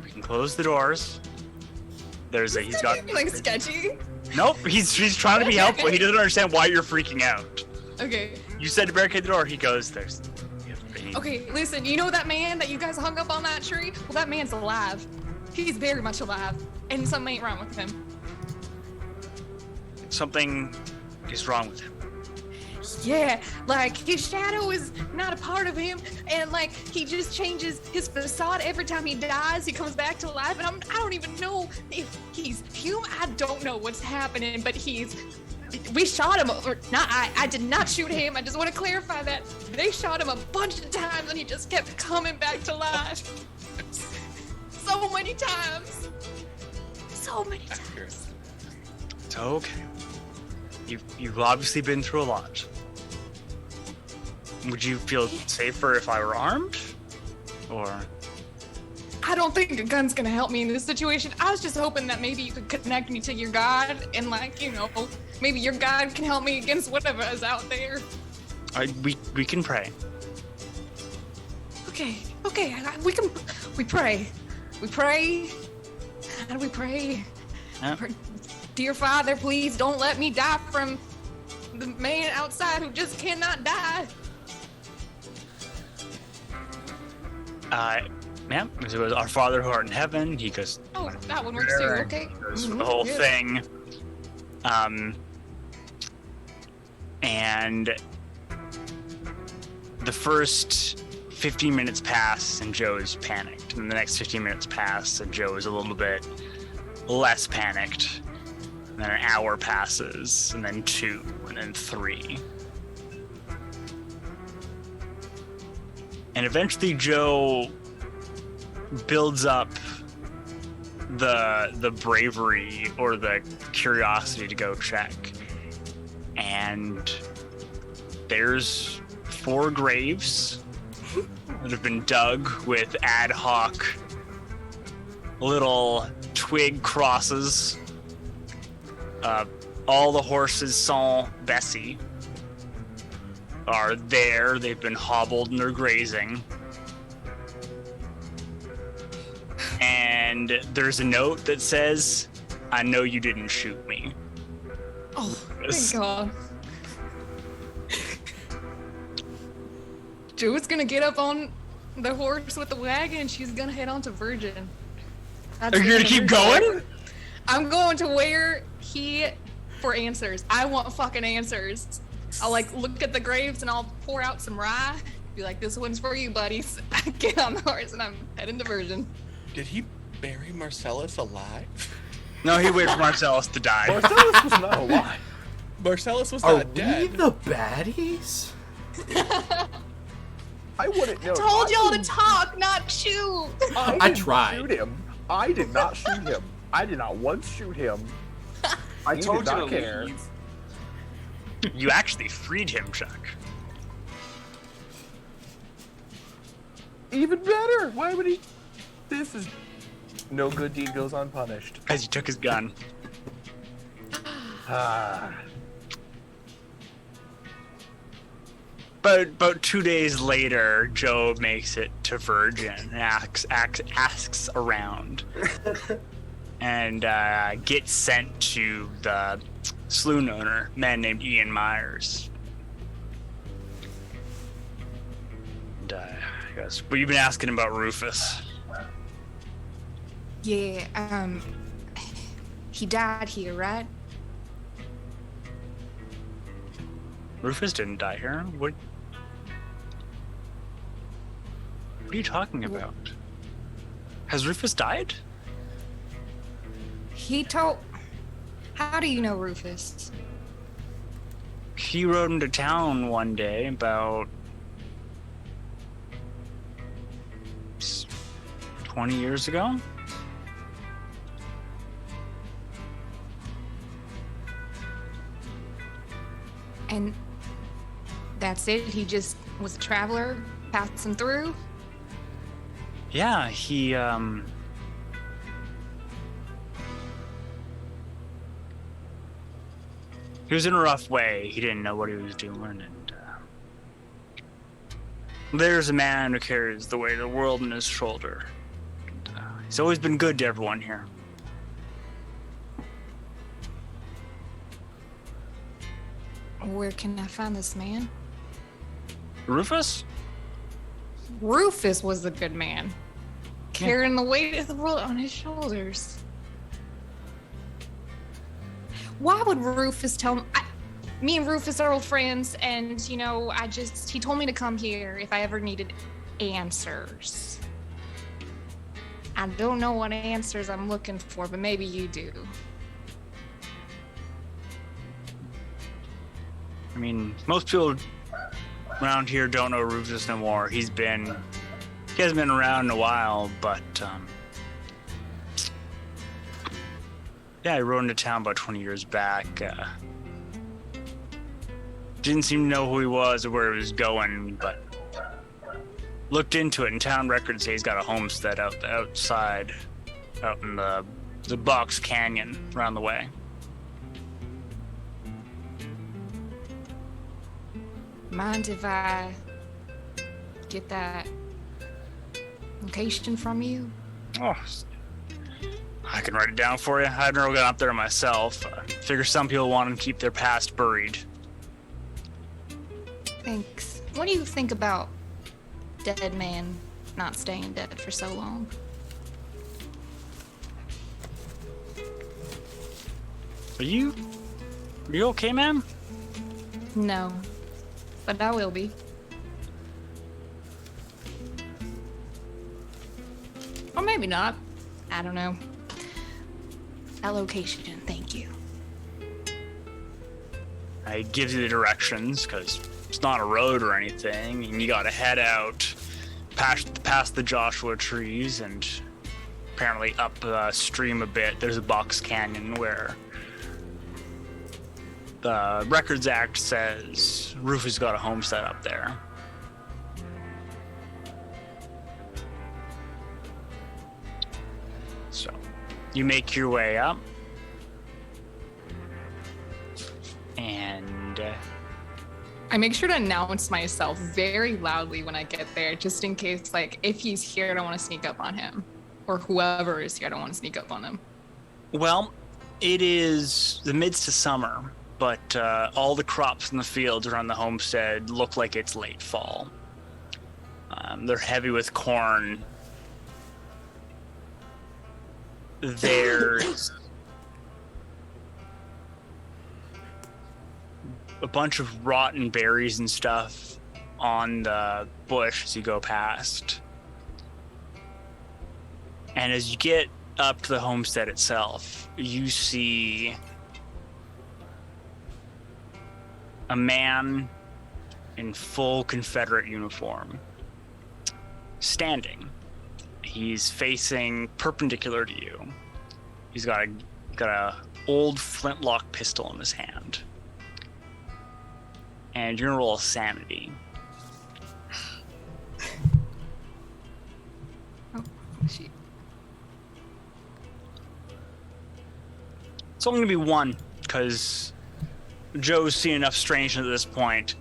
Speaker 1: We can close the doors. He's got.
Speaker 4: like sketchy.
Speaker 1: Nope. He's trying to be helpful. He doesn't understand why you're freaking out.
Speaker 4: Okay.
Speaker 1: You said to barricade the door. He goes, "There's."
Speaker 4: Okay, listen, you know that man that you guys hung up on that tree? Well, that man's alive. He's very much alive. And something ain't wrong with him.
Speaker 1: Something is wrong with him.
Speaker 4: Yeah, like his shadow is not a part of him, and like he just changes his facade every time he dies. He comes back to life, and I don't even know if he's human. I don't know what's happening, but we shot him, or not. I did not shoot him. I just want to clarify that they shot him a bunch of times, and he just kept coming back to life. So many times. So many times.
Speaker 1: It's okay. You've obviously been through a lot. Would you feel safer if I were armed? Or...
Speaker 4: I don't think a gun's gonna help me in this situation. I was just hoping that maybe you could connect me to your God and, like, you know, maybe your God can help me against whatever is out there.
Speaker 1: We can pray.
Speaker 4: Okay, we pray. We pray. How do we pray? Dear Father, please don't let me die from the man outside who just cannot die.
Speaker 1: Ma'am, it was Our Father who art in heaven. He goes.
Speaker 4: Oh, that one works too. Okay.
Speaker 1: The whole thing. And the first 15 minutes pass and Joe is panicked, and the next 15 minutes pass and Joe is a little bit less panicked. And then an hour passes, and then 2, and then 3. And eventually Joe builds up the bravery or the curiosity to go check. And there's 4 graves that have been dug with ad hoc little twig crosses. All the horses sans Bessie are there. They've been hobbled and they're grazing. And there's a note that says, "I know you didn't shoot me."
Speaker 4: Oh, thank God. Joe's gonna get up on the horse with the wagon and she's gonna head on to Virgin.
Speaker 1: Are you gonna keep going?
Speaker 4: I'm going to where for answers. I want fucking answers. I'll like look at the graves and I'll pour out some rye. Be like, "This one's for you, buddies." I get on the horse and I'm heading to Virgin.
Speaker 3: Did he bury Marcellus alive?
Speaker 1: No, he waited for Marcellus to die.
Speaker 6: Marcellus was not alive.
Speaker 3: Marcellus was
Speaker 2: Are
Speaker 3: not
Speaker 2: we
Speaker 3: dead.
Speaker 2: the baddies?
Speaker 6: I wouldn't know.
Speaker 4: Told y'all to talk, not shoot.
Speaker 2: I tried.
Speaker 6: Shoot him. I did not shoot him. I did not once shoot him.
Speaker 7: I
Speaker 6: He
Speaker 7: told
Speaker 6: did
Speaker 7: you
Speaker 6: not
Speaker 7: to
Speaker 6: care.
Speaker 7: leave.
Speaker 1: You actually freed him, Chuck.
Speaker 6: Even better. Why would he? This is no good deed goes unpunished.
Speaker 1: Because you took his gun. But about 2 days later, Joe makes it to Virgin and asks around. And gets sent to the saloon owner, a man named Ian Myers. And he goes, "Well, you've been asking about Rufus."
Speaker 4: Yeah,
Speaker 8: He died here, right?
Speaker 1: Rufus didn't die here. What are you talking about? Has Rufus died?
Speaker 8: He told... How do you know Rufus?
Speaker 1: He rode into town one day about 20 years ago.
Speaker 8: And that's it? He just was a traveler passing through?
Speaker 1: Yeah, he was in a rough way. He didn't know what he was doing, and there's a man who carries the weight of the world on his shoulder. And, he's always been good to everyone here.
Speaker 8: Where can I find this man?
Speaker 1: Rufus?
Speaker 8: Rufus was a good man. Carrying the weight of the world on his shoulders. Why would Rufus tell me? Me and Rufus are old friends, and, you know, he told me to come here if I ever needed answers. I don't know what answers I'm looking for, but maybe you do.
Speaker 1: I mean, most people around here don't know Rufus no more. He hasn't been around in a while, but yeah, he rode into town about 20 years back. Didn't seem to know who he was or where he was going, but looked into it, and town records say he's got a homestead outside, out in the Box Canyon around the way.
Speaker 8: Mind if I get that location from you?
Speaker 1: Oh, I can write it down for you. I've never gone up there myself. Figure some people want to keep their past buried.
Speaker 8: Thanks. What do you think about dead man not staying dead for so long?
Speaker 1: Are you okay, ma'am?
Speaker 8: No, but I will be. Or maybe not. I don't know. That location, thank you.
Speaker 1: I give you the directions, because it's not a road or anything, and you gotta head out past the Joshua trees, and apparently up stream a bit. There's a box canyon where the Records Act says Rufus got a homestead up there. So you make your way up, and
Speaker 9: I make sure to announce myself very loudly when I get there, just in case, like, if he's here, I don't want to sneak up on him. Or whoever is here, I don't want to sneak up on them.
Speaker 1: well, it is the midst of summer, but all the crops in the fields around the homestead look like it's late fall. They're heavy with corn. There's a bunch of rotten berries and stuff on the bush as you go past. And as you get up to the homestead itself, you see a man in full Confederate uniform standing. He's facing perpendicular to you. He's got a old flintlock pistol in his hand. And you're gonna roll a sanity.
Speaker 9: Oh, shit.
Speaker 1: It's only gonna be one, because Joe's seen enough strangeness at this point.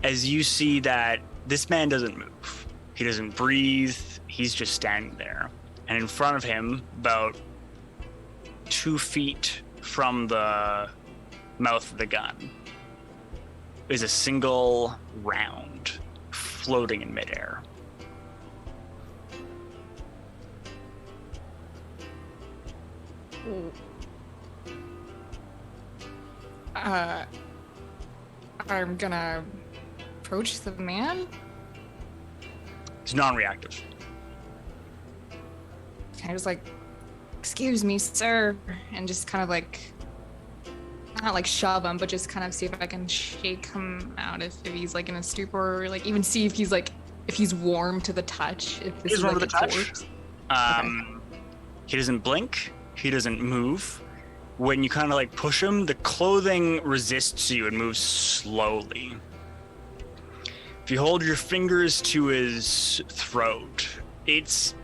Speaker 1: As you see that this man doesn't move. He doesn't breathe. He's just standing there. And in front of him, about 2 feet from the mouth of the gun, is a single round floating in midair.
Speaker 9: I'm gonna approach the man.
Speaker 1: He's non-reactive.
Speaker 9: Kind of just like, excuse me, sir, and just kind of like, not like shove him, but just kind of see if I can shake him out if he's like in a stupor, or like even see if he's like, if he's warm to the touch. If this
Speaker 1: He's
Speaker 9: is
Speaker 1: warm
Speaker 9: like
Speaker 1: to the
Speaker 9: a
Speaker 1: touch.
Speaker 9: corpse.
Speaker 1: He doesn't blink. He doesn't move. When you kind of like push him, the clothing resists you and moves slowly. If you hold your fingers to his throat, it's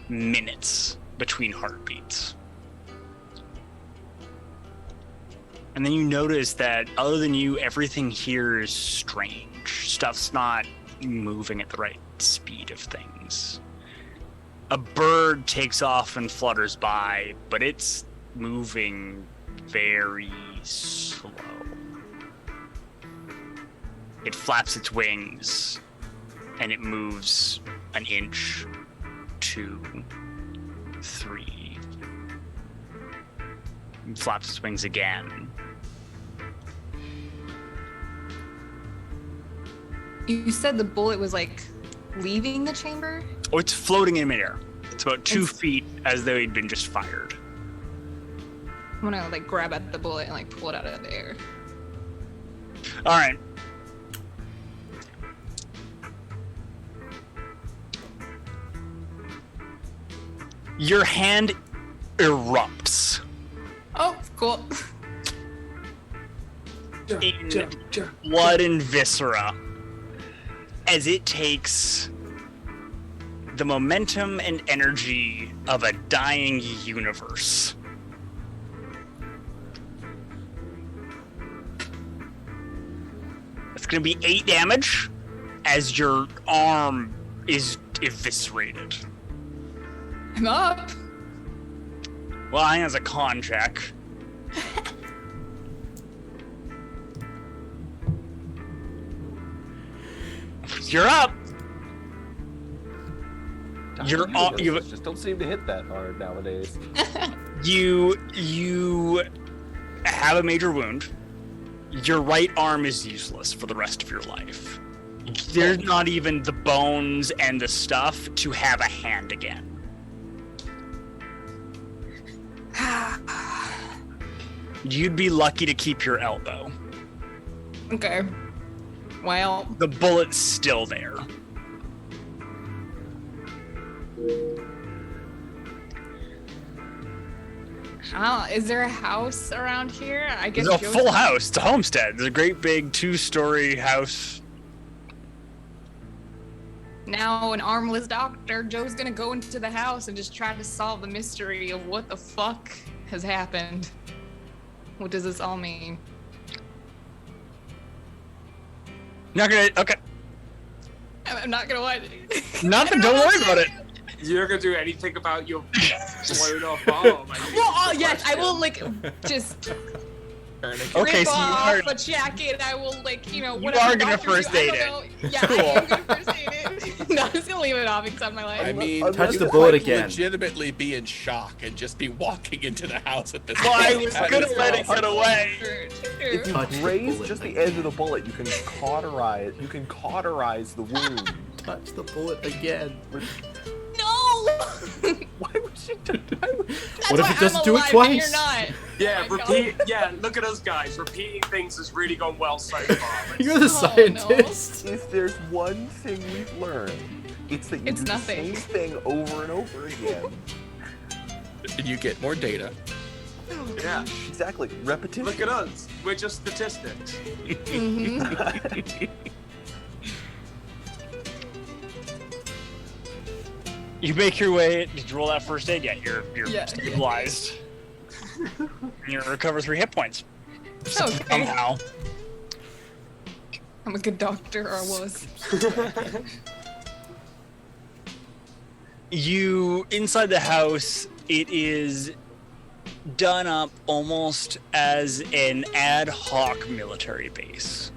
Speaker 1: minutes between heartbeats. And then you notice that other than you, everything here is strange. Stuff's not moving at the right speed of things. A bird takes off and flutters by, but it's moving very slow. It flaps its wings and it moves an inch, 2, 3. It flaps its wings again.
Speaker 9: You said the bullet was like leaving the chamber?
Speaker 1: Oh, it's floating in midair. It's about 2 feet as though it'd been just fired.
Speaker 9: I'm gonna like grab at the bullet and like pull it out of the air.
Speaker 1: All right. Your hand erupts
Speaker 9: Oh, cool.
Speaker 1: in blood and viscera as it takes the momentum and energy of a dying universe. It's going to be 8 damage as your arm is eviscerated.
Speaker 9: I'm up.
Speaker 1: Well, I think that's a con check. You're up. You're you
Speaker 6: just don't seem to hit that hard nowadays.
Speaker 1: you have a major wound. Your right arm is useless for the rest of your life. There's not even the bones and the stuff to have a hand again. You'd be lucky to keep your elbow.
Speaker 9: Okay. Well,
Speaker 1: The bullet's still there.
Speaker 9: is there a house around here? I guess
Speaker 1: It's a
Speaker 9: Joe's-
Speaker 1: full house. It's a homestead. There's a great big 2-story house.
Speaker 9: Now, an armless doctor, Joe's gonna go into the house and just try to solve the mystery of what the fuck has happened. What does this all mean?
Speaker 1: Not gonna. Okay.
Speaker 9: I'm not gonna what?
Speaker 1: Nothing. Don't worry about it.
Speaker 7: You're not gonna do anything about your blown off arm.
Speaker 9: Well, yes, I will like just
Speaker 1: Okay,
Speaker 9: rip
Speaker 1: so you
Speaker 9: off
Speaker 1: are.
Speaker 9: a jacket. I will like
Speaker 1: You
Speaker 9: whatever
Speaker 1: are gonna
Speaker 9: doctors
Speaker 1: first
Speaker 9: do, I
Speaker 1: aid
Speaker 9: don't
Speaker 1: it.
Speaker 9: know. Yeah, I am gonna first aid it. No, I'm just gonna leave it off except my life.
Speaker 3: I mean,
Speaker 2: Touch
Speaker 3: you
Speaker 2: the
Speaker 3: might
Speaker 2: bullet again.
Speaker 3: legitimately be in shock and just be walking into the house at this
Speaker 1: Well, I
Speaker 3: point.
Speaker 1: was
Speaker 3: That
Speaker 1: gonna
Speaker 3: is
Speaker 1: let it
Speaker 3: awesome.
Speaker 1: get away.
Speaker 6: If you
Speaker 2: Touch the
Speaker 6: graze
Speaker 2: bullet
Speaker 6: just the
Speaker 2: again.
Speaker 6: edge of the bullet, you can cauterize. You can cauterize the wound.
Speaker 2: Touch the bullet again.
Speaker 9: No!
Speaker 6: Why would she do that?
Speaker 9: That's
Speaker 2: What if
Speaker 9: why
Speaker 2: it doesn't
Speaker 9: I'm
Speaker 2: do it
Speaker 9: alive and
Speaker 2: twice?
Speaker 9: You're not.
Speaker 7: Yeah,
Speaker 9: Oh my
Speaker 7: repeat. Yeah, look at us guys. Repeating things has really gone well so far.
Speaker 2: You're the scientist.
Speaker 6: If there's one thing we've learned, it's that you
Speaker 9: It's
Speaker 6: do
Speaker 9: nothing.
Speaker 6: the same thing over and over again.
Speaker 3: And you get more data.
Speaker 7: Yeah,
Speaker 6: Exactly. Repetition.
Speaker 7: look at us. We're just statistics.
Speaker 9: Mhm.
Speaker 1: You make your way. Did you roll that first aid yet? You're
Speaker 9: Yeah.
Speaker 1: stabilized. You recover 3 hit points
Speaker 9: Okay.
Speaker 1: somehow.
Speaker 9: I'm a good doctor, or I was.
Speaker 1: You inside the house. It is done up almost as an ad hoc military base.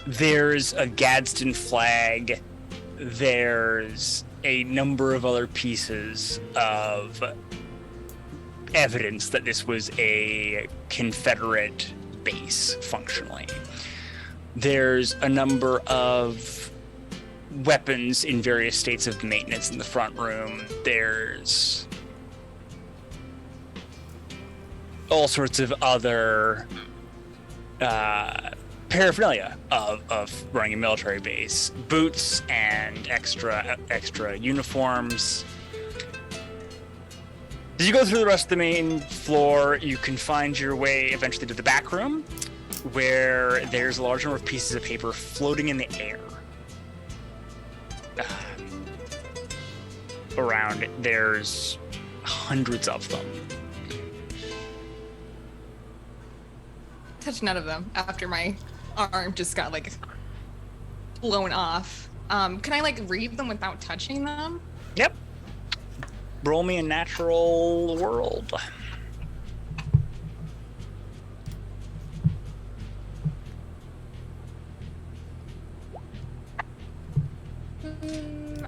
Speaker 1: There's a Gadsden flag. There's a number of other pieces of evidence that this was a Confederate base functionally. There's a number of weapons in various states of maintenance in the front room. There's all sorts of other paraphernalia of running a military base. Boots and extra uniforms. As you go through the rest of the main floor, you can find your way eventually to the back room, where there's a large number of pieces of paper floating in the air. Around, there's hundreds of them.
Speaker 9: Touch none of them after my arm just got like blown off. Can I like read them without touching them?
Speaker 1: Yep. Roll me a natural world.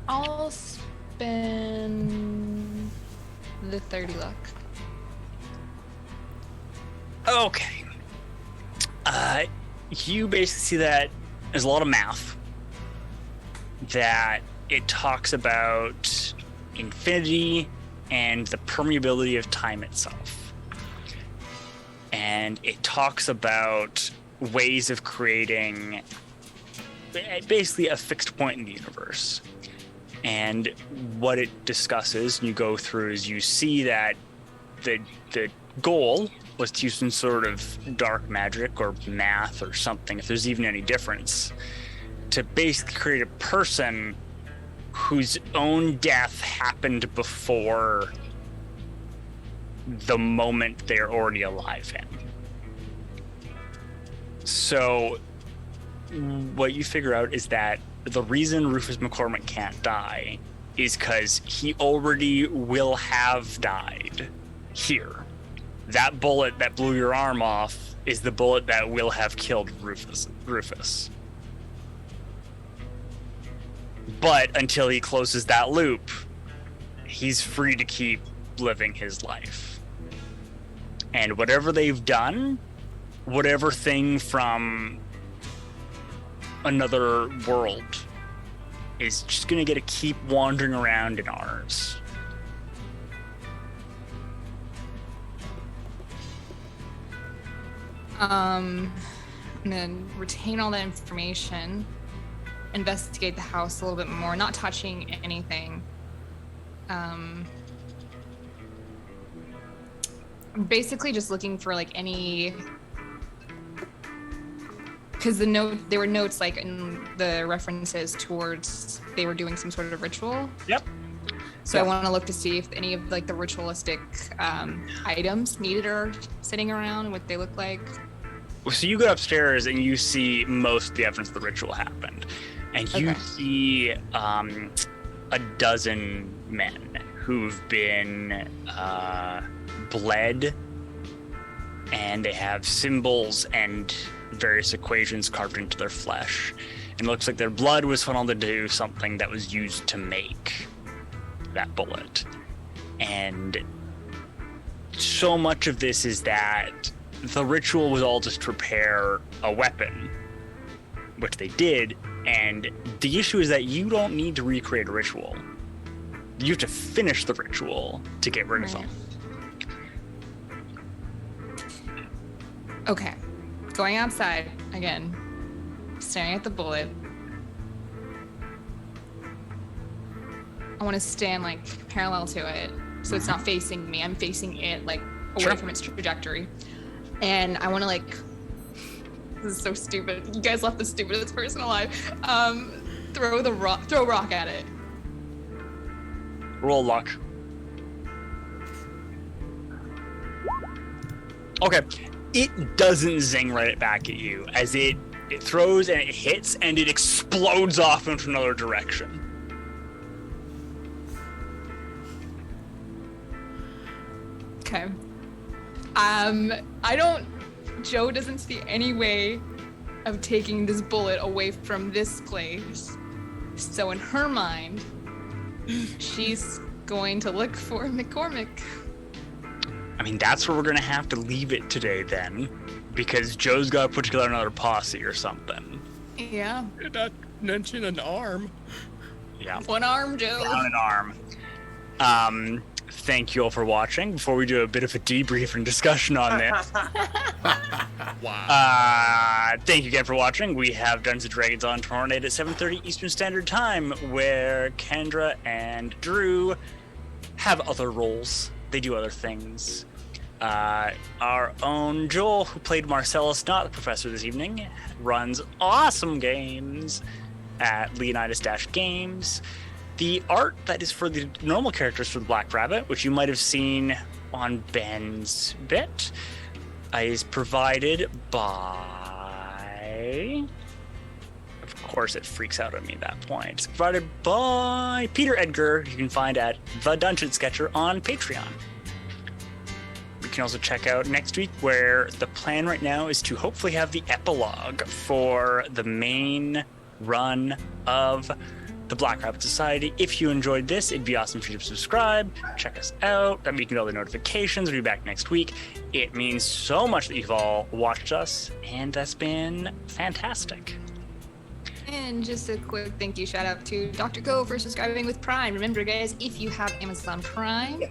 Speaker 9: I'll spend the 30 luck.
Speaker 1: Okay. You basically see that there's a lot of math, that it talks about infinity and the permeability of time itself. And it talks about ways of creating basically a fixed point in the universe. And what it discusses, and you go through, is you see that the goal was to use some sort of dark magic or math or something, if there's even any difference, to basically create a person whose own death happened before the moment they're already alive in. So what you figure out is that the reason Rufus McCormick can't die is because he already will have died here. That bullet that blew your arm off is the bullet that will have killed Rufus. But until he closes that loop, he's free to keep living his life. And whatever they've done, whatever thing from another world, is just gonna get to keep wandering around in ours.
Speaker 9: I'm gonna retain all that information, investigate the house a little bit more, not touching anything. Basically just looking for like any, because there were notes like in the references towards they were doing some sort of ritual.
Speaker 1: Yep.
Speaker 9: So I want to look to see if any of like the ritualistic items needed are sitting around, what they look like.
Speaker 1: So you go upstairs and you see most of the evidence the ritual happened. And you see a dozen men who've been bled, and they have symbols and various equations carved into their flesh. And it looks like their blood was funneled into something that was used to make that bullet. And so much of this is that the ritual was all just to prepare a weapon, which they did, and the issue is that you don't need to recreate a ritual. You have to finish the ritual to get rid of them.
Speaker 9: Okay, going outside again, staring at the bullet. I want to stand like parallel to it, so it's not facing me. I'm facing it like away from its trajectory, and I want to like. This is so stupid. You guys left the stupidest person alive. Throw a rock at it.
Speaker 1: Roll luck. Okay. It doesn't zing right back at you, as it throws and it hits and it explodes off into another direction.
Speaker 9: Okay. Joe doesn't see any way of taking this bullet away from this place. So in her mind, she's going to look for McCormick.
Speaker 1: I mean, that's where we're going to have to leave it today then, because Joe's got to put together another posse or something.
Speaker 9: Yeah.
Speaker 3: Did not mention an arm.
Speaker 1: Yeah.
Speaker 9: One arm, Joe.
Speaker 1: Down an arm. Thank you all for watching. Before we do a bit of a debrief and discussion on this.
Speaker 3: Wow.
Speaker 1: Thank you again for watching. We have Dungeons & Dragons on tomorrow night at 7:30 Eastern Standard Time, where Kendra and Drew have other roles. They do other things. Our own Joel, who played Marcellus, not the professor this evening, runs awesome games at Leonidas-Games. The art that is for the normal characters for the Black Rabbit, which you might have seen on Ben's bit, is provided by... Of course, it freaks out on me at that point. It's provided by Peter Edgar, you can find at The Dungeon Sketcher on Patreon. You can also check out next week, where the plan right now is to hopefully have the epilogue for the main run of the Black Rabbit Society. If you enjoyed this, it'd be awesome if you could subscribe, check us out, that way you can get all the notifications. We'll be back next week. It means so much that you've all watched us, and that's been fantastic.
Speaker 9: And just a quick thank you shout out to Dr. Go for subscribing with Prime. Remember, guys, if you have Amazon Prime,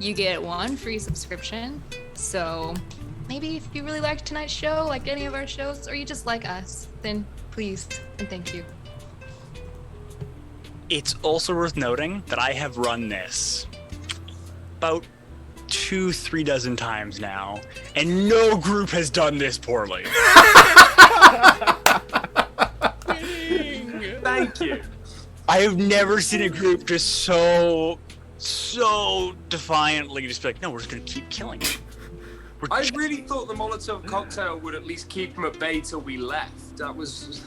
Speaker 9: you get 1 free subscription. So maybe if you really liked tonight's show, like any of our shows, or you just like us, then please and thank you.
Speaker 1: It's also worth noting that I have run this about 2-3 dozen times now, and no group has done this poorly.
Speaker 7: Thank you.
Speaker 1: I have never seen a group just so defiantly just be like, no, we're just gonna keep killing him.
Speaker 7: I really thought the Molotov cocktail would at least keep him at bay till we left. That was...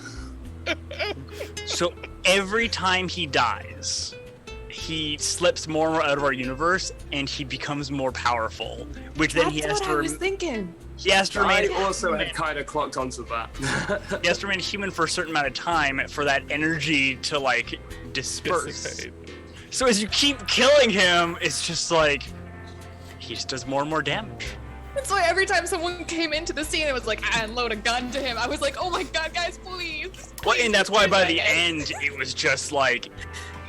Speaker 1: So every time he dies, he slips more and more out of our universe, and he becomes more powerful. Which then he has
Speaker 9: That's
Speaker 1: to.
Speaker 9: what I was thinking.
Speaker 1: He has to
Speaker 7: I
Speaker 1: remain.
Speaker 7: also had kind of clocked onto that.
Speaker 1: He has to remain human for a certain amount of time for that energy to like disperse.
Speaker 3: Dissipate.
Speaker 1: So as you keep killing him, it's just like he just does more and more damage.
Speaker 9: That's why every time someone came into the scene, it was like, I unload a gun to him. I was like, oh my god, guys, please.
Speaker 1: Well, and that's why
Speaker 9: please,
Speaker 1: by
Speaker 9: I
Speaker 1: the
Speaker 9: guess.
Speaker 1: end, it was just like,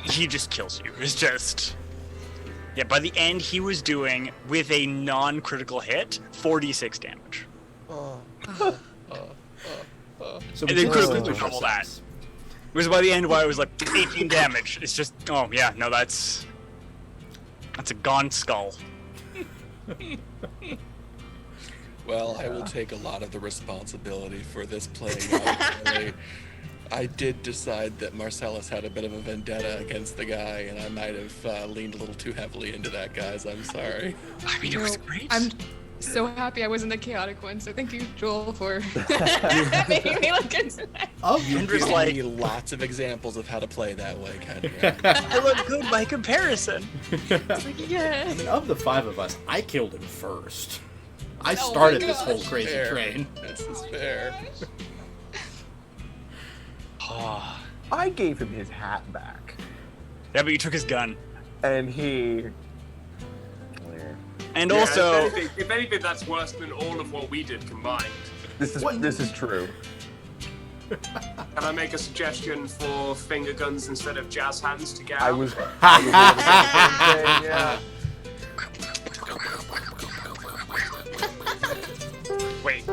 Speaker 1: he just kills you. It's just... Yeah, by the end, he was doing, with a non-critical hit, 4d6 damage.
Speaker 2: So
Speaker 1: And then critically would double that. It was by the end why it was like 18 damage. It's just, oh yeah, no, that's a gaunt skull.
Speaker 3: Well, I will take a lot of the responsibility for this playing out. I did decide that Marcellus had a bit of a vendetta against the guy, and I might have leaned a little too heavily into that, guys. I'm sorry.
Speaker 1: I mean, it was great.
Speaker 9: I'm so happy I wasn't the chaotic one, so thank you, Joel, for making me look good tonight.
Speaker 1: Kendra's like,
Speaker 3: lots of examples of how to play that way, kind of.
Speaker 1: I look good by comparison.
Speaker 9: It's like, yes.
Speaker 2: I mean, of the 5 of us, I killed him first. I
Speaker 9: my
Speaker 2: started this whole
Speaker 9: gosh.
Speaker 2: crazy
Speaker 3: Fair.
Speaker 2: train.
Speaker 3: This is fair.
Speaker 1: Oh.
Speaker 6: I gave him his hat back,
Speaker 1: Yeah, but you took his gun.
Speaker 6: and he.
Speaker 1: And
Speaker 7: Yeah,
Speaker 1: also,
Speaker 7: if anything, that's worse than all of what we did combined.
Speaker 6: This is true.
Speaker 7: Can I make a suggestion for finger guns instead of jazz hands to get out?
Speaker 6: I was gonna say, yeah.
Speaker 1: wait.